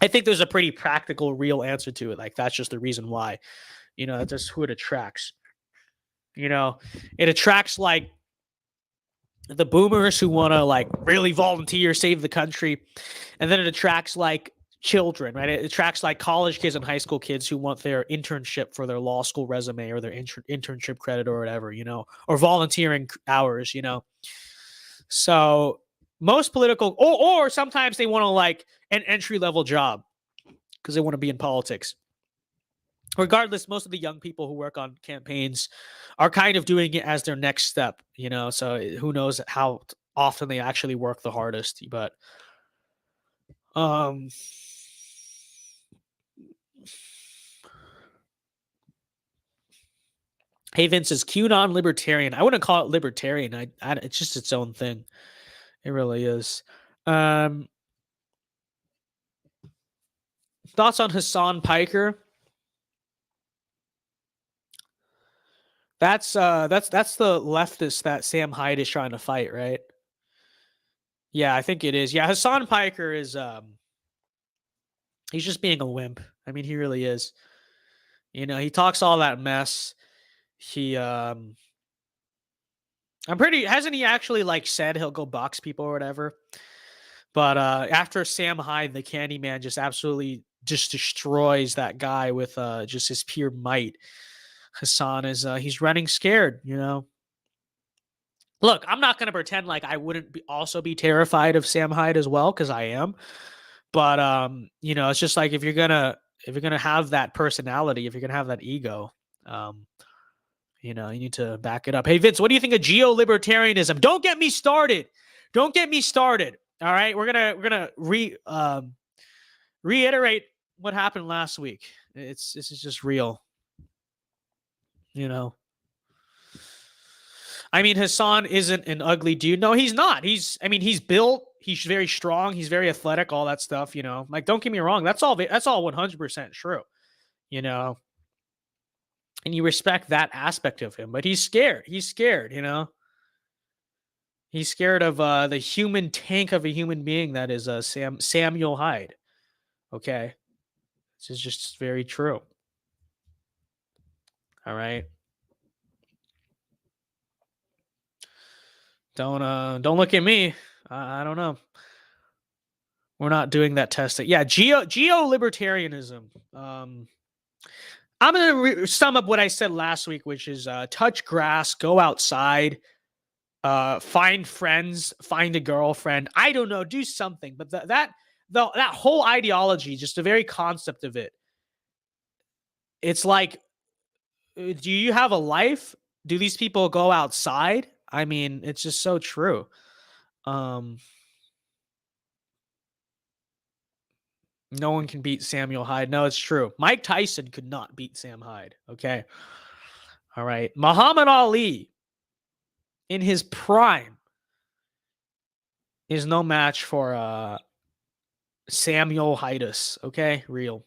I think there's a pretty practical, real answer to it. Like, that's just the reason why. That's just who it attracts. It attracts like the boomers who want to like really volunteer, save the country. And then it attracts like children, right? It attracts like college kids and high school kids who want their internship for their law school resume or their internship credit or whatever, or volunteering hours, So most political, or sometimes they want to like an entry-level job because they want to be in politics. Regardless, most of the young people who work on campaigns are kind of doing it as their next step, so who knows how often they actually work the hardest. But hey, Vince, is QAnon libertarian? I wouldn't call it libertarian. It's just its own thing. It really is. Thoughts on Hassan Piker? That's the leftist that Sam Hyde is trying to fight, right? Yeah, I think it is. Yeah, Hassan Piker is he's just being a wimp. I mean, he really is. He talks all that mess. He hasn't he actually like said he'll go box people or whatever? But after Sam Hyde, the Candyman just absolutely just destroys that guy with just his pure might. Hassan is he's running scared, Look, I'm not going to pretend like I wouldn't also be terrified of Sam Hyde as well, because I am. But it's just like if you're gonna have that personality, if you're gonna have that ego, you need to back it up. Hey Vince, what do you think of geo-libertarianism? Don't get me started. All right, we're gonna reiterate what happened last week. This is just real. You know. I mean, Hassan isn't an ugly dude. No, he's not. He's built. He's very strong. He's very athletic. All that stuff. You know, like, don't get me wrong. That's all 100% true. You know, and you respect that aspect of him. But he's scared. He's scared. You know, he's scared of the human tank of a human being that is Samuel Hyde. Okay, this is just very true. All right. Don't look at me. I don't know. We're not doing that testing. Yeah, geo-libertarianism. I'm going to sum up what I said last week, which is touch grass, go outside, find friends, find a girlfriend. I don't know, do something. But that whole ideology, just the very concept of it, it's like, do you have a life? Do these people go outside? I mean, it's just so true. No one can beat Samuel Hyde. No, it's true. Mike Tyson could not beat Sam Hyde. Okay. All right. Muhammad Ali in his prime is no match for Samuel Hydas. Okay. Real.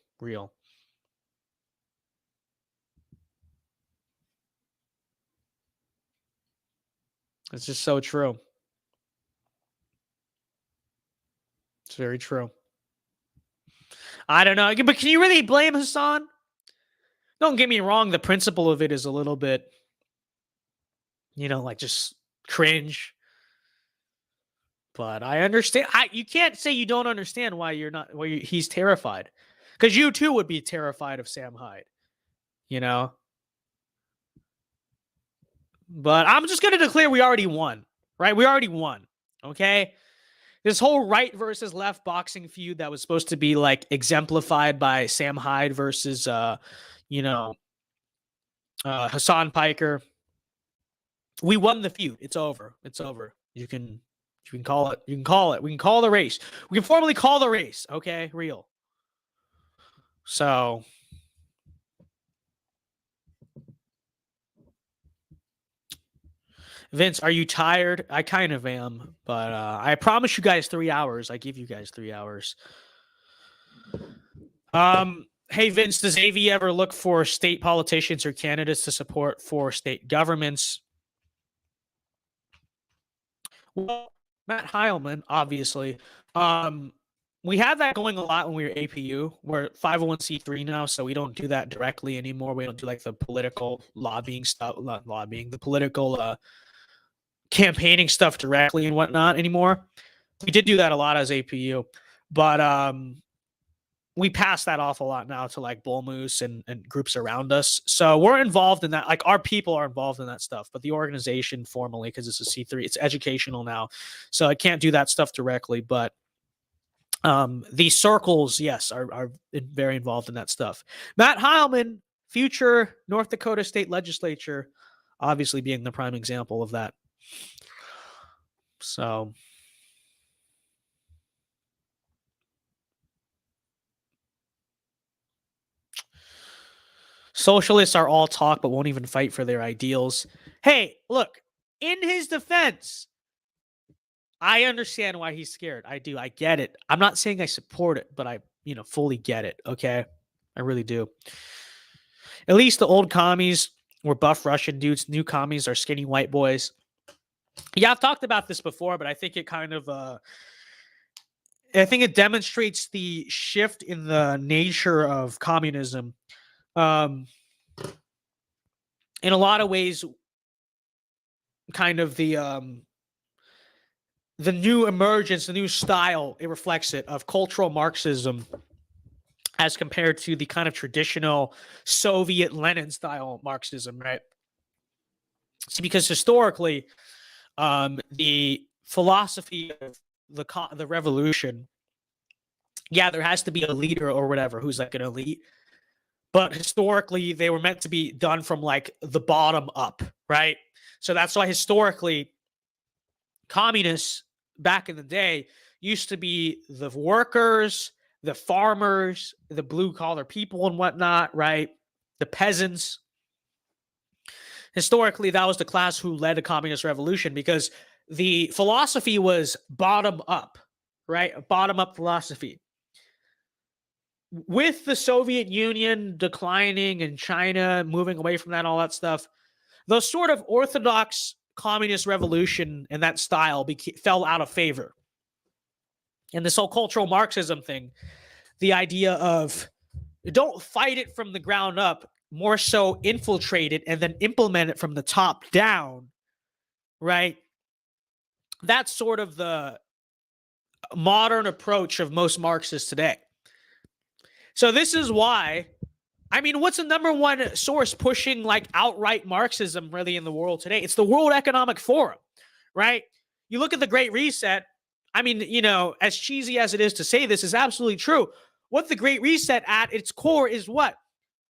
It's just so true. It's very true. I don't know, but can you really blame Hassan? Don't get me wrong. The principle of it is a little bit, you know, like, just cringe. But I understand. You can't say you don't understand why he's terrified. Because you too would be terrified of Sam Hyde. You know? But I'm just going to declare we already won, right? We already won, okay? This whole right versus left boxing feud that was supposed to be, like, exemplified by Sam Hyde versus, Hassan Piker. We won the feud. It's over. You can call it. We can call the race. We can formally call the race, okay? Real. So... Vince, are you tired? I kind of am, but I promise you guys 3 hours. I give you guys 3 hours. Hey, Vince, does AV ever look for state politicians or candidates to support for state governments? Well, Matt Heilman, obviously. We had that going a lot when we were APU. We're 501c3 now, so we don't do that directly anymore. We don't do, like, the political lobbying stuff, not lobbying, the political campaigning stuff directly and whatnot anymore. We did do that a lot as APU, but we pass that off a lot now to, like, Bull Moose and groups around us. So we're involved in that. Like, our people are involved in that stuff, but the organization formally, because it's a C3, it's educational now. So I can't do that stuff directly, but these circles, yes, are very involved in that stuff. Matt Heilman, future North Dakota state legislature, obviously being the prime example of that. So, socialists are all talk but won't even fight for their ideals. Hey, look, in his defense, I understand why he's scared. I do. I get it. I'm not saying I support it, but I, fully get it. Okay. I really do. At least the old commies were buff Russian dudes. New commies are skinny white boys. Yeah, I've talked about this before, but I think it kind of, I think it demonstrates the shift in the nature of communism. In a lot of ways, kind of the new emergence, the new style, it reflects it, of cultural Marxism as compared to the kind of traditional Soviet Lenin style Marxism, right? See, because historically, the philosophy of the revolution, yeah, there has to be a leader or whatever who's like an elite, but historically they were meant to be done from, like, the bottom up, right? So that's why historically communists back in the day used to be the workers, the farmers, the blue collar people and whatnot, right? The peasants. Historically, that was the class who led a communist revolution because the philosophy was bottom up, right? A bottom up philosophy. With the Soviet Union declining and China moving away from that, all that stuff, those sort of orthodox communist revolution and that style fell out of favor. And this whole cultural Marxism thing, the idea of don't fight it from the ground up, more so infiltrate it and then implement it from the top down, right? That's sort of the modern approach of most Marxists today. So this is why, I mean, what's the number one source pushing like outright Marxism really in the world today? It's the World Economic Forum, right? You look at the Great Reset. I mean, you know, as cheesy as it is to say this, is absolutely true. What the Great Reset at its core is what?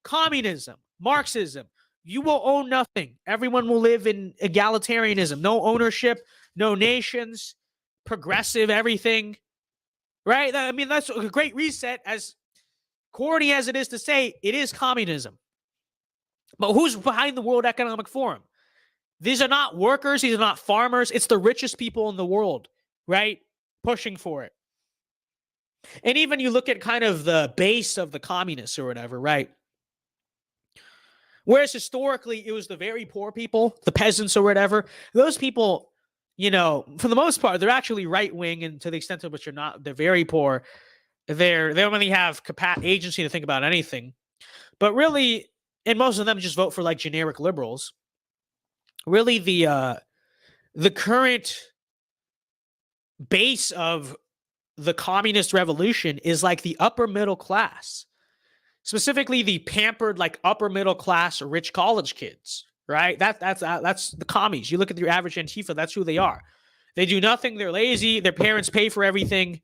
Communism, Marxism. You will own nothing. Everyone will live in egalitarianism. No ownership, no nations, progressive everything, right? I mean, that's a Great Reset. As corny as it is to say, it is communism. But who's behind the World Economic Forum? These are not workers. These are not farmers. It's the richest people in the world, right? Pushing for it. And even you look at kind of the base of the communists or whatever, right? Whereas historically, it was the very poor people, the peasants or whatever. Those people, you know, for the most part, they're actually right-wing, and to the extent to which they're not, they're very poor. They don't really have agency to think about anything. But really, and most of them just vote for like generic liberals. Really, the current base of the communist revolution is like the upper middle class, specifically the pampered like upper middle class rich college kids, right? That's the commies. You look at your average Antifa, that's who they are. They do nothing. They're lazy. Their parents pay for everything.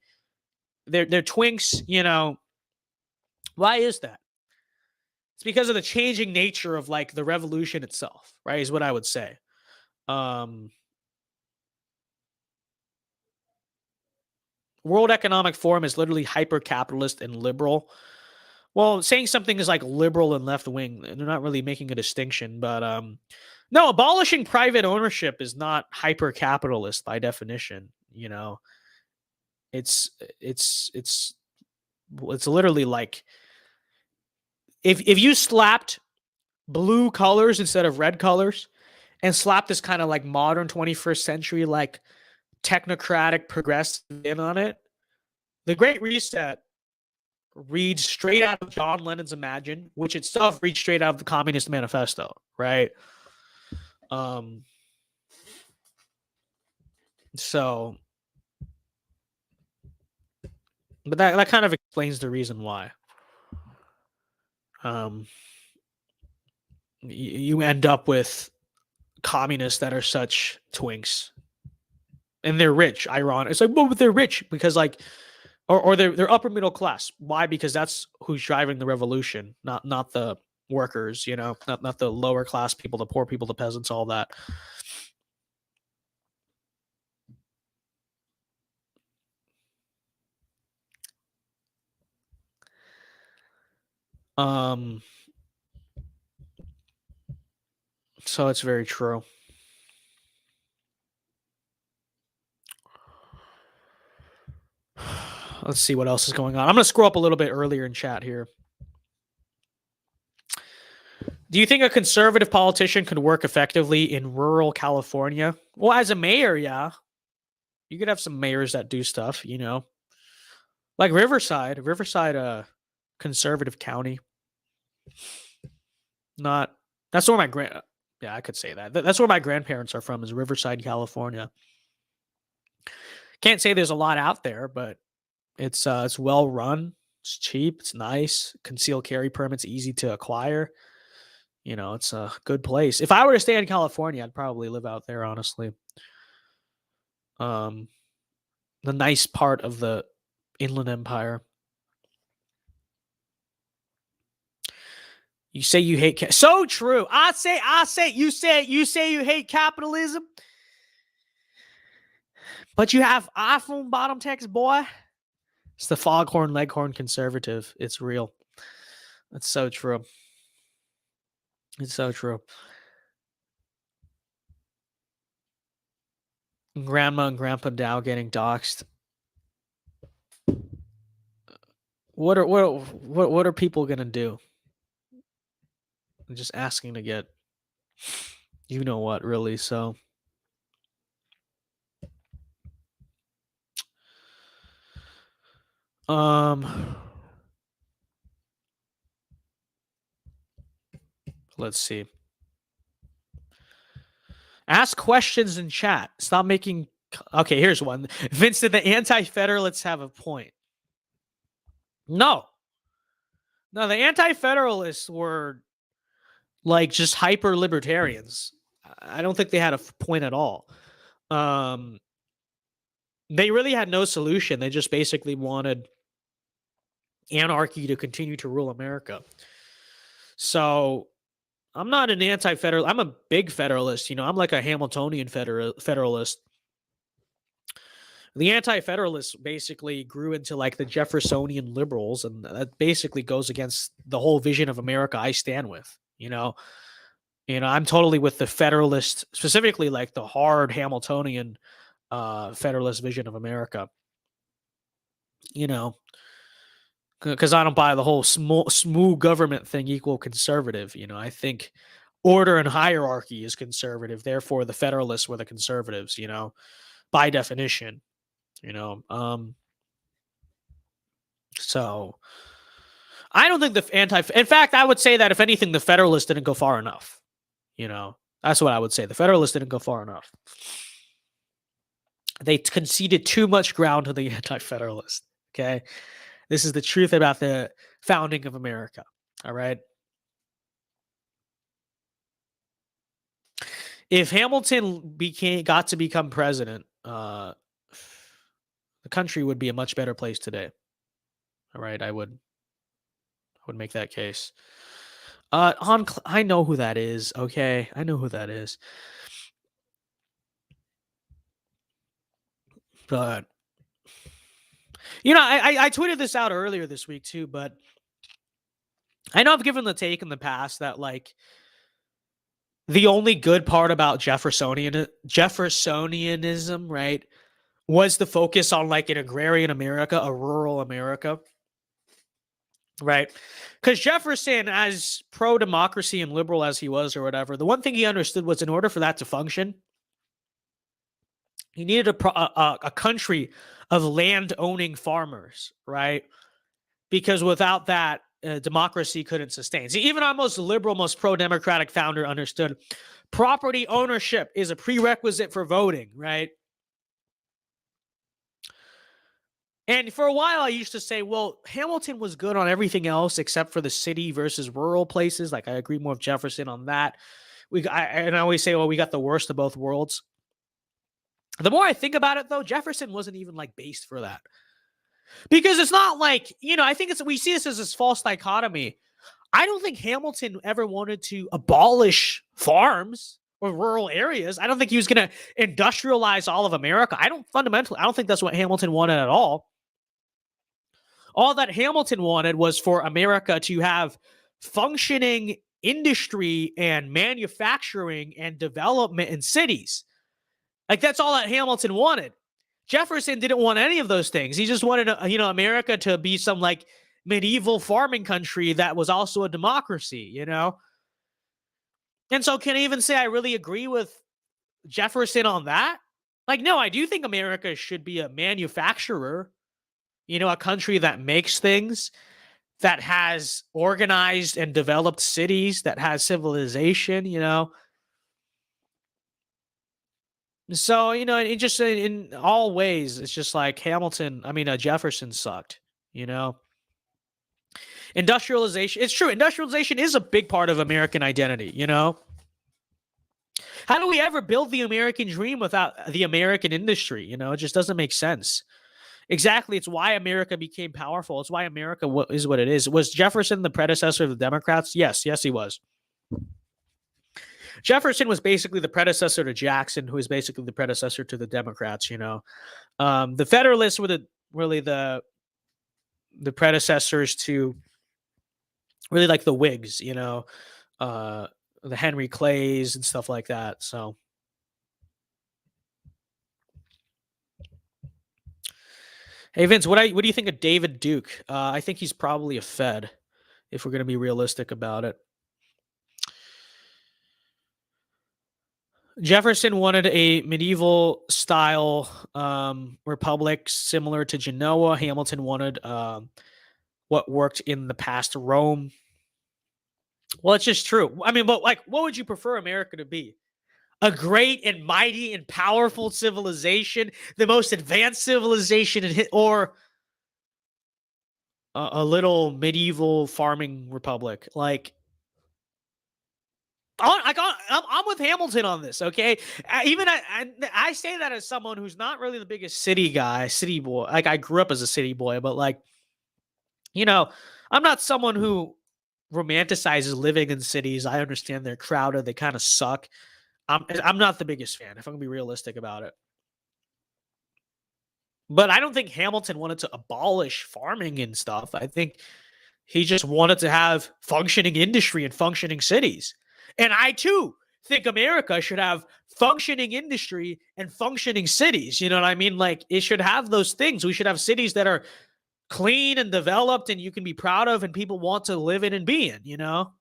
They're twinks, you know. Why is that? It's because of the changing nature of like the revolution itself, right? Is what I would say. World Economic Forum is literally hyper-capitalist and liberal. Well, saying something is like liberal and left-wing, they're not really making a distinction. But no, abolishing private ownership is not hyper-capitalist by definition. You know, it's literally like if you slapped blue colors instead of red colors and slapped this kind of like modern 21st century like technocratic progressive in on it, the Great Reset reads straight out of John Lennon's Imagine, which itself reads straight out of the Communist Manifesto, right? So, but that kind of explains the reason why. You end up with communists that are such twinks, and they're rich. Ironic. It's like, well, but they're rich because like, or they're upper middle class. Why? Because that's who's driving the revolution, not the workers. You know, not the lower class people, the poor people, the peasants, all that. So it's very true. Let's see what else is going on. I'm going to scroll up a little bit earlier in chat here. Do you think a conservative politician could work effectively in rural California? Well, as a mayor, yeah. You could have some mayors that do stuff, you know. Like Riverside, conservative county. That's where I could say that. That's where my grandparents are from, is Riverside, California. Can't say there's a lot out there, but it's well run. It's cheap. It's nice. Concealed carry permits easy to acquire. You know, it's a good place. If I were to stay in California, I'd probably live out there, honestly. The nice part of the Inland Empire. You say you hate so true. I say you say you hate capitalism, but you have iPhone bottom text, boy. It's the foghorn leghorn conservative. It's real. That's so true. It's so true. Grandma and Grandpa Dow getting doxxed. What are people gonna do? I'm just asking to get, you know what, really. So let's see. Ask questions in chat. Stop making. Okay, here's one. Vince, did the anti-federalists have a point? No, the anti-federalists were like just hyper libertarians. I don't think they had a point at all. They really had no solution. They just basically wanted anarchy to continue to rule America. So I'm not an anti-federal. I'm a big federalist. I'm like a Hamiltonian federalist. The anti-federalists basically grew into like the Jeffersonian liberals, and that basically goes against the whole vision of America I stand with. I'm totally with the federalist, specifically like the hard Hamiltonian federalist vision of America. Because I don't buy the whole smooth government thing equal conservative. I think order and hierarchy is conservative. Therefore, the federalists were the conservatives. By definition. So I don't think in fact, I would say that if anything, the Federalists didn't go far enough. That's what I would say. The Federalists didn't go far enough. They conceded too much ground to the anti-Federalists. Okay. This is the truth about the founding of America. All right. If Hamilton got to become president, the country would be a much better place today. All right, I would make that case. I know who that is. Okay, I know who that is. But I tweeted this out earlier this week too. But I know I've given the take in the past that like the only good part about Jeffersonianism, right, was the focus on like an agrarian America, a rural America, right? Because Jefferson, as pro-democracy and liberal as he was or whatever, the one thing he understood was in order for that to function, he needed a country of land-owning farmers, right? Because without that, democracy couldn't sustain. See, even our most liberal, most pro-democratic founder understood property ownership is a prerequisite for voting, right? And for a while, I used to say, well, Hamilton was good on everything else except for the city versus rural places. Like, I agree more with Jefferson on that. I always say, well, we got the worst of both worlds. The more I think about it, though, Jefferson wasn't even, like, based for that. Because it's not like, I think we see this as this false dichotomy. I don't think Hamilton ever wanted to abolish farms or rural areas. I don't think he was going to industrialize all of America. I don't think that's what Hamilton wanted at all. All that Hamilton wanted was for America to have functioning industry and manufacturing and development in cities. Like, that's all that Hamilton wanted. Jefferson didn't want any of those things. He just wanted, America to be some like medieval farming country that was also a democracy, And so can I even say I really agree with Jefferson on that? Like, no, I do think America should be a manufacturer, a country that makes things, that has organized and developed cities, that has civilization, So, it just in all ways, it's just like Jefferson sucked, Industrialization. It's true. Industrialization is a big part of American identity, How do we ever build the American dream without the American industry? It just doesn't make sense. Exactly. It's why America became powerful. It's why America is what it is. Was Jefferson the predecessor of the Democrats? Yes, he was. Jefferson was basically the predecessor to Jackson, who is basically the predecessor to the Democrats, The Federalists were really the the predecessors to really like the Whigs, you know, the Henry Clays and stuff like that. So, hey Vince, what do you think of David Duke? I think he's probably a Fed, if we're going to be realistic about it. Jefferson wanted a medieval style republic similar to Genoa. Hamilton wanted what worked in the past Rome. Well, it's just true. I mean, but like, what would you prefer America to be? A great and mighty and powerful civilization, the most advanced civilization, or a little medieval farming republic? Like, I'm with Hamilton on this. Okay, I say that as someone who's not really the biggest city boy. Like, I grew up as a city boy, but like, you know, I'm not someone who romanticizes living in cities. I understand they're crowded, they kind of suck. I'm not the biggest fan, if I'm gonna be realistic about it. But I don't think Hamilton wanted to abolish farming and stuff. I think he just wanted to have functioning industry and functioning cities. And I too think America should have functioning industry and functioning cities. You know what I mean? Like, it should have those things. We should have cities that are clean and developed and you can be proud of and people want to live in and be in, you know?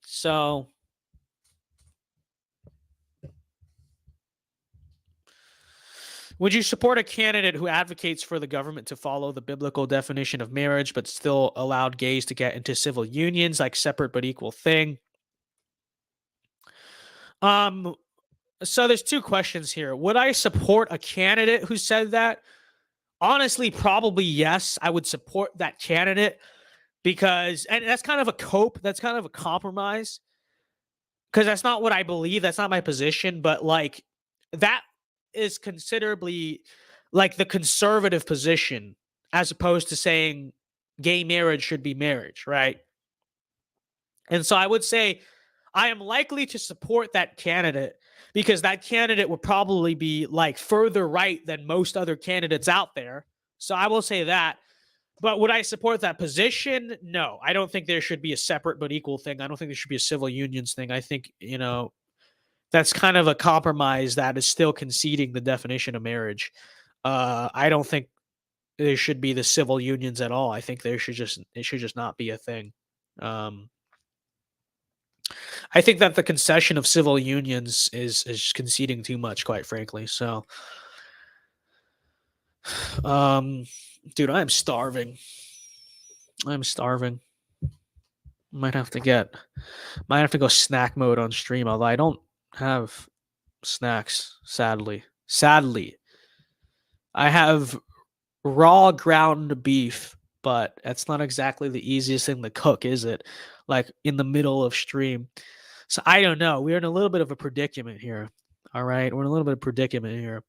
So would you support a candidate who advocates for the government to follow the biblical definition of marriage, but still allowed gays to get into civil unions, like separate but equal thing? So there's two questions here. Would I support a candidate who said that? Honestly, probably yes. I would support that candidate because, and that's kind of a cope. That's kind of a compromise because that's not what I believe. That's not my position. But like, that is considerably like the conservative position as opposed to saying gay marriage should be marriage, right? And so I would say I am likely to support that candidate because that candidate would probably be like further right than most other candidates out there. So I will say that. But would I support that position? No, I don't think there should be a separate but equal thing. I don't think there should be a civil unions thing. I think, you know, that's kind of a compromise that is still conceding the definition of marriage. I don't think there should be the civil unions at all. I think it should just not be a thing. I think that the concession of civil unions is conceding too much, quite frankly. So, dude, I'm starving. I'm starving. Might have to go snack mode on stream, although I don't have snacks, sadly. I have raw ground beef, but that's not exactly the easiest thing to cook, is it? Like in the middle of stream. So I don't know. We're in a little bit of a predicament here. All right. We're in a little bit of predicament here.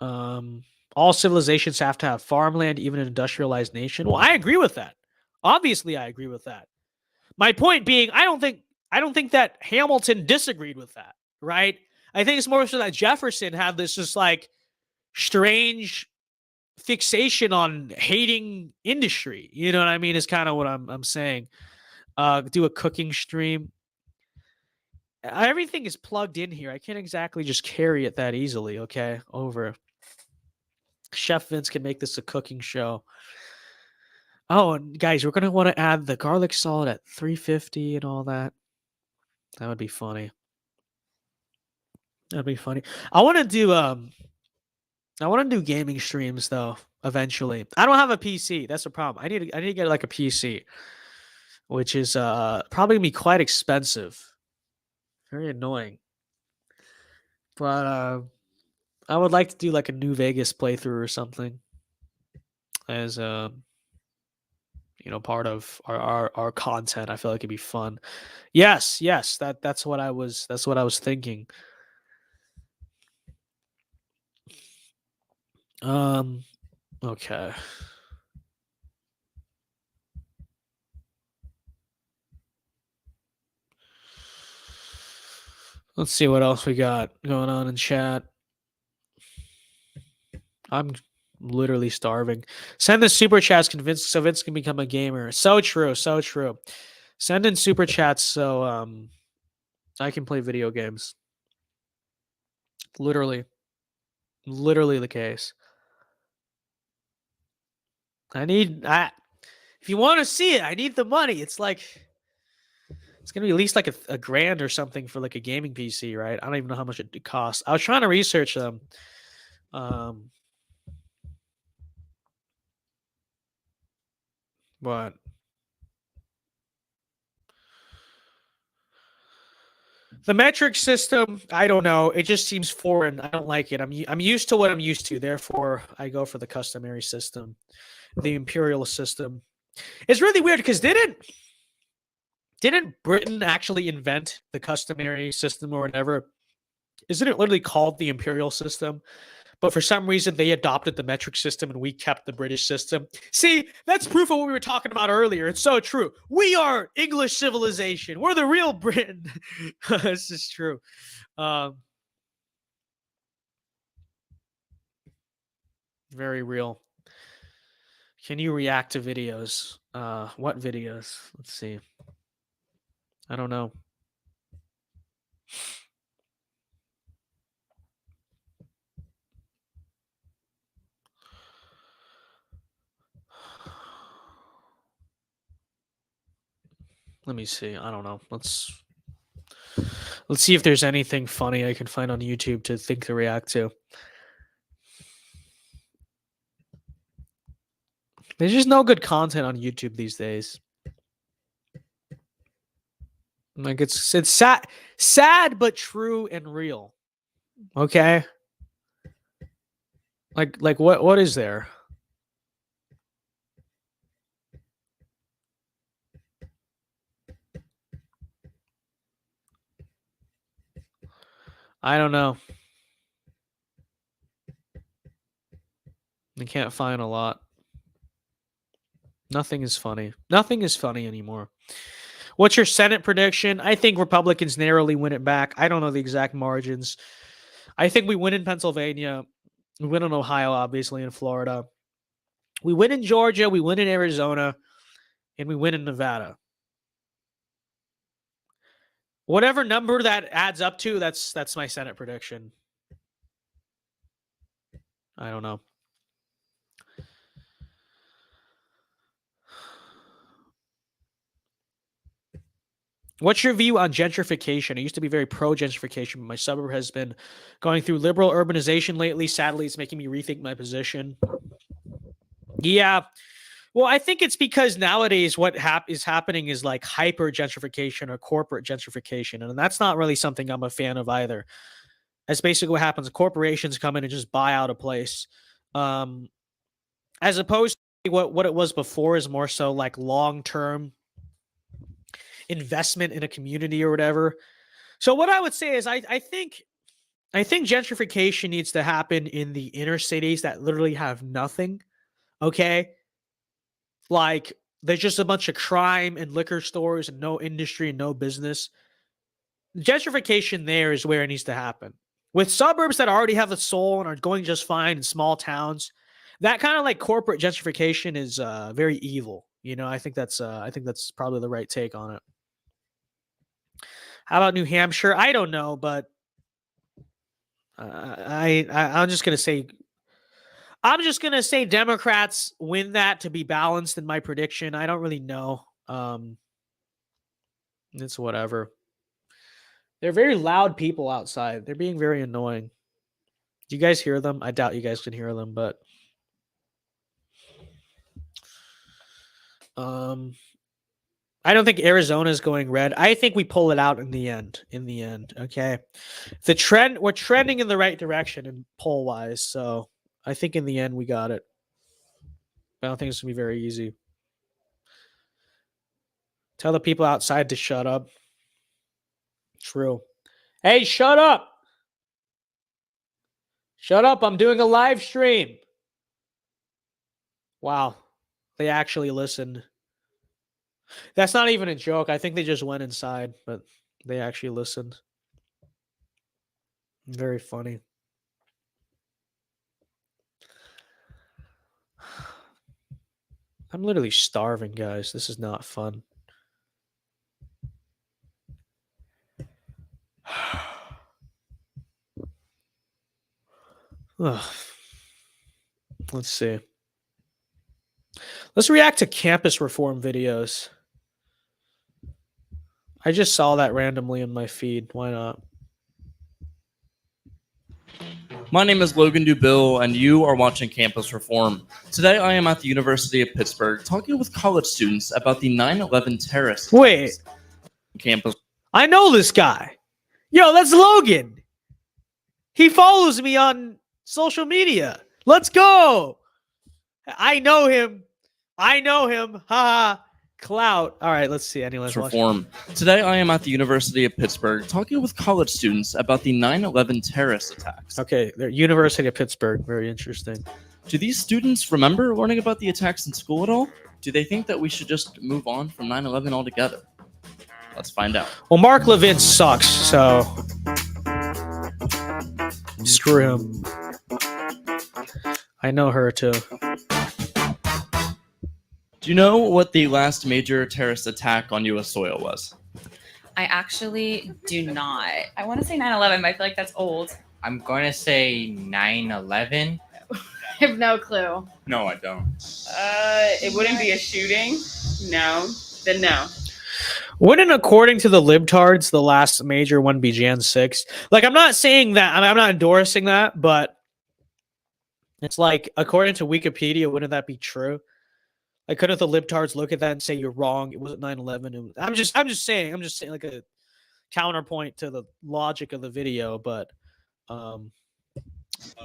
All civilizations have to have farmland, even an industrialized nation. Well, I agree with that. Obviously, I agree with that. My point being, I don't think that Hamilton disagreed with that, right? I think it's more so that Jefferson had this just like strange fixation on hating industry. You know what I mean? Is kind of what I'm saying. Do a cooking stream. Everything is plugged in here. I can't exactly just carry it that easily. Okay, over. Chef Vince can make this a cooking show. Oh, and guys, we're gonna want to add the garlic salt at 350 and all that. That would be funny. That'd be funny. I want to do gaming streams though. Eventually, I don't have a PC. That's a problem. I need to get like a PC, which is probably gonna be quite expensive. Very annoying. But I would like to do like a New Vegas playthrough or something as part of our content. I feel like it'd be fun. Yes, that's what I was thinking. Okay. Let's see what else we got going on in chat. I'm literally starving. Send the super chats so Vince can become a gamer. So true, so true. Send in super chats so I can play video games. Literally the case. If you want to see it, I need the money. It's like it's gonna be at least like a grand or something for like a gaming PC, right? I don't even know how much it costs. I was trying to research them. But the metric system, I don't know. It just seems foreign. I don't like it. I'm used to what I'm used to. Therefore, I go for the customary system, the imperial system. It's really weird because didn't Britain actually invent the customary system or whatever? Isn't it literally called the imperial system? But for some reason, they adopted the metric system and we kept the British system. See, that's proof of what we were talking about earlier. It's so true. We are English civilization. We're the real Britain. This is true. Very real. Can you react to videos? What videos? Let's see. I don't know. Let me see. I don't know. Let's see if there's anything funny I can find on YouTube to react to. There's just no good content on YouTube these days. Like it's sad but true and real. Okay? Like what is there? I don't know. I can't find a lot. Nothing is funny. Nothing is funny anymore. What's your Senate prediction? I think Republicans narrowly win it back. I don't know the exact margins. I think we win in Pennsylvania. We win in Ohio, obviously, in Florida. We win in Georgia. We win in Arizona. And we win in Nevada. Whatever number that adds up to, that's my Senate prediction. I don't know. What's your view on gentrification? I used to be very pro-gentrification, but my suburb has been going through liberal urbanization lately. Sadly, it's making me rethink my position. Yeah. Well, I think it's because nowadays what is happening is like hyper gentrification or corporate gentrification. And that's not really something I'm a fan of either. That's basically what happens. Corporations come in and just buy out a place. As opposed to what it was before is more so like long-term investment in a community or whatever. So what I would say is I think gentrification needs to happen in the inner cities that literally have nothing. Okay? Like there's just a bunch of crime and liquor stores and no industry and no business. Gentrification there is where it needs to happen. With suburbs that already have a soul and are going just fine in small towns, that kind of like corporate gentrification is very evil. You know, I think that's probably the right take on it. How about New Hampshire? I don't know, but I'm just gonna say Democrats win that to be balanced in my prediction. I don't really know. It's whatever. They're very loud people outside. They're being very annoying. Do you guys hear them? I doubt you guys can hear them, but I don't think Arizona is going red. I think we pull it out in the end. Okay. We're trending in the right direction in poll wise. So I think in the end we got it. I don't think it's gonna be very easy. Tell the people outside to shut up. True. Hey, shut up. Shut up. I'm doing a live stream. Wow. They actually listened. That's not even a joke. I think they just went inside, but they actually listened. Very funny. I'm literally starving, guys. This is not fun. Ugh. Let's see. Let's react to campus reform videos. I just saw that randomly in my feed. Why not? My name is Logan Dubill, and you are watching Campus Reform. Today, I am at the University of Pittsburgh talking with college students about the 9/11 terrorist. Wait. Campus. I know this guy. Yo, that's Logan. He follows me on social media. Let's go. I know him. Ha. Clout. All right, let's see. Anyways, Reform. Today, I am at the University of Pittsburgh talking with college students about the 9/11 terrorist attacks. Okay, they're University of Pittsburgh. Very interesting. Do these students remember learning about the attacks in school at all? Do they think that we should just move on from 9/11 altogether? Let's find out. Well, Mark Levin sucks, so screw him. I know her too. Do you know what the last major terrorist attack on U.S. soil was? I actually do not. I want to say 9/11, but I feel like that's old. I'm going to say 9/11. I have no clue. No, I don't. It wouldn't be a shooting. No. Then no. Wouldn't, according to the libtards, the last major one be Jan 6? Like, I'm not saying that. I'm not endorsing that, but it's like, according to Wikipedia, wouldn't that be true? Like, couldn't the libtards look at that and say you're wrong? It wasn't 9/11. I'm just saying like a counterpoint to the logic of the video, but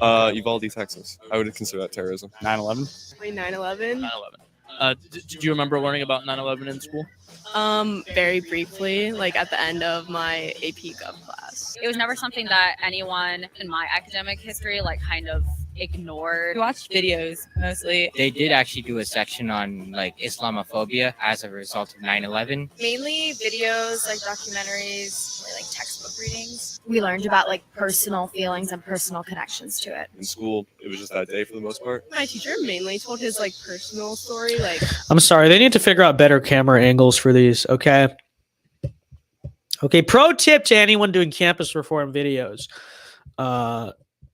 Uvalde, Texas. I would consider that terrorism. 9/11. Wait, 9/11. 9/11. Did you remember learning about 9/11 in school? Very briefly, like at the end of my AP Gov class. It was never something that anyone in my academic history like kind of ignored. We watched videos mostly. They did actually do a section on like Islamophobia as a result of 9/11. Mainly videos, like documentaries, or like textbook readings. We learned about like personal feelings and personal connections to it. In school, it was just that day for the most part. My teacher mainly told his like personal story. Like, I'm sorry, they need to figure out better camera angles for these. Okay. Pro tip to anyone doing campus reform videos.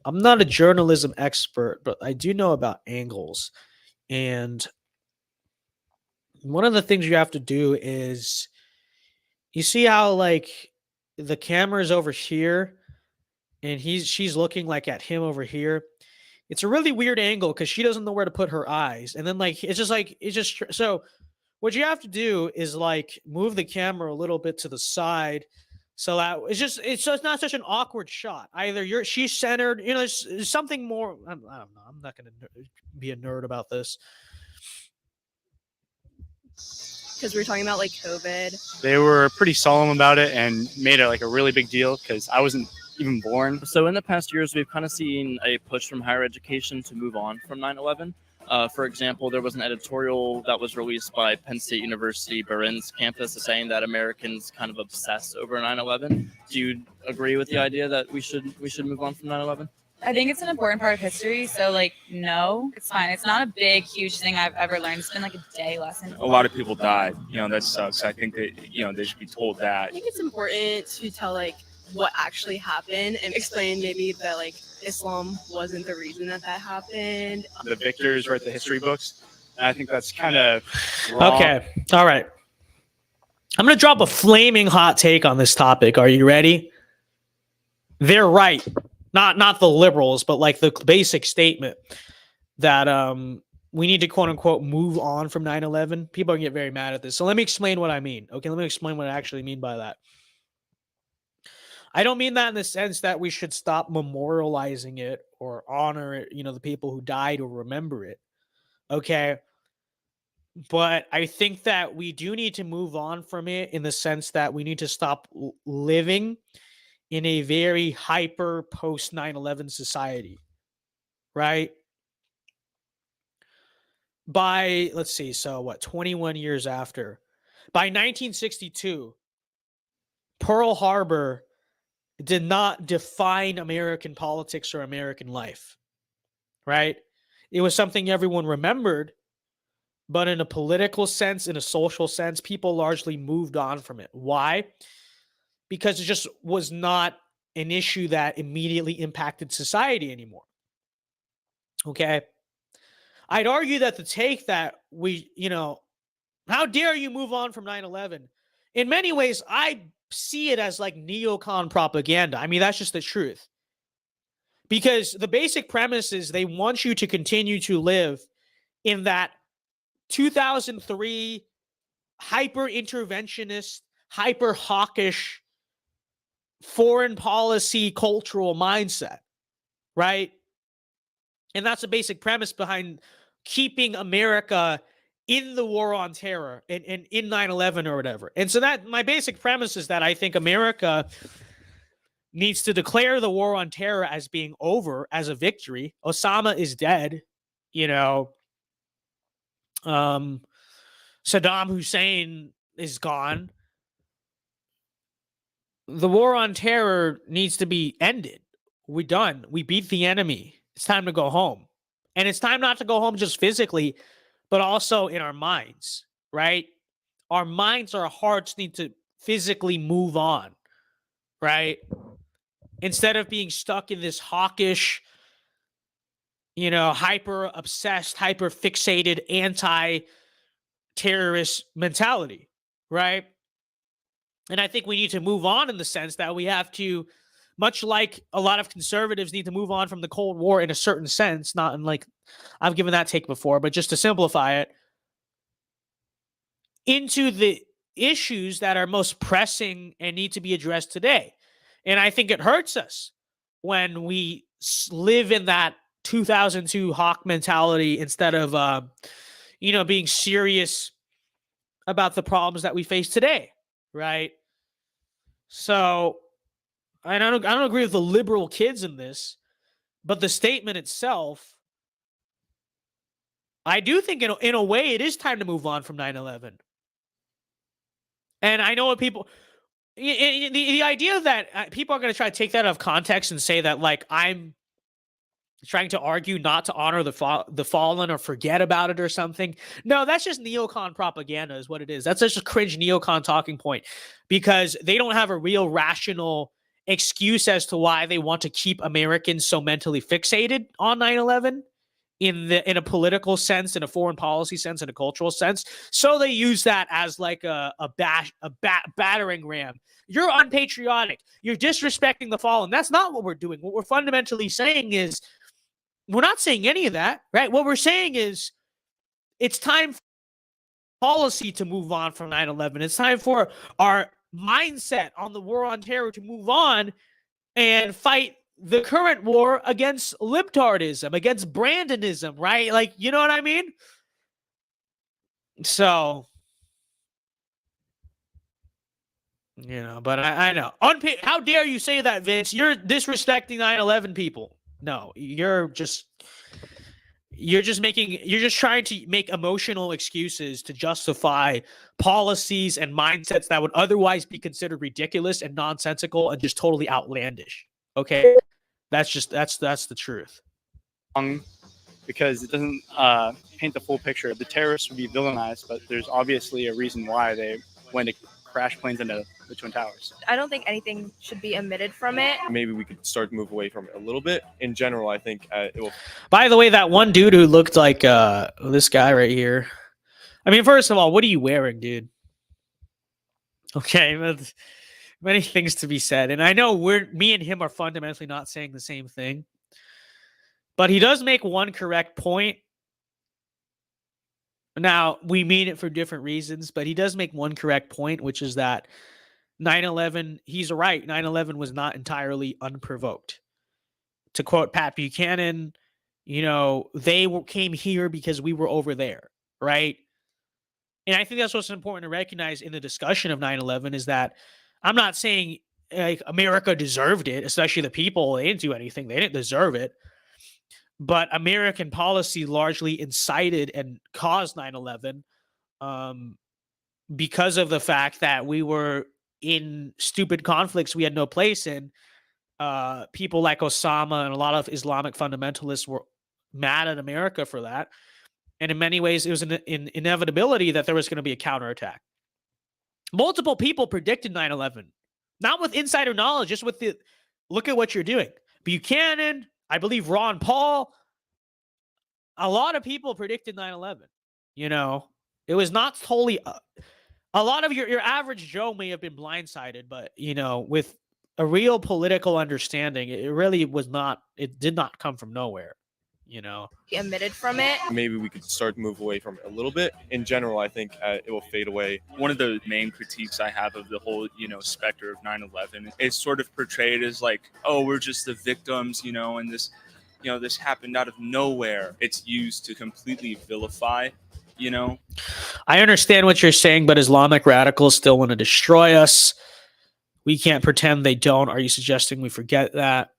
I'm not a journalism expert, but I do know about angles. And one of the things you have to do is, you see how like the camera is over here and she's looking like at him over here. It's a really weird angle because she doesn't know where to put her eyes. And then so what you have to do is like move the camera a little bit to the side. So that it's not such an awkward shot. Either she's centered, there's something more. I don't know. I'm not going to be a nerd about this. because we were talking about like COVID. They were pretty solemn about it and made it like a really big deal because I wasn't even born. So in the past years, we've kind of seen a push from higher education to move on from 9/11. For example, there was an editorial that was released by Penn State University Barron's campus saying that Americans kind of obsess over 9/11. Do you agree with the idea that we should move on from 9/11? I think it's an important part of history. So like, no, it's fine. It's not a big, huge thing I've ever learned. It's been like a day lesson. A lot of people died. That sucks. I think that, they should be told that. I think it's important to tell like what actually happened and explain maybe that like Islam wasn't the reason that happened. The victors write the history books. And I think that's kind of wrong. Okay. All right. I'm going to drop a flaming hot take on this topic. Are you ready? They're right. Not the liberals, but like the basic statement that we need to quote unquote move on from 9/11. People are gonna get very mad at this. So let me explain what I mean. Okay, let me explain what I actually mean by that. I don't mean that in the sense that we should stop memorializing it or honor it, the people who died or remember it. Okay. But I think that we do need to move on from it in the sense that we need to stop living in a very hyper post 9/11 society, right? By, let's see, so what, 21 years after, by 1962, Pearl Harbor did not define American politics or American life, right? It was something everyone remembered, But in a political sense, in a social sense, people largely moved on from it. Why? Because it just was not an issue that immediately impacted society anymore. Okay? I'd argue that the take that how dare you move on from 9/11? In many ways, I see it as like neocon propaganda. I mean, that's just the truth. Because the basic premise is they want you to continue to live in that 2003 hyper-interventionist, hyper-hawkish foreign policy cultural mindset, right? And that's the basic premise behind keeping America in the war on terror and in 9/11 or whatever. And so that my basic premise is that I think America needs to declare the war on terror as being over, as a victory. Osama is dead, Saddam Hussein is gone. The war on terror needs to be ended. We're done. We beat the enemy. It's time to go home. And it's time not to go home just physically, but also in our minds, right? Our minds, our hearts need to physically move on, right? Instead of being stuck in this hawkish, hyper obsessed, hyper fixated anti-terrorist mentality, right? And I think we need to move on in the sense that we have to, much like a lot of conservatives need to move on from the Cold War in a certain sense, not in like, I've given that take before, but just to simplify it, into the issues that are most pressing and need to be addressed today. And I think it hurts us when we live in that 2002 hawk mentality instead of, being serious about the problems that we face today, right? So I don't agree with the liberal kids in this, but the statement itself, I do think in a way it is time to move on from 9/11. And I know what people, the idea that people are going to try to take that out of context and say that like I'm trying to argue not to honor the fallen or forget about it or something. No, that's just neocon propaganda is what it is. That's just a cringe neocon talking point because they don't have a real rational excuse as to why they want to keep Americans so mentally fixated on 9/11 in a political sense, in a foreign policy sense, in a cultural sense. So they use that as like a battering ram. You're unpatriotic. You're disrespecting the fallen. That's not what we're doing. What we're fundamentally saying is, we're not saying any of that, right? What we're saying is it's time for policy to move on from 9/11. It's time for our mindset on the war on terror to move on and fight the current war against libtardism, against Brandonism, right? Like, you know what I mean? So, but I know. How dare you say that, Vince? You're disrespecting 9/11 people. No, you're just trying to make emotional excuses to justify policies and mindsets that would otherwise be considered ridiculous and nonsensical and just totally outlandish. Okay? That's the truth. Because it doesn't paint the full picture. The terrorists would be villainized, but there's obviously a reason why they went to crash planes into the Twin Towers. I don't think anything should be omitted from it. Maybe we could start to move away from it a little bit. In general, I think it will. By the way, that one dude who looked like this guy right here. I mean, first of all, what are you wearing, dude? Okay, but many things to be said. And I know me and him are fundamentally not saying the same thing. But he does make one correct point. Now, we mean it for different reasons, but he does make one correct point, which is that 9/11, he's right, 9/11 was not entirely unprovoked. To quote Pat Buchanan, they came here because we were over there, right? And I think that's what's important to recognize in the discussion of 9/11 is that I'm not saying like America deserved it, especially the people. They didn't do anything. They didn't deserve it. But American policy largely incited and caused 9/11 because of the fact that we were in stupid conflicts we had no place in. People like Osama and a lot of Islamic fundamentalists were mad at America for that. And in many ways, it was an inevitability that there was going to be a counterattack. Multiple people predicted 9/11, not with insider knowledge, just with the look at what you're doing. Buchanan, I believe Ron Paul, a lot of people predicted 9/11. You know, it was not totally. A lot of your average Joe may have been blindsided, but you know, with a real political understanding, it really was not. It did not come from nowhere. You know, Omitted from it. Maybe we could start to move away from it a little bit. In general, I think it will fade away. One of the main critiques I have of the whole, specter of 9/11 is sort of portrayed as like, oh, we're just the victims, and this, this happened out of nowhere. It's used to completely vilify, I understand what you're saying, but Islamic radicals still want to destroy us. We can't pretend they don't. Are you suggesting we forget that?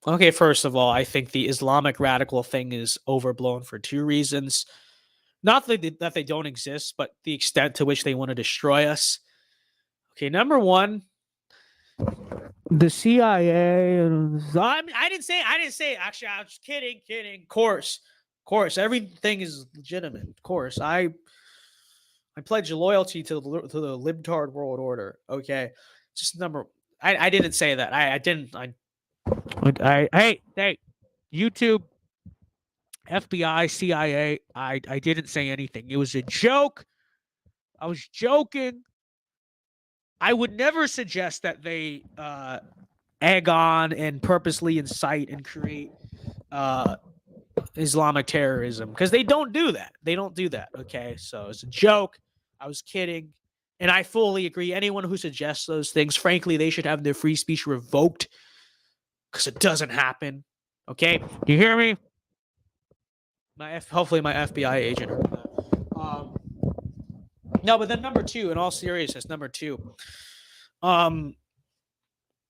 Okay, first of all, I think the Islamic radical thing is overblown for two reasons. Not that they don't exist, but the extent to which they want to destroy us. Okay, number one, the CIA. I didn't say. Actually, I was just kidding. Of course, everything is legitimate. Of course, I pledge loyalty to the libtard world order. Okay, just number. I didn't say that. I didn't. Hey, YouTube, FBI, CIA. I didn't say anything. It was a joke. I was joking. I would never suggest that they egg on and purposely incite and create Islamic terrorism, because they don't do that. Okay, so it's a joke. I was kidding, and I fully agree. Anyone who suggests those things, frankly, they should have their free speech revoked, because it doesn't happen. Okay, you hear me? Hopefully my FBI agent heard that. No, but then number two, in all seriousness,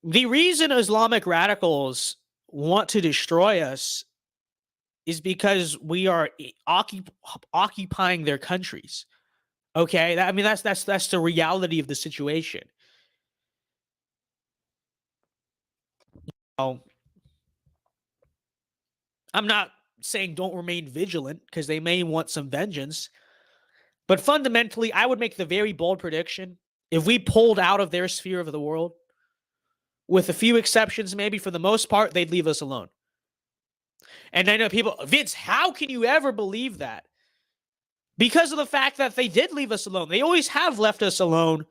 the reason Islamic radicals want to destroy us is because we are occupying their countries. Okay, that's the reality of the situation. I'm not saying don't remain vigilant, because they may want some vengeance. But fundamentally, I would make the very bold prediction: if we pulled out of their sphere of the world, with a few exceptions, maybe for the most part, they'd leave us alone. And I know people, Vince, how can you ever believe that? Because of the fact that they did leave us alone. They always have left us alone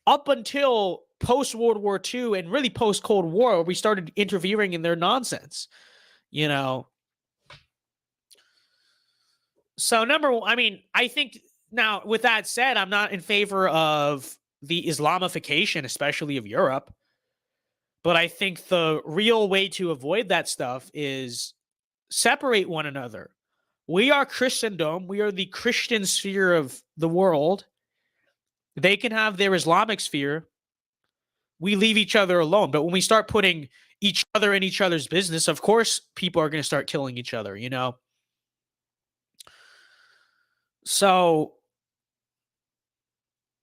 up until post-World War II and really post-Cold War, where we started interfering in their nonsense. So I think, now, with that said, I'm not in favor of the Islamification, especially of Europe. But I think the real way to avoid that stuff is separate one another. We are Christendom. We are the Christian sphere of the world. They can have their Islamic sphere. We leave each other alone. But when we start putting each other in each other's business, of course, people are going to start killing each other, So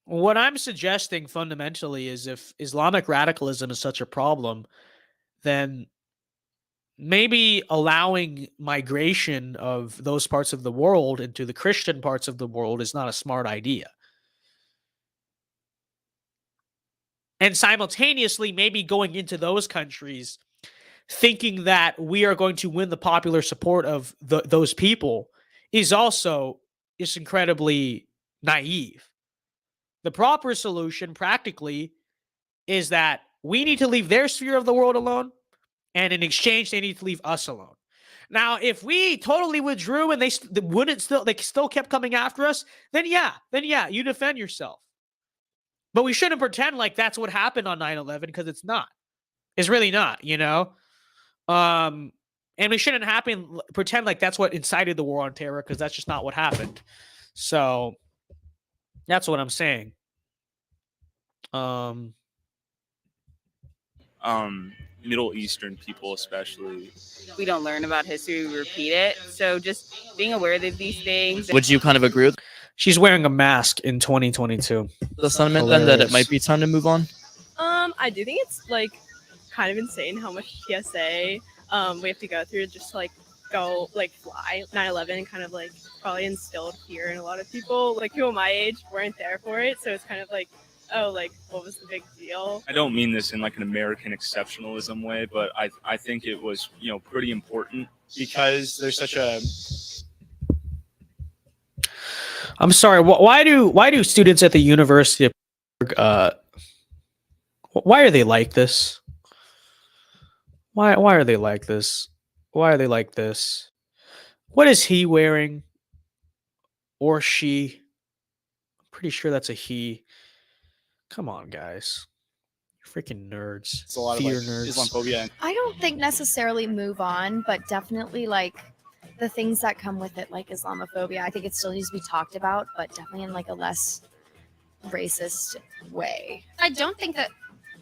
what I'm suggesting fundamentally is, if Islamic radicalism is such a problem, then maybe allowing migration of those parts of the world into the Christian parts of the world is not a smart idea. And simultaneously, maybe going into those countries thinking that we are going to win the popular support of those people is incredibly naive. The proper solution, practically, is that we need to leave their sphere of the world alone, and in exchange, they need to leave us alone. Now, if we totally withdrew and they still kept coming after us, then yeah, you defend yourself. But we shouldn't pretend like that's what happened on 9/11, because it's not. It's really not, And we shouldn't pretend like that's what incited the war on terror, because that's just not what happened. So that's what I'm saying. Middle Eastern people especially. We don't learn about history, we repeat it. So just being aware of these things. Would you kind of agree with? She's wearing a mask in 2022. The sentiment then that it might be time to move on? I do think it's kind of insane how much PSA we have to go through just to go like fly 9/11 and kind of like probably instilled fear in a lot of people. Like people my age weren't there for it, so it's kind of like, oh, like what was the big deal? I don't mean this in like an American exceptionalism way, but I think it was, you know, pretty important because there's such a. I'm sorry. Why do students at the University of why are they like this? Why are they like this? Why are they like this? What is he wearing? Or she? I'm pretty sure that's a he. Come on, guys. You're freaking nerds. It's a lot Fear of like nerds. Islamophobia. I don't think necessarily move on, but definitely like the things that come with it, like Islamophobia. I think it still needs to be talked about, but definitely in like a less racist way. I don't think that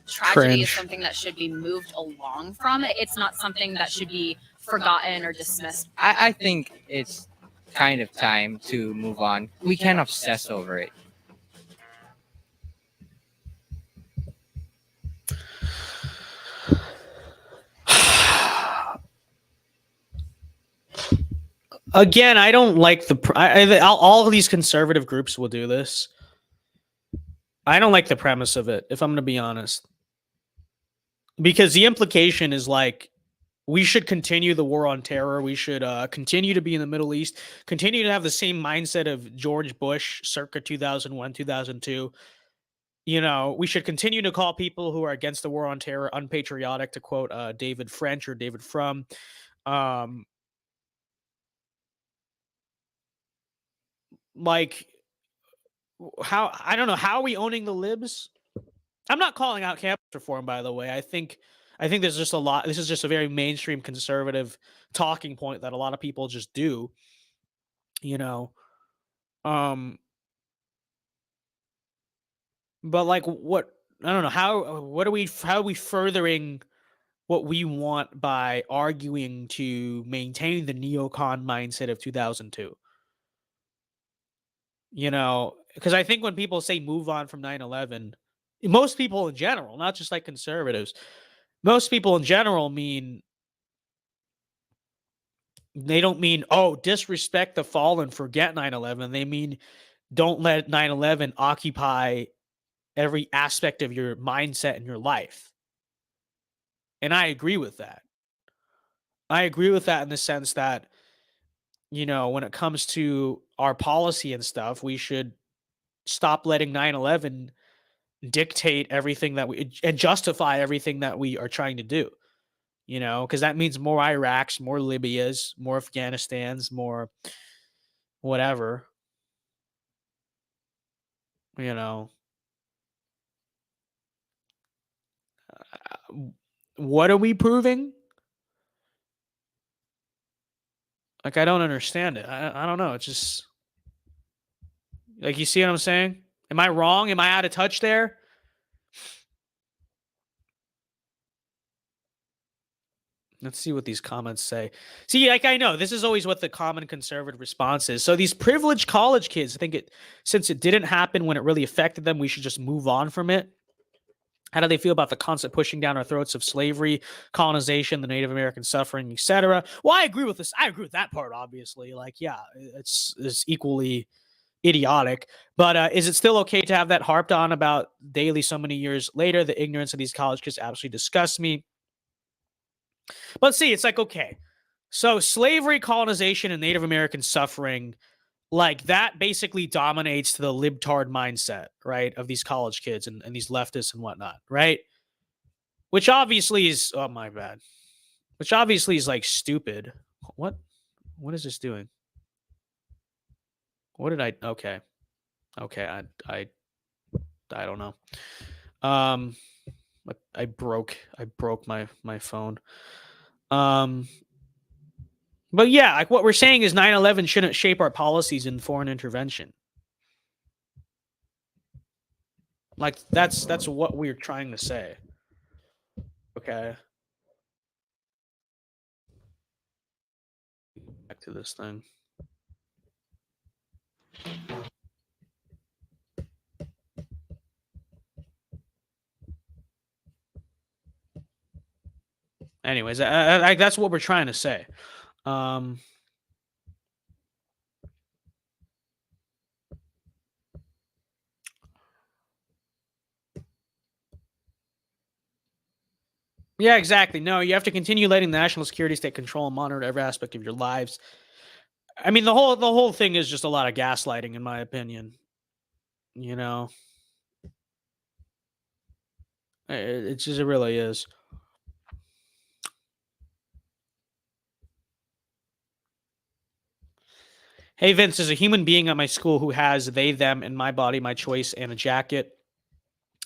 tragedy is Cringe. something that should be moved along from. It's not something that should be forgotten or dismissed. I think it's kind of time to move on. We can't obsess over it. Again, I don't like all of these conservative groups will do this. I don't like the premise of it, if I'm going to be honest. Because the implication is like, we should continue the war on terror. We should continue to be in the Middle East, continue to have the same mindset of George Bush circa 2001, 2002. You know, we should continue to call people who are against the war on terror unpatriotic, to quote David French or David Frum. Like, how, I don't know, how are we owning the libs? I'm not calling out campus reform, by the way. I think there's just a lot. This is just a very mainstream conservative talking point that a lot of people just do. You know, but like, what, I don't know, how are we furthering what we want by arguing to maintain the neocon mindset of 2002? You know, because I think when people say move on from 9/11, most people in general, not just like conservatives, most people in general mean, they don't mean, oh, disrespect the fallen, forget 9/11. They mean, don't let 9/11 occupy every aspect of your mindset in your life. And I agree with that. I agree with that in the sense that, you know, when it comes to our policy and stuff, we should stop letting 9/11 dictate everything that we, and justify everything that we are trying to do. You know, because that means more Iraqs, more Libyas, more Afghanistans, more whatever. You know, what are we proving? Like, I don't understand it. I don't know. It's just like, you see what I'm saying? Am I wrong? Am I out of touch there? Let's see what these comments say. See, like, I know this is always what the common conservative response is. So these privileged college kids think since it didn't happen when it really affected them, we should just move on from it. How do they feel about the constant pushing down our throats of slavery, colonization, the Native American suffering, etc.? Well, I agree with this. I agree with that part, obviously. Like, yeah, it's equally idiotic. But is it still okay to have that harped on about daily so many years later? The ignorance of these college kids absolutely disgusts me. But see, it's like, okay, so slavery, colonization, and Native American suffering, like, that basically dominates the libtard mindset, right, of these college kids and these leftists and whatnot, right? Which obviously is, oh, my bad. Which obviously is, like, stupid. What is this doing? What did I, okay, I don't know. I broke my phone. But yeah, like, what we're saying is 9/11 shouldn't shape our policies in foreign intervention. Like, that's what we're trying to say. Okay. Back to this thing. Anyways, that's what we're trying to say. Um, yeah, exactly. No, you have to continue letting the national security state control and monitor every aspect of your lives. I mean, the whole thing is just a lot of gaslighting, in my opinion. You know, it really is. Hey Vince, there's a human being at my school who has they, them, and my body, my choice, and a jacket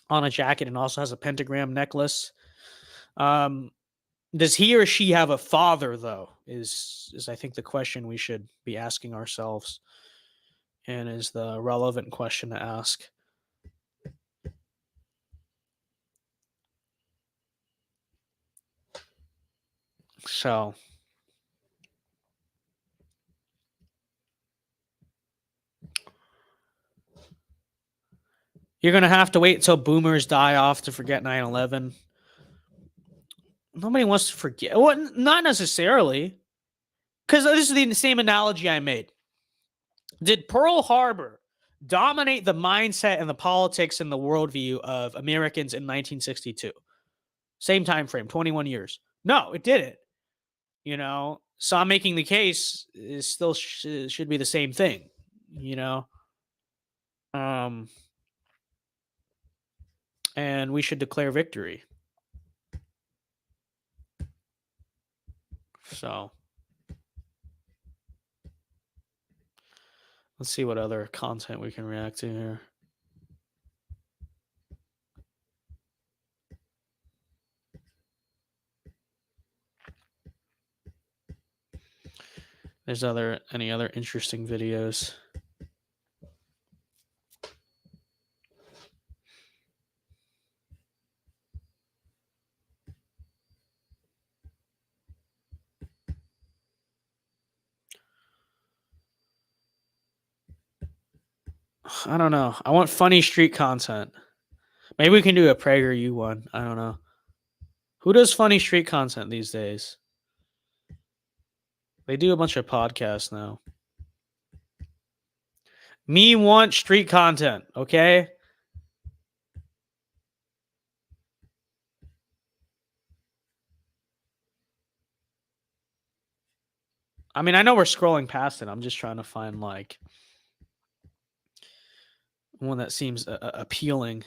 on a jacket, and also has a pentagram necklace. Does he or she have a father, though? Is I think the question we should be asking ourselves, and is the relevant question to ask. So, you're going to have to wait till boomers die off to forget 9/11. Nobody wants to forget. Well, not necessarily. Because this is the same analogy I made. Did Pearl Harbor dominate the mindset and the politics and the worldview of Americans in 1962? Same time frame, 21 years. No, it didn't. You know, so I'm making the case is still should be the same thing. You know, and we should declare victory. So let's see what other content we can react to here. There's any other interesting videos. I don't know. I want funny street content. Maybe we can do a PragerU one. I don't know. Who does funny street content these days? They do a bunch of podcasts now. Me want street content, okay? I mean, I know we're scrolling past it. I'm just trying to find like one that seems appealing.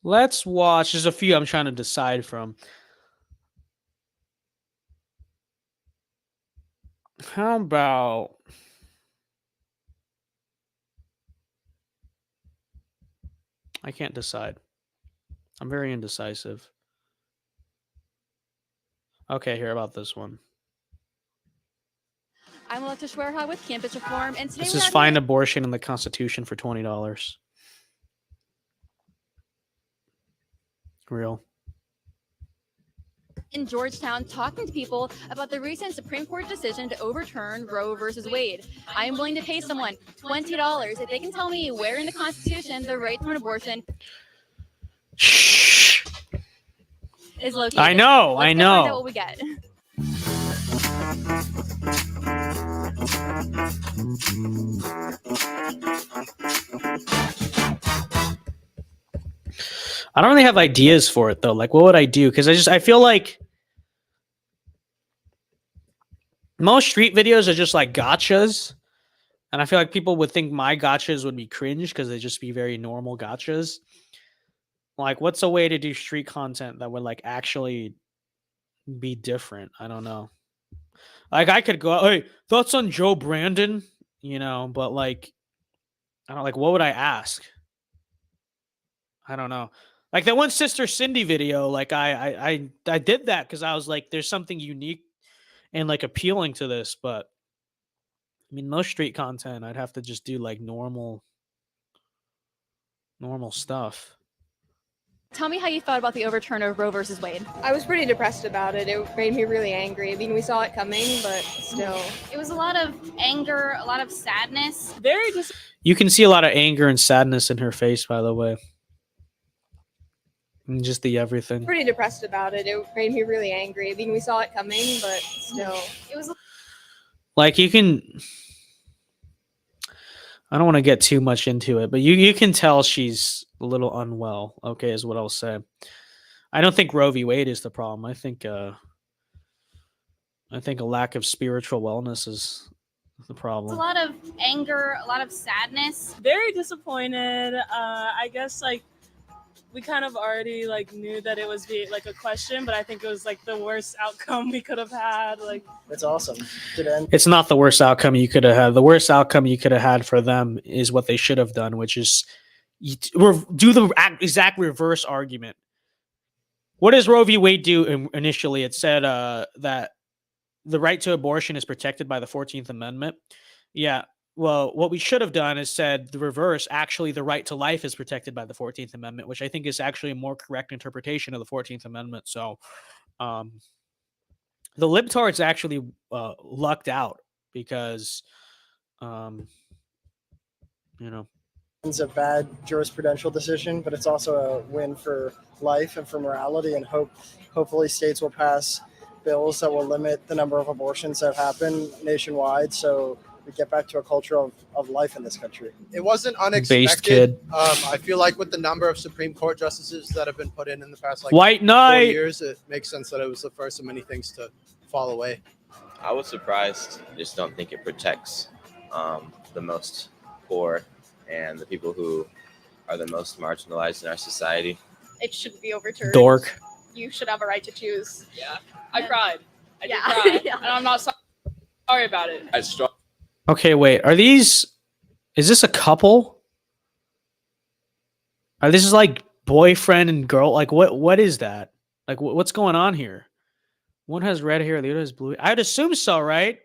Let's watch. There's a few I'm trying to decide from. How about I can't decide. I'm very indecisive. Okay, hear about this one. I'm Electra Schwerha with Campus Reform, and today This we're is find abortion in the Constitution for $20. Real. in Georgetown talking to people about the recent Supreme Court decision to overturn Roe versus Wade. I am willing to pay someone $20 if they can tell me where in the Constitution the right to an abortion is located. I know. Let's find out what we get. I don't really have ideas for it though. Like, what would I do? Because I feel like most street videos are just like gotchas, and I feel like people would think my gotchas would be cringe because they just be very normal gotchas. Like, what's a way to do street content that would like actually be different? I don't know. Like, I could go, hey, thoughts on Joe Brandon, you know, but like, I don't like, what would I ask? I don't know. Like that one Sister Cindy video, like I did that because I was like, there's something unique and like appealing to this, but I mean, most street content, I'd have to just do like normal stuff. Tell me how you thought about the overturn of Roe versus Wade. I was pretty depressed about it. It made me really angry. I mean, we saw it coming, but still. It was a lot of anger, a lot of sadness. Very just. You can see a lot of anger and sadness in her face, by the way. And just the everything. Pretty depressed about it. It made me really angry. I mean, we saw it coming, but still. It was. Like you can. I don't want to get too much into it, but you can tell she's a little unwell. Okay, is what I'll say. I don't think Roe v. Wade is the problem. I think a lack of spiritual wellness is the problem. It's a lot of anger, a lot of sadness. Very disappointed. I guess like we kind of already like knew that it was like a question, but I think it was like the worst outcome we could have had. Like it's awesome. Did end. It's not the worst outcome you could have had. The worst outcome you could have had for them is what they should have done, which is do the exact reverse argument. What does Roe v. Wade do initially? It said that the right to abortion is protected by the 14th Amendment. Yeah. Well, what we should have done is said the reverse. Actually, the right to life is protected by the 14th Amendment, which I think is actually a more correct interpretation of the 14th Amendment. So the libtards actually lucked out because, It's a bad jurisprudential decision, but it's also a win for life and for morality, and hopefully states will pass bills that will limit the number of abortions that happen nationwide, so we get back to a culture of life in this country. It wasn't unexpected. Based kid. I feel like with the number of Supreme Court justices that have been put in the past White 4 knight. years, it makes sense that it was the first of many things to fall away. I was surprised. I just don't think it protects the most poor and the people who are the most marginalized in our society. It should be overturned. Dork. You should have a right to choose. Yeah. I cried. I did cry. Yeah. And I'm not sorry about it. I strong. Okay, wait. Is this a couple? This is like boyfriend and girl. Like what is that? Like what's going on here? One has red hair, the other has blue. I'd assume so, right?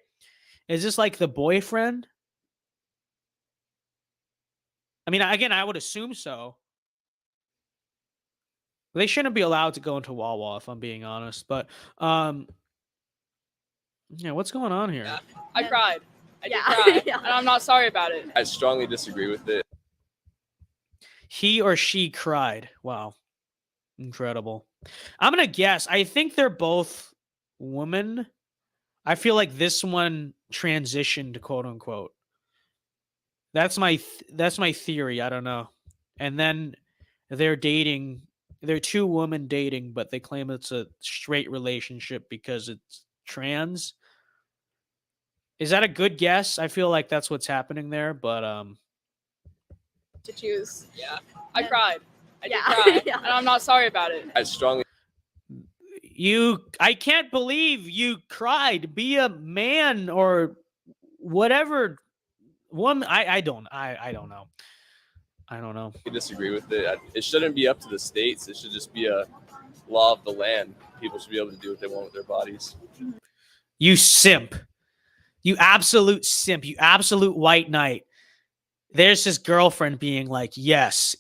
Is this like the boyfriend? I mean, again, I would assume so. They shouldn't be allowed to go into Wawa, if I'm being honest. But yeah, what's going on here? I cried. I did cry. And I'm not sorry about it. I strongly disagree with it. He or she cried. Wow. Incredible. I'm going to guess. I think they're both women. I feel like this one transitioned, quote unquote. That's my theory. I don't know. And then they're dating. They're two women dating, but they claim it's a straight relationship because it's trans. Is that a good guess? I feel like that's what's happening there, but To choose. Yeah. I cried. I did cry. And I'm not sorry about it. I strongly. I can't believe you cried. Be a man or whatever. Woman, I don't know. I don't know. I disagree with it. It shouldn't be up to the states. It should just be a law of the land. People should be able to do what they want with their bodies. You simp. You absolute simp. You absolute white knight. There's his girlfriend being like, yes,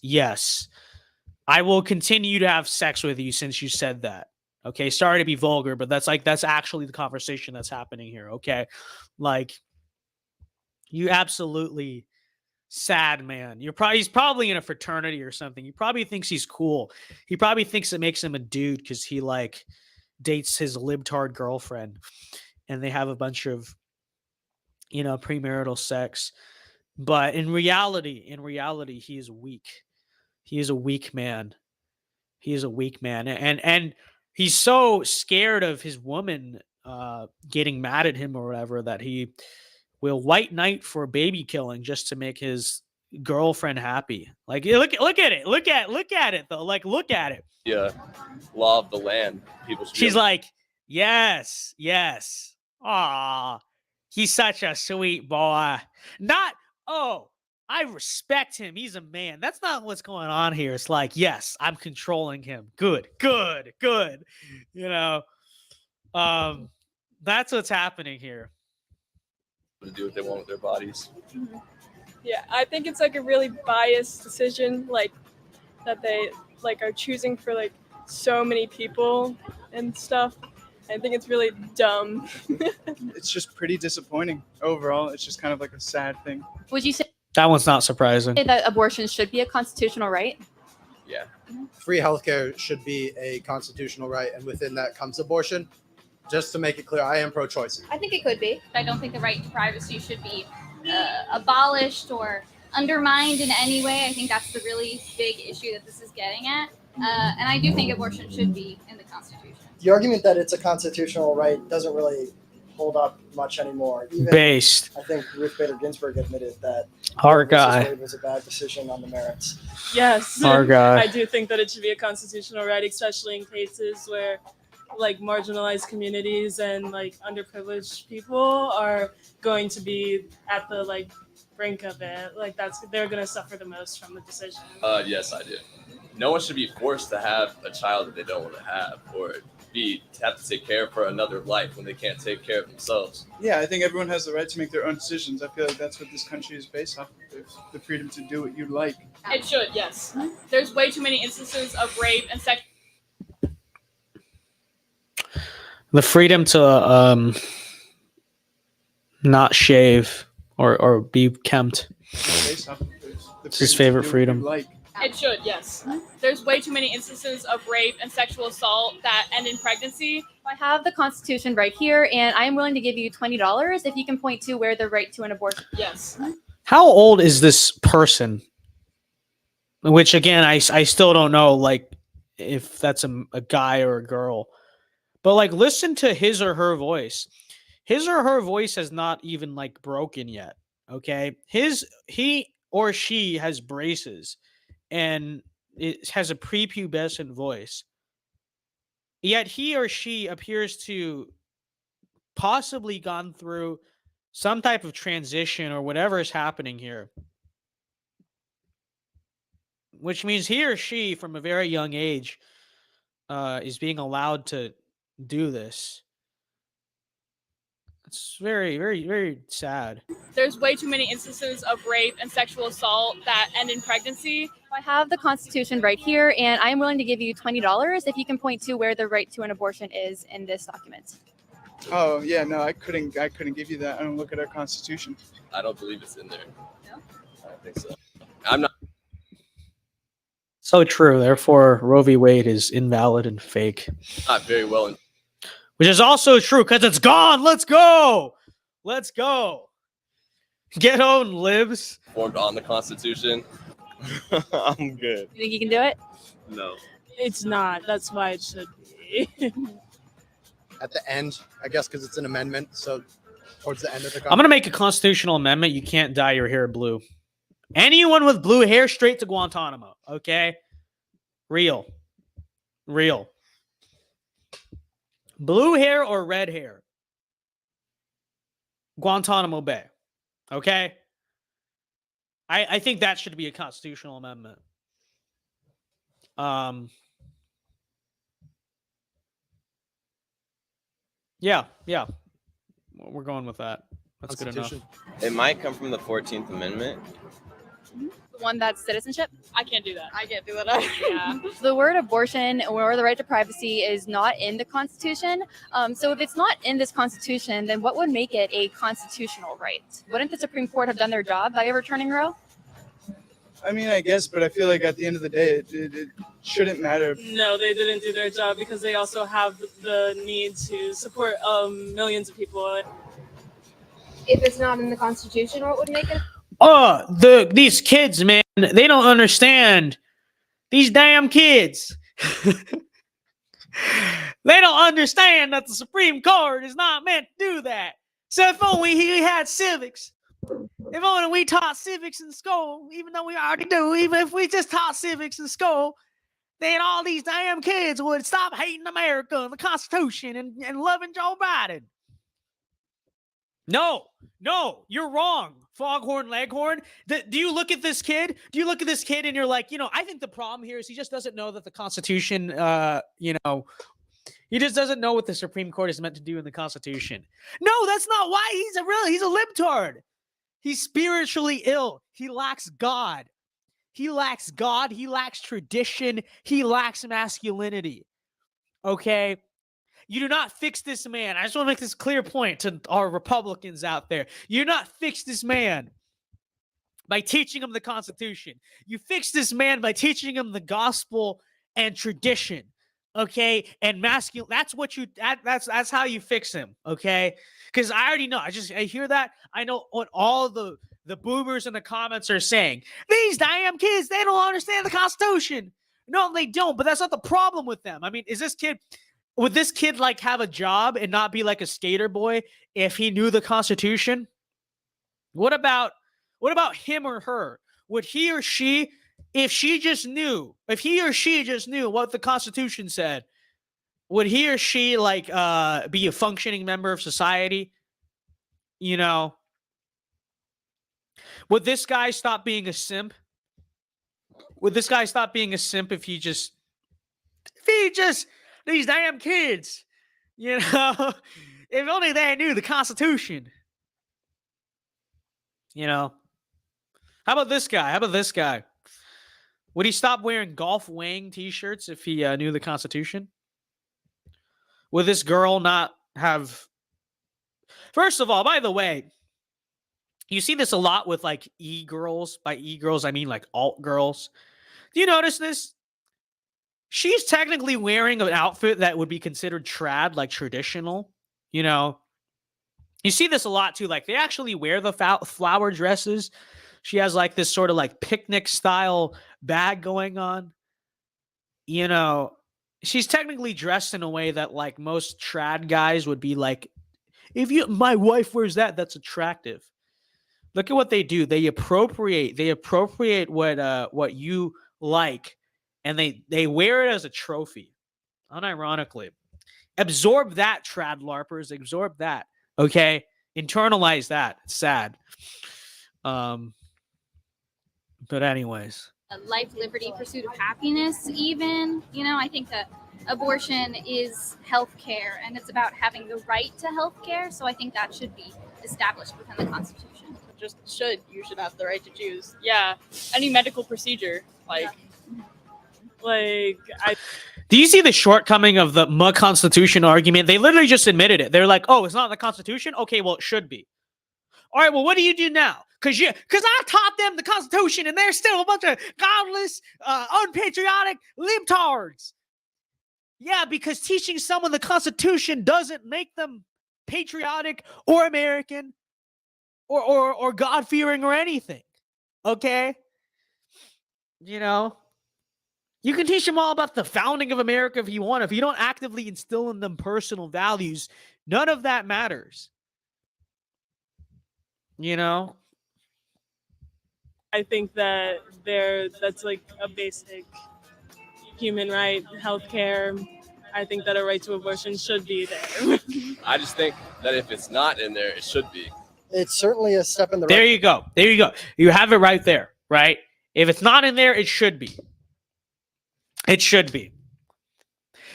I will continue to have sex with you since you said that. Okay, sorry to be vulgar, but that's actually the conversation that's happening here. Okay, like you absolutely sad man. He's probably in a fraternity or something. He probably thinks he's cool. He probably thinks it makes him a dude because he like dates his libtard girlfriend, and they have a bunch of premarital sex. But in reality, he is weak. He is a weak man. And he's so scared of his woman getting mad at him or whatever that he will white knight for baby killing just to make his girlfriend happy. Like look at it. Look at it though. Like look at it. Yeah, law of the land. People should. She's like, yes. Aw, he's such a sweet boy. I respect him. He's a man. That's not what's going on here. It's like, yes, I'm controlling him. Good. That's what's happening here. to do what they want with their bodies. Yeah, I think it's like a really biased decision, like that they like are choosing for like so many people and stuff. I think it's really dumb. It's just pretty disappointing overall. It's just kind of like a sad thing. Would you say That one's not surprising. that abortion should be a constitutional right? Yeah. Free healthcare should be a constitutional right, and within that comes abortion. Just to make it clear, I am pro-choice. I think it could be. I don't think the right to privacy should be abolished or undermined in any way. I think that's the really big issue that this is getting at. And I do think abortion should be in the Constitution. The argument that it's a constitutional right doesn't really hold up much anymore. Even, Based. I think Ruth Bader Ginsburg admitted that Our Roe versus guy. Wade was a bad decision on the merits. Yes, Our guy. I do think that it should be a constitutional right, especially in cases where like marginalized communities and like underprivileged people are going to be at the like brink of it. Like they're going to suffer the most from the decision. Yes, I do. No one should be forced to have a child that they don't want to have, or have to take care for another life when they can't take care of themselves. Yeah, I think everyone has the right to make their own decisions. I feel like that's what this country is based off of, the freedom to do what you like. It should, yes. There's way too many instances of rape and sex. The freedom to not shave or be kempt. Based off of It's his favorite freedom. It should, yes. There's way too many instances of rape and sexual assault that end in pregnancy. I have the Constitution right here, and I am willing to give you $20 if you can point to where the right to an abortion. Yes. How old is this person? Which again, I still don't know, like, if that's a guy or a girl. But like, listen to his or her voice. His or her voice has not even like broken yet. Okay, he or she has braces, and it has a prepubescent voice. Yet he or she appears to possibly gone through some type of transition or whatever is happening here. Which means he or she, from a very young age, is being allowed to do this. It's very, very, very sad. There's way too many instances of rape and sexual assault that end in pregnancy. I have the Constitution right here, and I am willing to give you $20 if you can point to where the right to an abortion is in this document. Oh yeah, no, I couldn't give you that. I don't look at our Constitution. I don't believe it's in there. No? I don't think so. I'm not. So true. Therefore, Roe v. Wade is invalid and fake. Not very well. Which is also true because it's gone. Let's go. Let's go. Get on, libs. Formed on the Constitution. I'm good. You think you can do it? No. It's not. That's why it should be. At the end, I guess, because it's an amendment. So towards the end of the I'm going to make a constitutional amendment. You can't dye your hair blue. Anyone with blue hair, straight to Guantanamo. Okay? Real. Blue hair or red hair? Guantanamo Bay. Okay? I think that should be a constitutional amendment. Yeah. We're going with that. That's good enough. It might come from the 14th Amendment. The one that's citizenship? I can't do that. I can't do that. Yeah. The word abortion or the right to privacy is not in the Constitution. So if it's not in this Constitution, then what would make it a constitutional right? Wouldn't the Supreme Court have done their job by overturning Roe? I mean, I guess, but I feel like at the end of the day, it shouldn't matter. No, they didn't do their job because they also have the need to support millions of people. If it's not in the Constitution, what would make it? These kids, man, they don't understand. These damn kids. They don't understand that the Supreme Court is not meant to do that. So if only he had civics. If only we taught civics in school, even though we already do, even if we just taught civics in school, then all these damn kids would stop hating America and the Constitution and loving Joe Biden. No, you're wrong, Foghorn Leghorn. Do you look at this kid? Do you look at this kid and you're like, I think the problem here is he just doesn't know that the Constitution, He just doesn't know what the Supreme Court is meant to do in the Constitution. No, that's not why he's a libtard. He's spiritually ill. He lacks God. He lacks God. He lacks tradition. He lacks masculinity. Okay? You do not fix this man. I just want to make this clear point to our Republicans out there. You do not fix this man by teaching him the Constitution. You fix this man by teaching him the gospel and tradition. Okay, and masculine. That's what you. That's how you fix him. Okay, because I already know. I hear that. I know what all the boomers in the comments are saying. These damn kids, they don't understand the Constitution. No, they don't. But that's not the problem with them. I mean, would this kid like have a job and not be like a skater boy if he knew the Constitution? What about him or her? Would he or she? If he or she just knew what the Constitution said, would he or she like be a functioning member of society? You know, would this guy stop being a simp? Would this guy stop being a simp if he just these damn kids, you know, if only they knew the Constitution. You know, how about this guy? Would he stop wearing Golf Wang t-shirts if he knew the Constitution? Would this girl not have... First of all, by the way, you see this a lot with like e-girls. By e-girls, I mean like alt girls. Do you notice this? She's technically wearing an outfit that would be considered trad, like traditional. You know, you see this a lot too. Like they actually wear the flower dresses. She has like this sort of like picnic style bag going on. You know, she's technically dressed in a way that like most trad guys would be like, my wife wears that, that's attractive. Look at what they do. They appropriate what you like, and they wear it as a trophy. Unironically. Absorb that, trad larpers. Absorb that. Okay? Internalize that. It's sad. But anyways. Life, liberty, pursuit of happiness, even. You know, I think that abortion is health care, and it's about having the right to health care. So I think that should be established within the Constitution. You should have the right to choose. Yeah, any medical procedure, Do you see the shortcoming of the Constitution argument? They literally just admitted it. They're like, oh, it's not in the Constitution? Okay, well, it should be. All right, well, what do you do now? Because I taught them the Constitution, and they're still a bunch of godless, unpatriotic libtards. Yeah, because teaching someone the Constitution doesn't make them patriotic or American or God-fearing or anything. Okay? You know? You can teach them all about the founding of America if you want. If you don't actively instill in them personal values, none of that matters. You know? I think that that's like a basic human right, healthcare. I think that a right to abortion should be there. I just think that if it's not in there, it should be. It's certainly a step in the There you go. There you go. You have it right there, right? If it's not in there, it should be. It should be.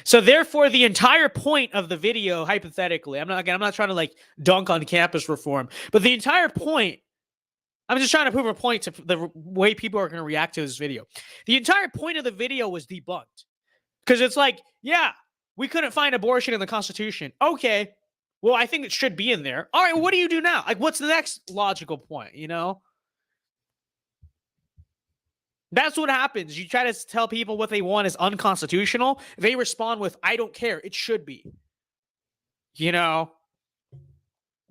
So therefore, the entire point of the video, hypothetically, I'm not trying to like dunk on campus reform, but the entire point, I'm just trying to prove a point to the way people are going to react to this video. The entire point of the video was debunked. Because it's like, yeah, we couldn't find abortion in the Constitution. Okay, well, I think it should be in there. All right, well, what do you do now? Like, what's the next logical point, you know? That's what happens. You try to tell people what they want is unconstitutional. They respond with, I don't care. It should be. You know?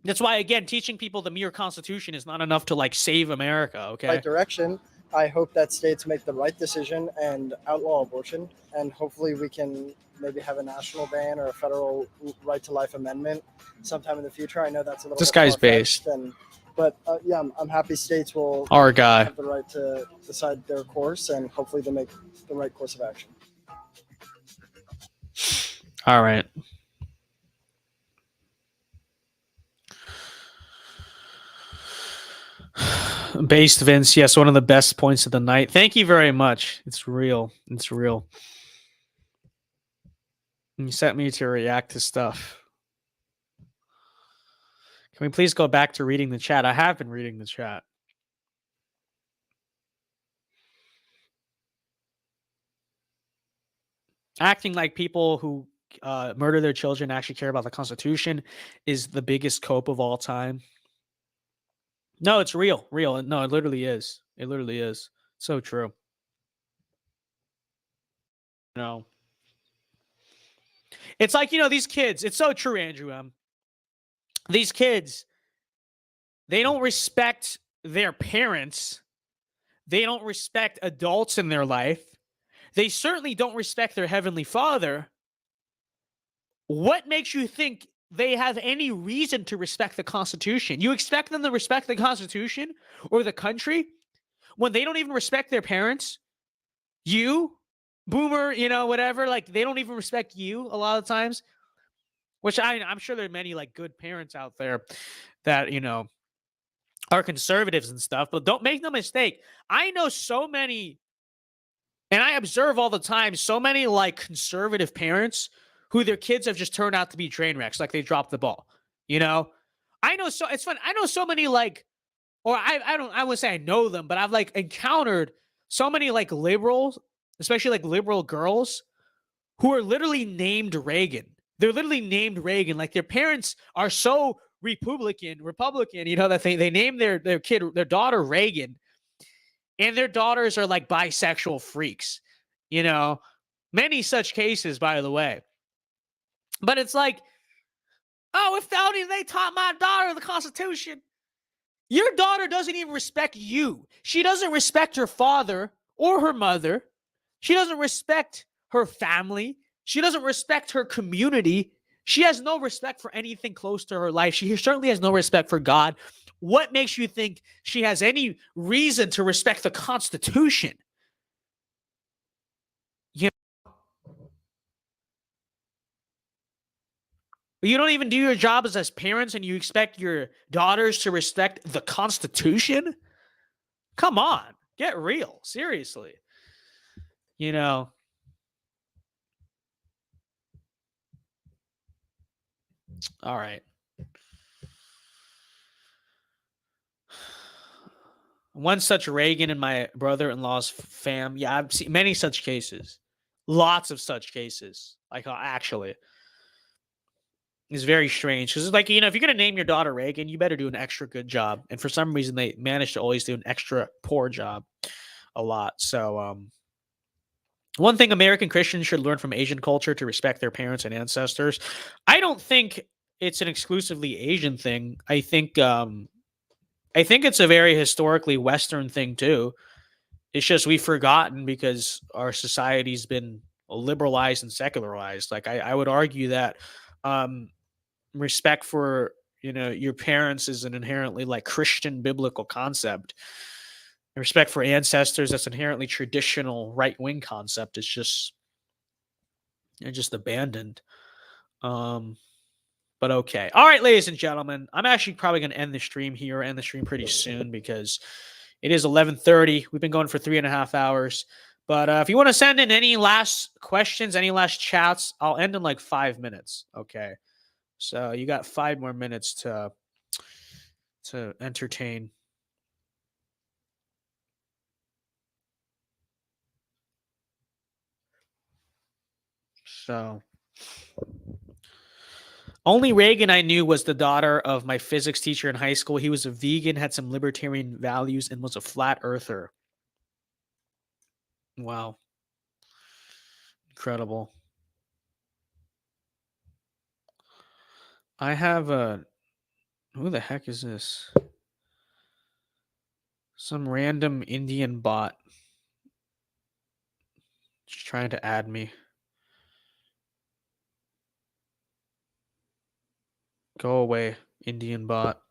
That's why, again, teaching people the mere Constitution is not enough to, like, save America, okay? right direction. I hope that states make the right decision and outlaw abortion. And hopefully we can maybe have a national ban or a federal right to life amendment sometime in the future. I know that's a little This bit guy's far-fetched, based. But yeah, I'm happy states will Our guy. have the right to decide their course, and hopefully they make the right course of action. All right. Based Vince, yes, one of the best points of the night. Thank you very much. It's real. It's real. You sent me to react to stuff. Can we please go back to reading the chat? I have been reading the chat. Acting like people who murder their children actually care about the Constitution is the biggest cope of all time. No, it's real. Real. No, it literally is. It literally is. So true. No. It's like, these kids. It's so true, Andrew M. These kids, they don't respect their parents. They don't respect adults in their life. They certainly don't respect their Heavenly Father. What makes you think they have any reason to respect the Constitution? You expect them to respect the Constitution or the country when they don't even respect their parents? You, boomer, whatever, like they don't even respect you a lot of times, which I'm sure there are many like good parents out there that, are conservatives and stuff, but don't make no mistake. I know so many, and I observe all the time, so many like conservative parents who their kids have just turned out to be train wrecks, like they dropped the ball. I know, so it's fun. I know so many like, or I wouldn't say I know them, but I've like encountered so many like liberals, especially like liberal girls, who are literally named Reagan. They're literally named Reagan. Like their parents are so Republican, that they name their their daughter Reagan, and their daughters are like bisexual freaks. Many such cases, by the way. But it's like, oh, if only they taught my daughter the Constitution. Your daughter doesn't even respect you. She doesn't respect her father or her mother. She doesn't respect her family. She doesn't respect her community. She has no respect for anything close to her life. She certainly has no respect for God. What makes you think she has any reason to respect the Constitution? You don't even do your job as parents and you expect your daughters to respect the Constitution? Come on, get real. Seriously. All right. One such Reagan in my brother-in-law's fam. Yeah, I've seen many such cases. Lots of such cases. Like, actually. It's very strange. Because it's like, if you're going to name your daughter Reagan, you better do an extra good job. And for some reason, they manage to always do an extra poor job a lot. So, one thing American Christians should learn from Asian culture to respect their parents and ancestors. I don't think it's an exclusively Asian thing. I think it's a very historically Western thing too. It's just we've forgotten because our society's been liberalized and secularized. Like I would argue that respect for your parents is an inherently like Christian biblical concept. Respect for ancestors, that's inherently traditional right-wing concept. It's just abandoned. But okay. All right, ladies and gentlemen, I'm actually probably going to end the stream pretty soon because it is 11:30. We've been going for 3.5 hours. But if you want to send in any last questions, any last chats, I'll end in like 5 minutes. Okay. So you got 5 more minutes to entertain. So only Reagan I knew was the daughter of my physics teacher in high school. He was a vegan, had some libertarian values, and was a flat earther. Wow. Incredible. I have a... Who the heck is this? Some random Indian bot. Just trying to add me. Go away, Indian bot.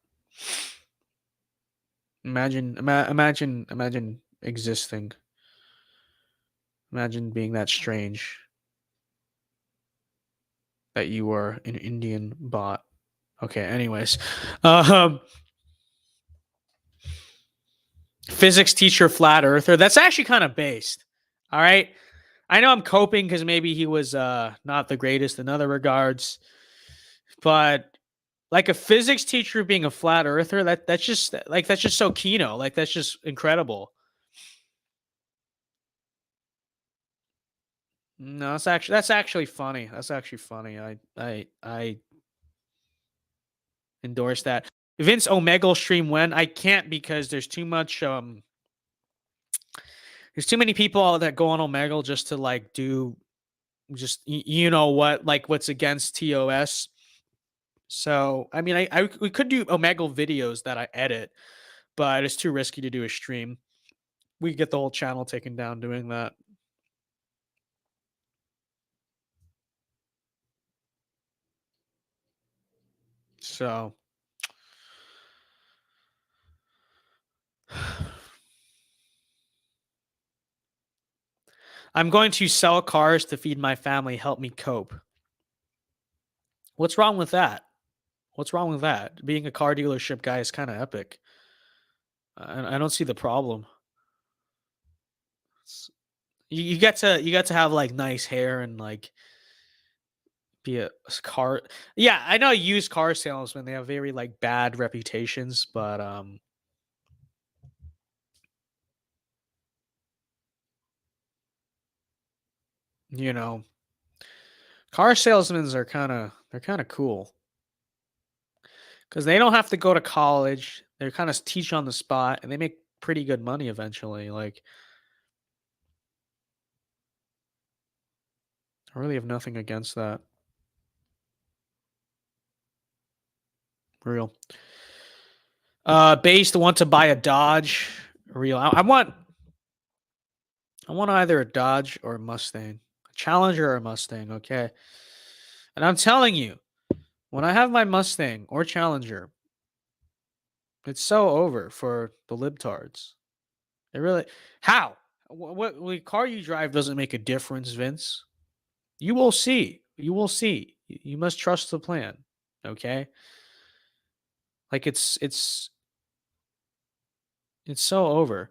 Imagine existing. Imagine being that strange. That you were an Indian bot. Okay, anyways. Physics teacher, flat earther. That's actually kind of based. All right. I know I'm coping because maybe he was not the greatest in other regards, but like a physics teacher being a flat earther, that's just so Kino. Like that's just incredible. No, that's actually funny. That's actually funny. I endorse that. Vince Omegle stream when? I can't because there's too much there's too many people that go on Omegle just to like do just you know what, like what's against TOS. So I mean we could do Omegle videos that I edit, but it's too risky to do a stream. We could get the whole channel taken down doing that. So I'm going to sell cars to feed my family, help me cope. What's wrong with that? What's wrong with that? Being a car dealership guy is kind of epic. I don't see the problem. You get to have like nice hair and like be a car. Yeah, I know used car salesmen, they have very like bad reputations, but you know, car salesmen are kind of cool because they don't have to go to college. They kind of teach on the spot, and they make pretty good money eventually. Like, I really have nothing against that. Real. Based want to buy a Dodge. Real. I want either a Dodge or a Mustang, a Challenger or a Mustang. Okay. And I'm telling you, when I have my Mustang or Challenger, it's so over for the libtards. It really. How? What car you drive doesn't make a difference, Vince. You will see. You will see. You must trust the plan. Okay. Like it's so over.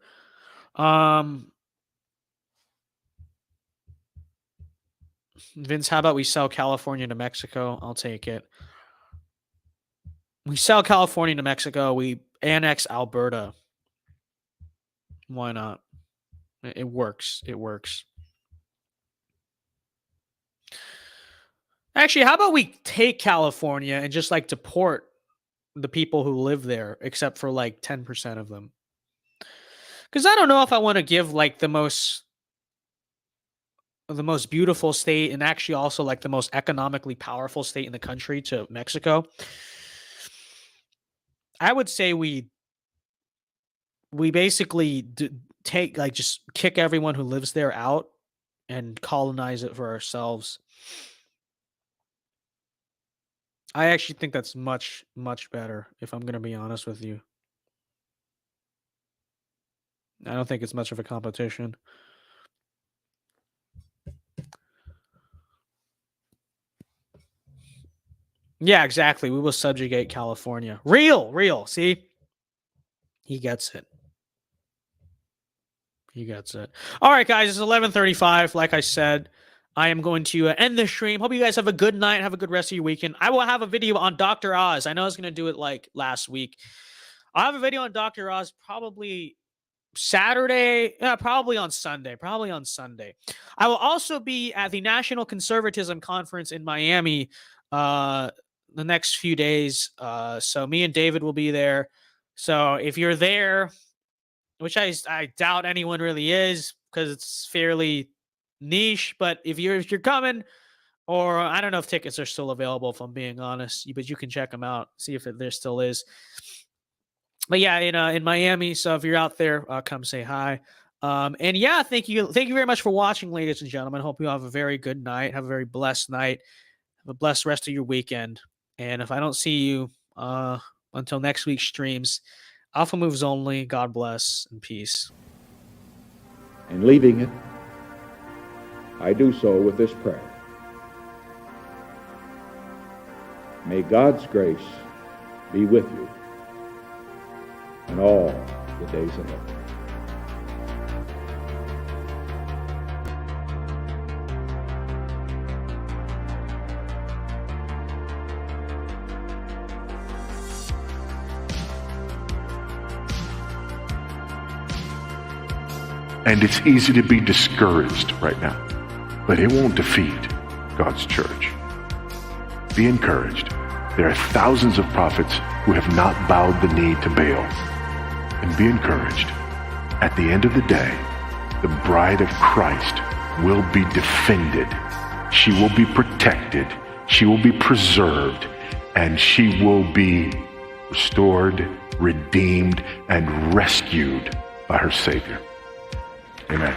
Vince, how about we sell California to Mexico? I'll take it. We sell California to Mexico. We annex Alberta. Why not? It works. It works. Actually, how about we take California and just like deport the people who live there, except for like 10% of them? Because I don't know if I want to give like the most beautiful state and actually also like the most economically powerful state in the country to Mexico. I would say we basically take like just kick everyone who lives there out and colonize it for ourselves. I actually think that's much, much better, if I'm going to be honest with you. I don't think it's much of a competition. Yeah, exactly. We will subjugate California. Real. See? He gets it. He gets it. All right, guys. It's 11:35. Like I said, I am going to end the stream. Hope you guys have a good night. Have a good rest of your weekend. I will have a video on Dr. Oz. I know I was going to do it like last week. I'll have a video on Dr. Oz probably Saturday. Probably on Sunday. I will also be at the National Conservatism Conference in Miami the next few days. So me and David will be there. So if you're there, which I doubt anyone really is because it's fairly niche, but if you're coming, or I don't know if tickets are still available, if I'm being honest, but you can check them out, see if there still is. But yeah, in Miami. So if you're out there, come say hi. And yeah, thank you very much for watching, ladies and gentlemen. Hope you have a very good night. Have a very blessed night. Have a blessed rest of your weekend. And if I don't see you until next week's streams, Alpha Moves only. God bless and peace. And leaving it, I do so with this prayer. May God's grace be with you in all the days ahead. And it's easy to be discouraged right now, but it won't defeat God's church. Be encouraged. There are thousands of prophets who have not bowed the knee to Baal. And be encouraged. At the end of the day, the bride of Christ will be defended. She will be protected. She will be preserved. And she will be restored, redeemed, and rescued by her Savior. Amen.